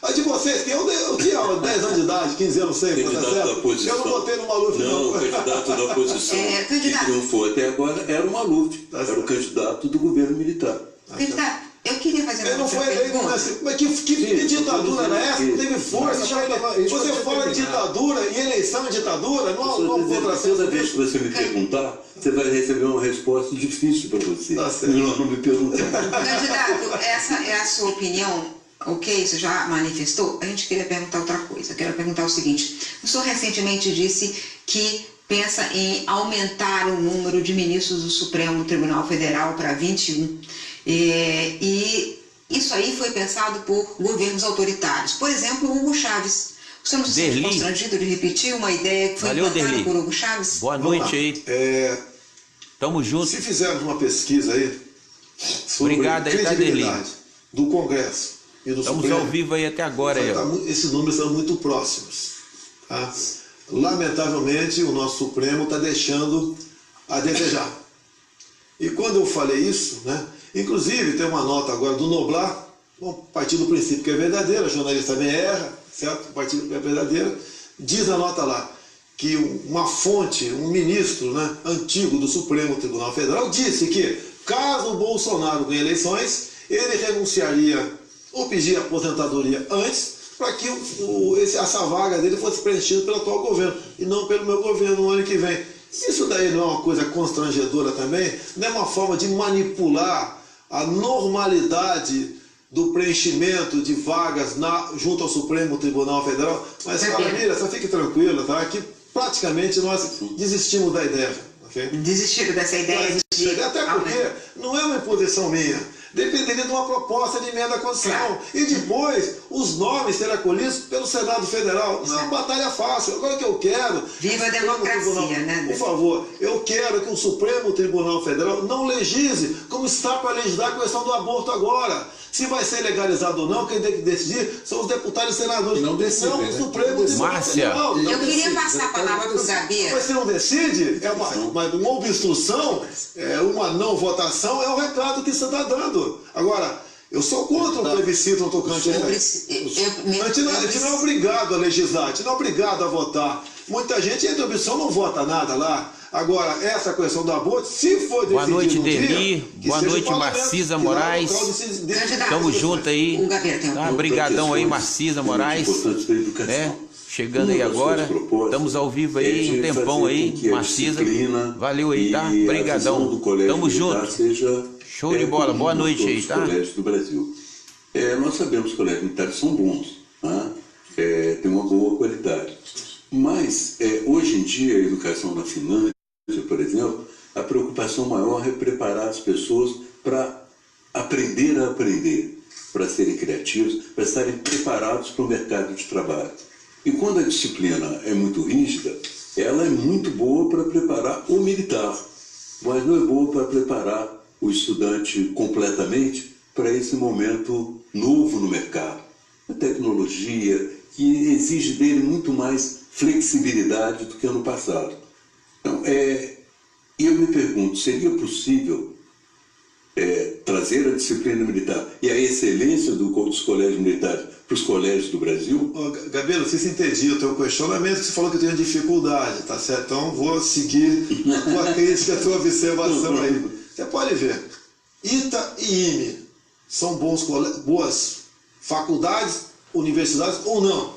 A de vocês, que eu tinha 10 anos de idade, 15 anos, sei, tá certo? Eu não botei no Maluf, não. Não, o candidato da oposição que triunfou até agora era o Maluf. Era o candidato do governo militar. Candidato, eu queria fazer uma pergunta. Ele não foi eleito, mas que ditadura era essa? Não teve força. Você fala de ditadura e eleição é ditadura? Toda vez que você me perguntar, você vai receber uma resposta difícil para você. Tá certo. Não me perguntar. Candidato, essa é a sua opinião? Ok, você já manifestou? A gente queria perguntar outra coisa. Eu quero perguntar o seguinte. O senhor recentemente disse que pensa em aumentar o número de ministros do Supremo Tribunal Federal para 21. E isso aí foi pensado por governos autoritários. Por exemplo, Hugo Chávez. O senhor não se sente constrangido de repetir uma ideia que foi implantada por Hugo Chávez? Boa noite aí. Tamo junto. Se fizermos uma pesquisa aí sobre credibilidade do Congresso e do Estamos Supremo, ao vivo aí até agora. esses números são muito próximos. Tá? Lamentavelmente, o nosso Supremo está deixando a desejar. E quando eu falei isso, né, inclusive tem uma nota agora do Noblar, bom, partir do princípio que é verdadeira, o jornalista também erra, certo? Partir do que é verdadeira, diz a nota lá que uma fonte, um ministro, né, antigo do Supremo Tribunal Federal, disse que caso o Bolsonaro ganhe eleições, ele renunciaria ou pedir aposentadoria antes, para que essa vaga dele fosse preenchida pelo atual governo, e não pelo meu governo no ano que vem. Isso daí não é uma coisa constrangedora também? Não é uma forma de manipular a normalidade do preenchimento de vagas junto ao Supremo Tribunal Federal? Mas, Camila, só fique tranquila, tá? Que praticamente nós desistimos da ideia. Okay? Desistiram dessa ideia de... Até porque não é uma imposição minha. Dependeria de uma proposta de emenda à Constituição. Claro. E depois, os nomes serão acolhidos pelo Senado Federal. Não é uma batalha fácil. Agora o que eu quero... Viva a democracia, né? Por favor, eu quero que o Supremo Tribunal Federal não legisle como está para legislar a questão do aborto agora. Se vai ser legalizado ou não, quem tem que decidir são os deputados e senadores. Não decide, não o Supremo Tribunal Federal. Eu queria passar a palavra para o Gabeira. Mas se não decide, é uma obstrução, uma não votação, é o recado que você está dando. Agora, eu sou contra o plebiscito no tocante a isso. A gente não é obrigado a legislar, a gente não é obrigado a votar. Muita gente entre a opção não vota nada lá. Agora, essa questão do aborto, se for decidido boa noite, Deli. Boa noite, Marcisa Moraes. Estamos juntos aí. Tá, brigadão aí, Marcisa Moraes. Chegando aí agora. Estamos ao vivo aí, um tempão aí, Marcisa. Valeu aí, tá? Brigadão. Tamo junto. Show de bola. Boa noite aí, tá? Colégios do Brasil. Nós sabemos que os colégios militares são bons, tá? Tem uma boa qualidade. Mas, hoje em dia, a educação na Finlândia, por exemplo, a preocupação maior é preparar as pessoas para aprender a aprender, para serem criativos, para estarem preparados para o mercado de trabalho. E quando a disciplina é muito rígida, ela é muito boa para preparar o militar, mas não é boa para preparar o estudante completamente para esse momento novo no mercado. A tecnologia, que exige dele muito mais flexibilidade do que no passado. Então, eu me pergunto, seria possível trazer a disciplina militar e a excelência dos colégios militares para os colégios do Brasil? Gabriel, você entendi o teu questionamento, que você falou que eu tenho dificuldade, tá certo? Então vou seguir a tua crítica, a tua observação aí. Você pode ver, ITA e IME são boas faculdades, universidades ou não?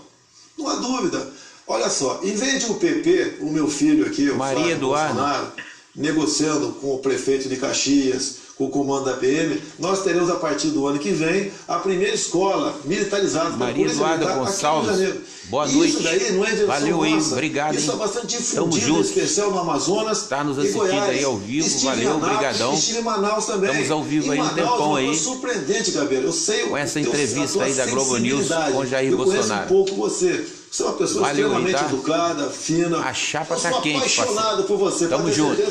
Não há dúvida. Olha só, em vez de o PP, o meu filho aqui, o Maria Eduardo, Bolsonaro, negociando com o prefeito de Caxias, com o comando da PM, nós teremos a partir do ano que vem a primeira escola militarizada da Maria Eduarda Gonçalves. Boa noite. Isso daí não é invenção valeu aí, nossa. obrigado. Isso é bastante difundido, em especial no Amazonas. Está nos e assistindo Goiás. aí ao vivo, Estive valeu, brigadão. Estive em Manaus também. Estamos ao vivo aí, um Manaus, tempão aí. Surpreendente, Gabriel. Eu sei com essa entrevista aí da Globo News com Jair Bolsonaro. Eu conheço um pouco você. Você é uma pessoa valeu, extremamente tá? educada, fina. A chapa tá quente, parceiro. Apaixonado por você. Tamo junto.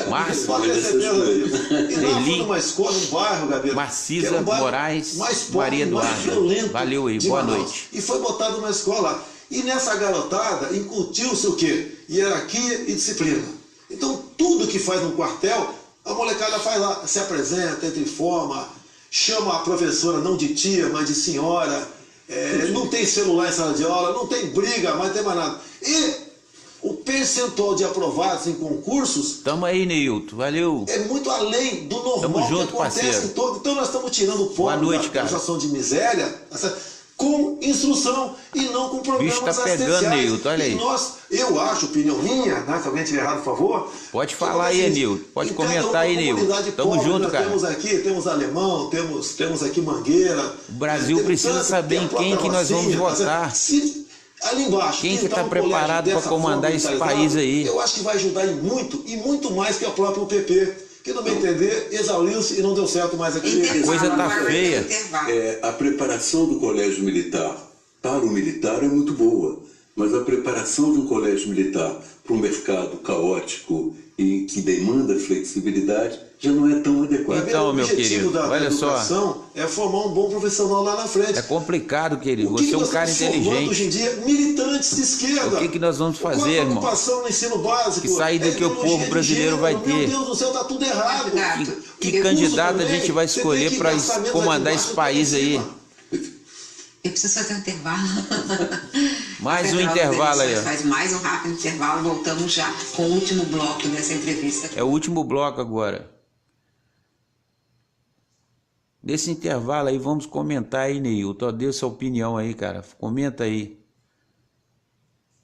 Márcio, pode ter certeza disso. E lá foi numa escola, num bairro, Gabriel. Marcisa Moraes, Maria Eduarda. Valeu aí, boa noite. E foi botado numa escola. E nessa garotada incutiu-se o quê? Hierarquia e disciplina. Então tudo que faz no quartel, a molecada faz lá, se apresenta, entra em forma, chama a professora não de tia, mas de senhora. Não tem celular em sala de aula, não tem briga, mas não tem mais nada. E o percentual de aprovados em concursos... Tamo aí, Neilton, valeu. É muito além do normal junto, que acontece parceiro. em todo. Então nós estamos tirando o povo da situação de miséria com instrução e não com programas bicho tá pegando, Neilton, olha aí. Eu acho, opinião minha, né, se alguém estiver errado, por favor. Pode falar aí, Neilton. Pode comentar aí, Neilton. Tamo junto, cara. Temos alemão, temos aqui Mangueira. O Brasil precisa saber em quem que nós vamos votar. Ali embaixo. Quem que está preparado para comandar esse país aí? Eu acho que vai ajudar em muito, e muito mais que o próprio PP. Que, no meu entender, exauriu-se e não deu certo mais aqui. A coisa tá feia. A preparação do colégio militar para o militar é muito boa. Mas a preparação de um colégio militar para um mercado caótico e que demanda flexibilidade já não é tão adequado. Então, meu querido, olha só, é formar um bom profissional lá na frente. É complicado, querido. Você é um cara inteligente. Hoje em dia, militantes de esquerda. O que nós vamos fazer, irmão? Ocupação no ensino básico. Que saída que o povo brasileiro vai ter. Meu Deus do céu, tá tudo errado. Que candidato a gente vai escolher para comandar esse país aí? Eu preciso fazer um intervalo. Mais um intervalo aí, ó. Faz mais um rápido intervalo, voltamos já com o último bloco dessa entrevista. É o último bloco agora. Nesse intervalo aí, vamos comentar aí, Neilton. Dê sua opinião aí, cara. Comenta aí.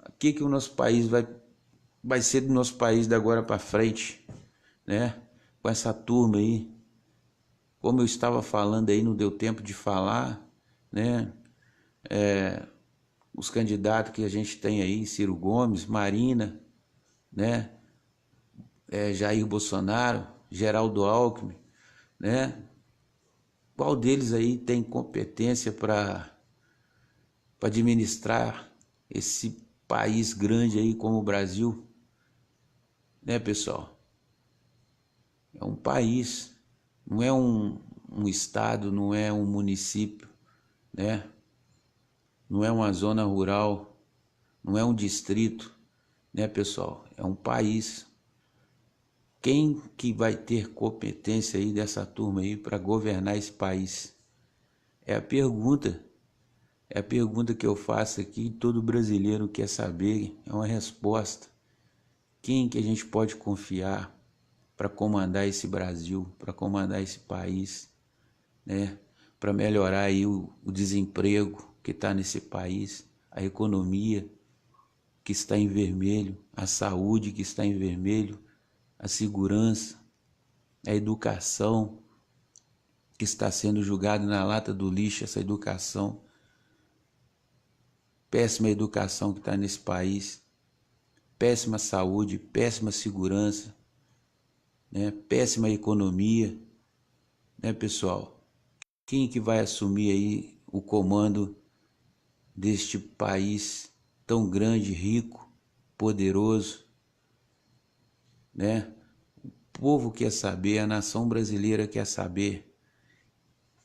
O que o nosso país vai ser do nosso país da agora para frente, né? Com essa turma aí. Como eu estava falando aí, não deu tempo de falar, né? Os candidatos que a gente tem aí, Ciro Gomes, Marina, né? Jair Bolsonaro, Geraldo Alckmin, né? Qual deles aí tem competência para administrar esse país grande aí como o Brasil? Né, pessoal? É um país, não é um estado, não é um município, né? Não é uma zona rural, não é um distrito, né, pessoal? É um país. Quem que vai ter competência aí dessa turma aí para governar esse país? É a pergunta que eu faço aqui e todo brasileiro quer saber, é uma resposta. Quem que a gente pode confiar para comandar esse Brasil, para comandar esse país, né? Para melhorar aí o desemprego que está nesse país, a economia que está em vermelho, a saúde que está em vermelho, a segurança, a educação que está sendo jogada na lata do lixo, essa educação, péssima educação que está nesse país, péssima saúde, péssima segurança, né? Péssima economia, né, pessoal? Quem que vai assumir aí o comando deste país tão grande, rico, poderoso, né? O povo quer saber, a nação brasileira quer saber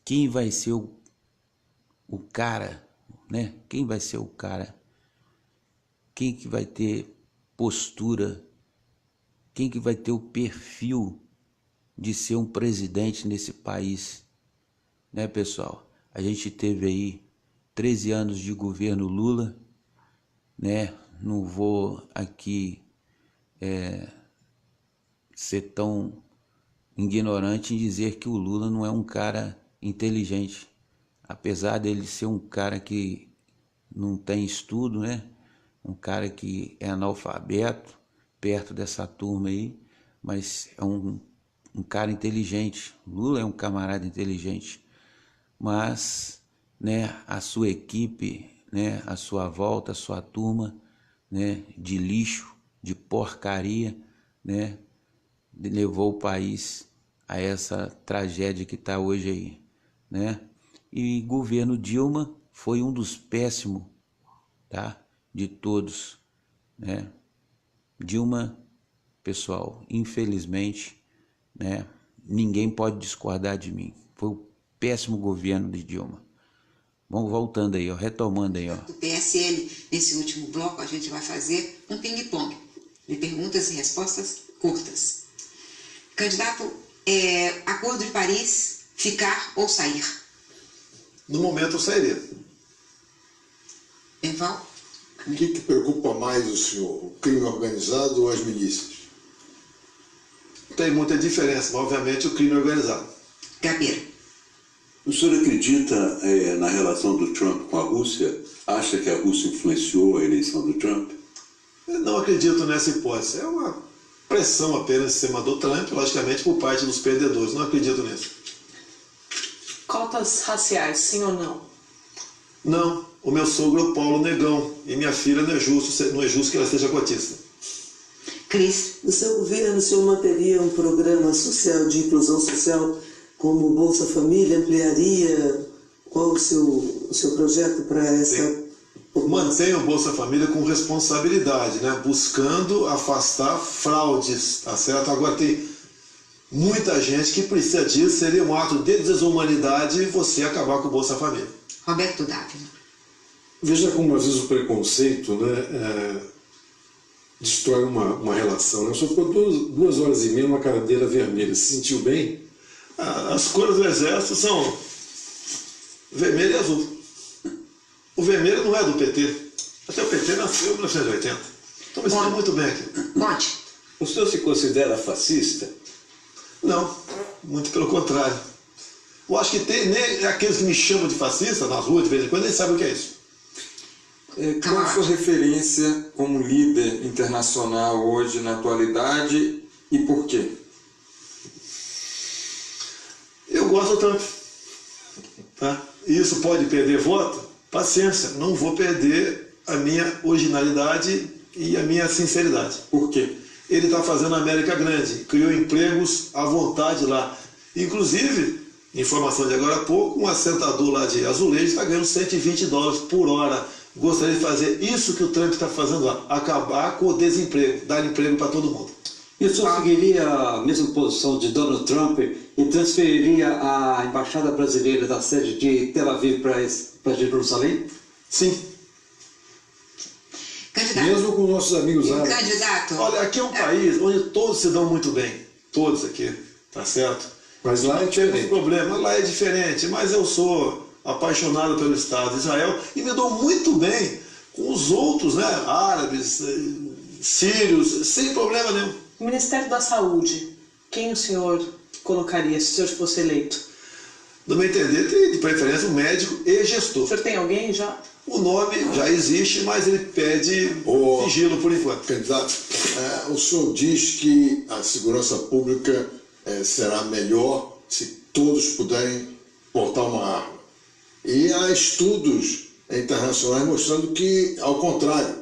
quem vai ser o cara, né? Quem vai ser o cara? Quem que vai ter postura? Quem que vai ter o perfil de ser um presidente nesse país? Né, pessoal? A gente teve aí 13 anos de governo Lula, né? Não vou aqui ser tão ignorante em dizer que o Lula não é um cara inteligente, apesar dele ser um cara que não tem estudo, né? Um cara que é analfabeto, perto dessa turma aí, mas é um cara inteligente. Lula é um camarada inteligente, mas, né, a sua equipe, né, a sua volta, a sua turma, né, de lixo, de porcaria, né, levou o país a essa tragédia que está hoje aí, né? E governo Dilma foi um dos péssimos, tá? De todos, né? Dilma, pessoal, infelizmente, né? Ninguém pode discordar de mim. Foi o péssimo governo de Dilma. Vamos voltando aí, ó, retomando aí, ó. Do PSL, nesse último bloco, a gente vai fazer um ping-pong de perguntas e respostas curtas. Candidato, Acordo de Paris, ficar ou sair? No momento eu sairia. Eval? O que preocupa mais o senhor? O crime organizado ou as milícias? Tem muita diferença, mas obviamente o crime organizado. Gabeira. O senhor acredita na relação do Trump com a Rússia? Acha que a Rússia influenciou a eleição do Trump? Eu não acredito nessa hipótese. É uma pressão apenas em cima do Trump, logicamente por parte dos perdedores. Não acredito nisso. Cotas raciais, sim ou não? Não. O meu sogro é o Paulo Negão. E minha filha não é justo que ela seja cotista. Cris. No seu governo, o senhor manteria um programa social de inclusão social como o Bolsa Família? Ampliaria? Qual o seu projeto para essa mantém o Bolsa Família com responsabilidade, né? Buscando afastar fraudes, tá certo? Agora tem muita gente que precisa disso, seria um ato de desumanidade você acabar com o Bolsa Família. Roberto Dávila. Veja como às vezes o preconceito, né, destrói uma relação. Eu só ficou 2 horas e meia numa cadeira vermelha. Se sentiu bem? As cores do Exército são vermelho e azul. O vermelho não é do PT. Até o PT nasceu em 1980. Estou me sentindo muito bem aqui. Monte. O senhor se considera fascista? Não, muito pelo contrário. Eu acho que nem aqueles que me chamam de fascista nas ruas de vez em quando, nem sabem o que é isso. Qual a sua referência como líder internacional hoje, na atualidade, e por quê? Eu gosto do Trump. Tá? Isso pode perder voto? Paciência, não vou perder a minha originalidade e a minha sinceridade. Por quê? Ele está fazendo a América grande, criou empregos à vontade lá. Inclusive, informação de agora há pouco, um assentador lá de azulejo está ganhando $120 por hora. Gostaria de fazer isso que o Trump está fazendo lá, acabar com o desemprego, dar emprego para todo mundo. E o senhor seguiria a mesma posição de Donald Trump e transferiria a embaixada brasileira da sede de Tel Aviv para Jerusalém? Sim. Candidato. Mesmo com nossos amigos árabes. Candidato. Olha, aqui é um país onde todos se dão muito bem. Todos aqui, tá certo? Mas lá é Temos diferente. problema, lá é diferente, mas eu sou apaixonado pelo Estado de Israel e me dou muito bem com os outros, né, árabes, sírios, sem problema nenhum. O Ministério da Saúde, quem o senhor colocaria se o senhor fosse eleito? No meu entender, tem de preferência um médico e gestor. O senhor tem alguém já? O nome já existe, mas ele pede sigilo por enquanto. Candidato, o senhor diz que a segurança pública será melhor se todos puderem portar uma arma. E há estudos internacionais mostrando que, ao contrário,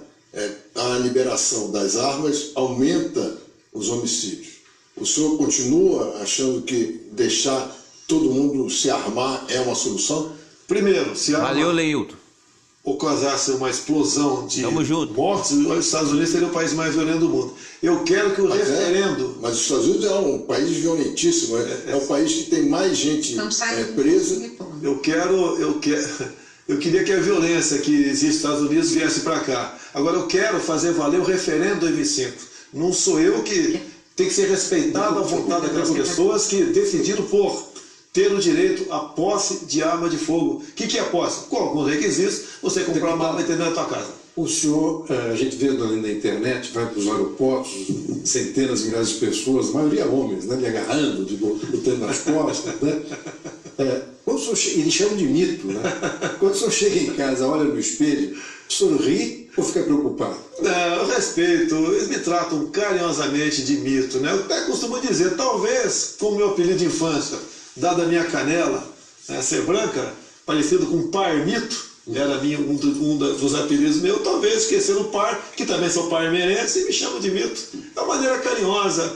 a liberação das armas aumenta os homicídios. O senhor continua achando que deixar todo mundo se armar é uma solução? Primeiro, se Valeu, Leilton. causasse uma explosão de Tamo junto. mortes, os Estados Unidos seria o país mais violento do mundo. Eu quero que o referendo... Mas os Estados Unidos é um país violentíssimo, é o país que tem mais gente presa. Eu queria que a violência que existe nos Estados Unidos viesse para cá. Agora eu quero fazer valer o referendo 2005. Não sou eu que tem que ser respeitado a vontade daquelas pessoas que decidiram por ter o direito à posse de arma de fogo. O que é posse? Com alguns requisitos, você comprar uma arma e ter na tua casa. O senhor, a gente vê na internet, vai para os aeroportos, centenas de milhares de pessoas, a maioria homens, né, lhe agarrando, botando nas costas, né? Quando o senhor eles chamam de mito, né? Quando o senhor chega em casa, olha no espelho, o senhor ri ou fica preocupado? Não, eu respeito, eles me tratam carinhosamente de mito, né? Eu até costumo dizer, talvez, como meu apelido de infância, dado a minha canela, ser branca, parecido com parmito, era um dos apelidos meus, talvez esquecendo o par, que também sou parmeirense, e me chamam de mito. É uma maneira carinhosa.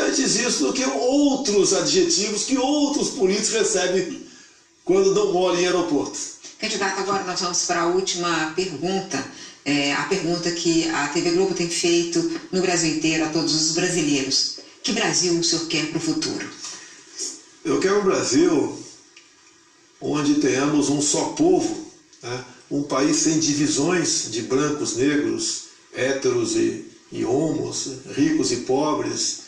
Antes isso do que outros adjetivos que outros políticos recebem quando dão mole em aeroportos. Candidato, agora nós vamos para a última pergunta. A pergunta que a TV Globo tem feito no Brasil inteiro, a todos os brasileiros. Que Brasil o senhor quer para o futuro? Eu quero um Brasil onde tenhamos um só povo, né? Um país sem divisões de brancos, negros, héteros e homos, ricos e pobres,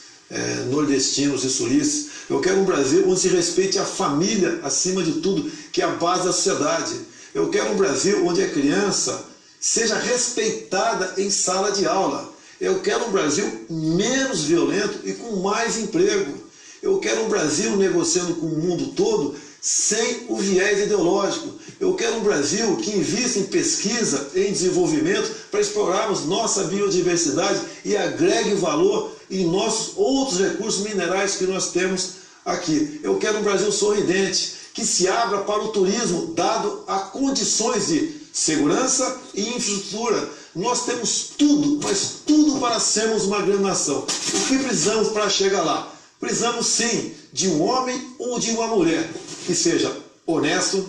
nordestinos e sulistas. Eu quero um Brasil onde se respeite a família acima de tudo, que é a base da sociedade. Eu quero um Brasil onde a criança seja respeitada em sala de aula. Eu quero um Brasil menos violento e com mais emprego. Eu quero um Brasil negociando com o mundo todo sem o viés ideológico. Eu quero um Brasil que invista em pesquisa, em desenvolvimento, para explorarmos nossa biodiversidade e agregue valor em nossos outros recursos minerais que nós temos aqui. Eu quero um Brasil sorridente, que se abra para o turismo, dado a condições de segurança e infraestrutura. Nós temos tudo, mas tudo para sermos uma grande nação. O que precisamos para chegar lá? Precisamos sim de um homem ou de uma mulher que seja honesto,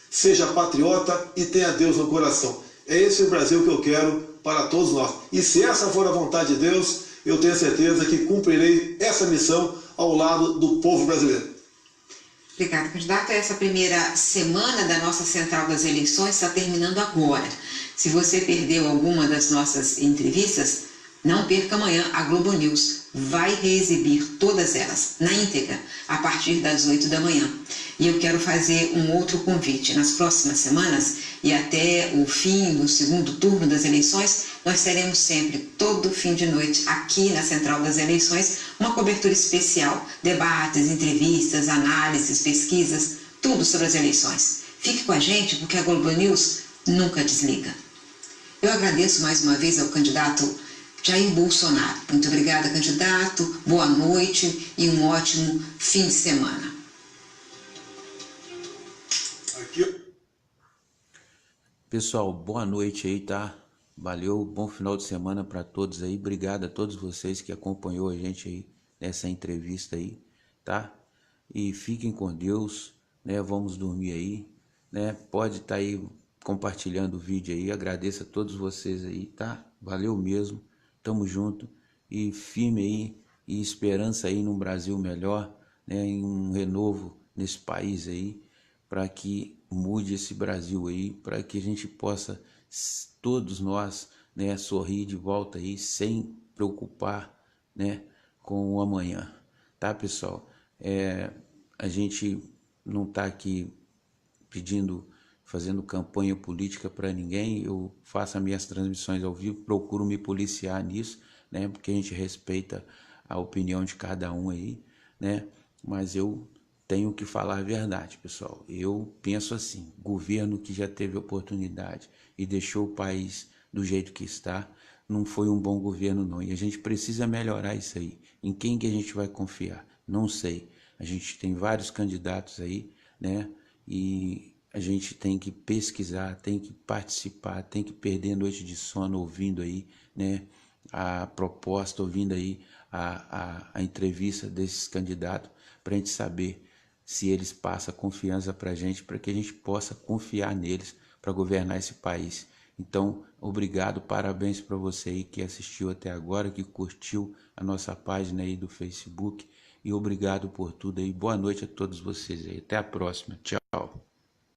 seja patriota e tenha Deus no coração. É esse o Brasil que eu quero para todos nós. E se essa for a vontade de Deus, eu tenho certeza que cumprirei essa missão ao lado do povo brasileiro. Obrigada, candidato. Essa primeira semana da nossa Central das Eleições está terminando agora. Se você perdeu alguma das nossas entrevistas, não perca amanhã a Globo News. Vai reexibir todas elas, na íntegra, a partir das 8 da manhã. E eu quero fazer um outro convite. Nas próximas semanas e até o fim do segundo turno das eleições, nós teremos sempre, todo fim de noite, aqui na Central das Eleições, uma cobertura especial, debates, entrevistas, análises, pesquisas, tudo sobre as eleições. Fique com a gente, porque a Globo News nunca desliga. Eu agradeço mais uma vez ao candidato Jair Bolsonaro. Muito obrigada, candidato. Boa noite e um ótimo fim de semana. Pessoal, boa noite aí, tá? Valeu, bom final de semana para todos aí. Obrigado a todos vocês que acompanhou a gente aí nessa entrevista aí, tá? E fiquem com Deus, né? Vamos dormir aí, né? Pode estar aí compartilhando o vídeo aí. Agradeço a todos vocês aí, tá? Valeu mesmo. Tamo junto e firme aí e esperança aí num Brasil melhor, né? Em um renovo nesse país aí, para que mude esse Brasil aí, para que a gente possa, todos nós, né, sorrir de volta aí, sem preocupar, né, com o amanhã, tá, pessoal? A gente não tá aqui fazendo campanha política para ninguém. Eu faço as minhas transmissões ao vivo, procuro me policiar nisso, né, porque a gente respeita a opinião de cada um aí, né, mas eu tenho que falar a verdade, pessoal. Eu penso assim, governo que já teve oportunidade e deixou o país do jeito que está, não foi um bom governo não. E a gente precisa melhorar isso aí. Em quem que a gente vai confiar? Não sei. A gente tem vários candidatos aí, né? E a gente tem que pesquisar, tem que participar, tem que perder noite de sono ouvindo aí, né? A proposta, ouvindo aí a entrevista desses candidatos, para a gente saber se eles passam confiança para que a gente possa confiar neles para governar esse país. Então, obrigado, parabéns para você aí que assistiu até agora, que curtiu a nossa página aí do Facebook, e obrigado por tudo aí. Boa noite a todos vocês aí. Até a próxima. Tchau.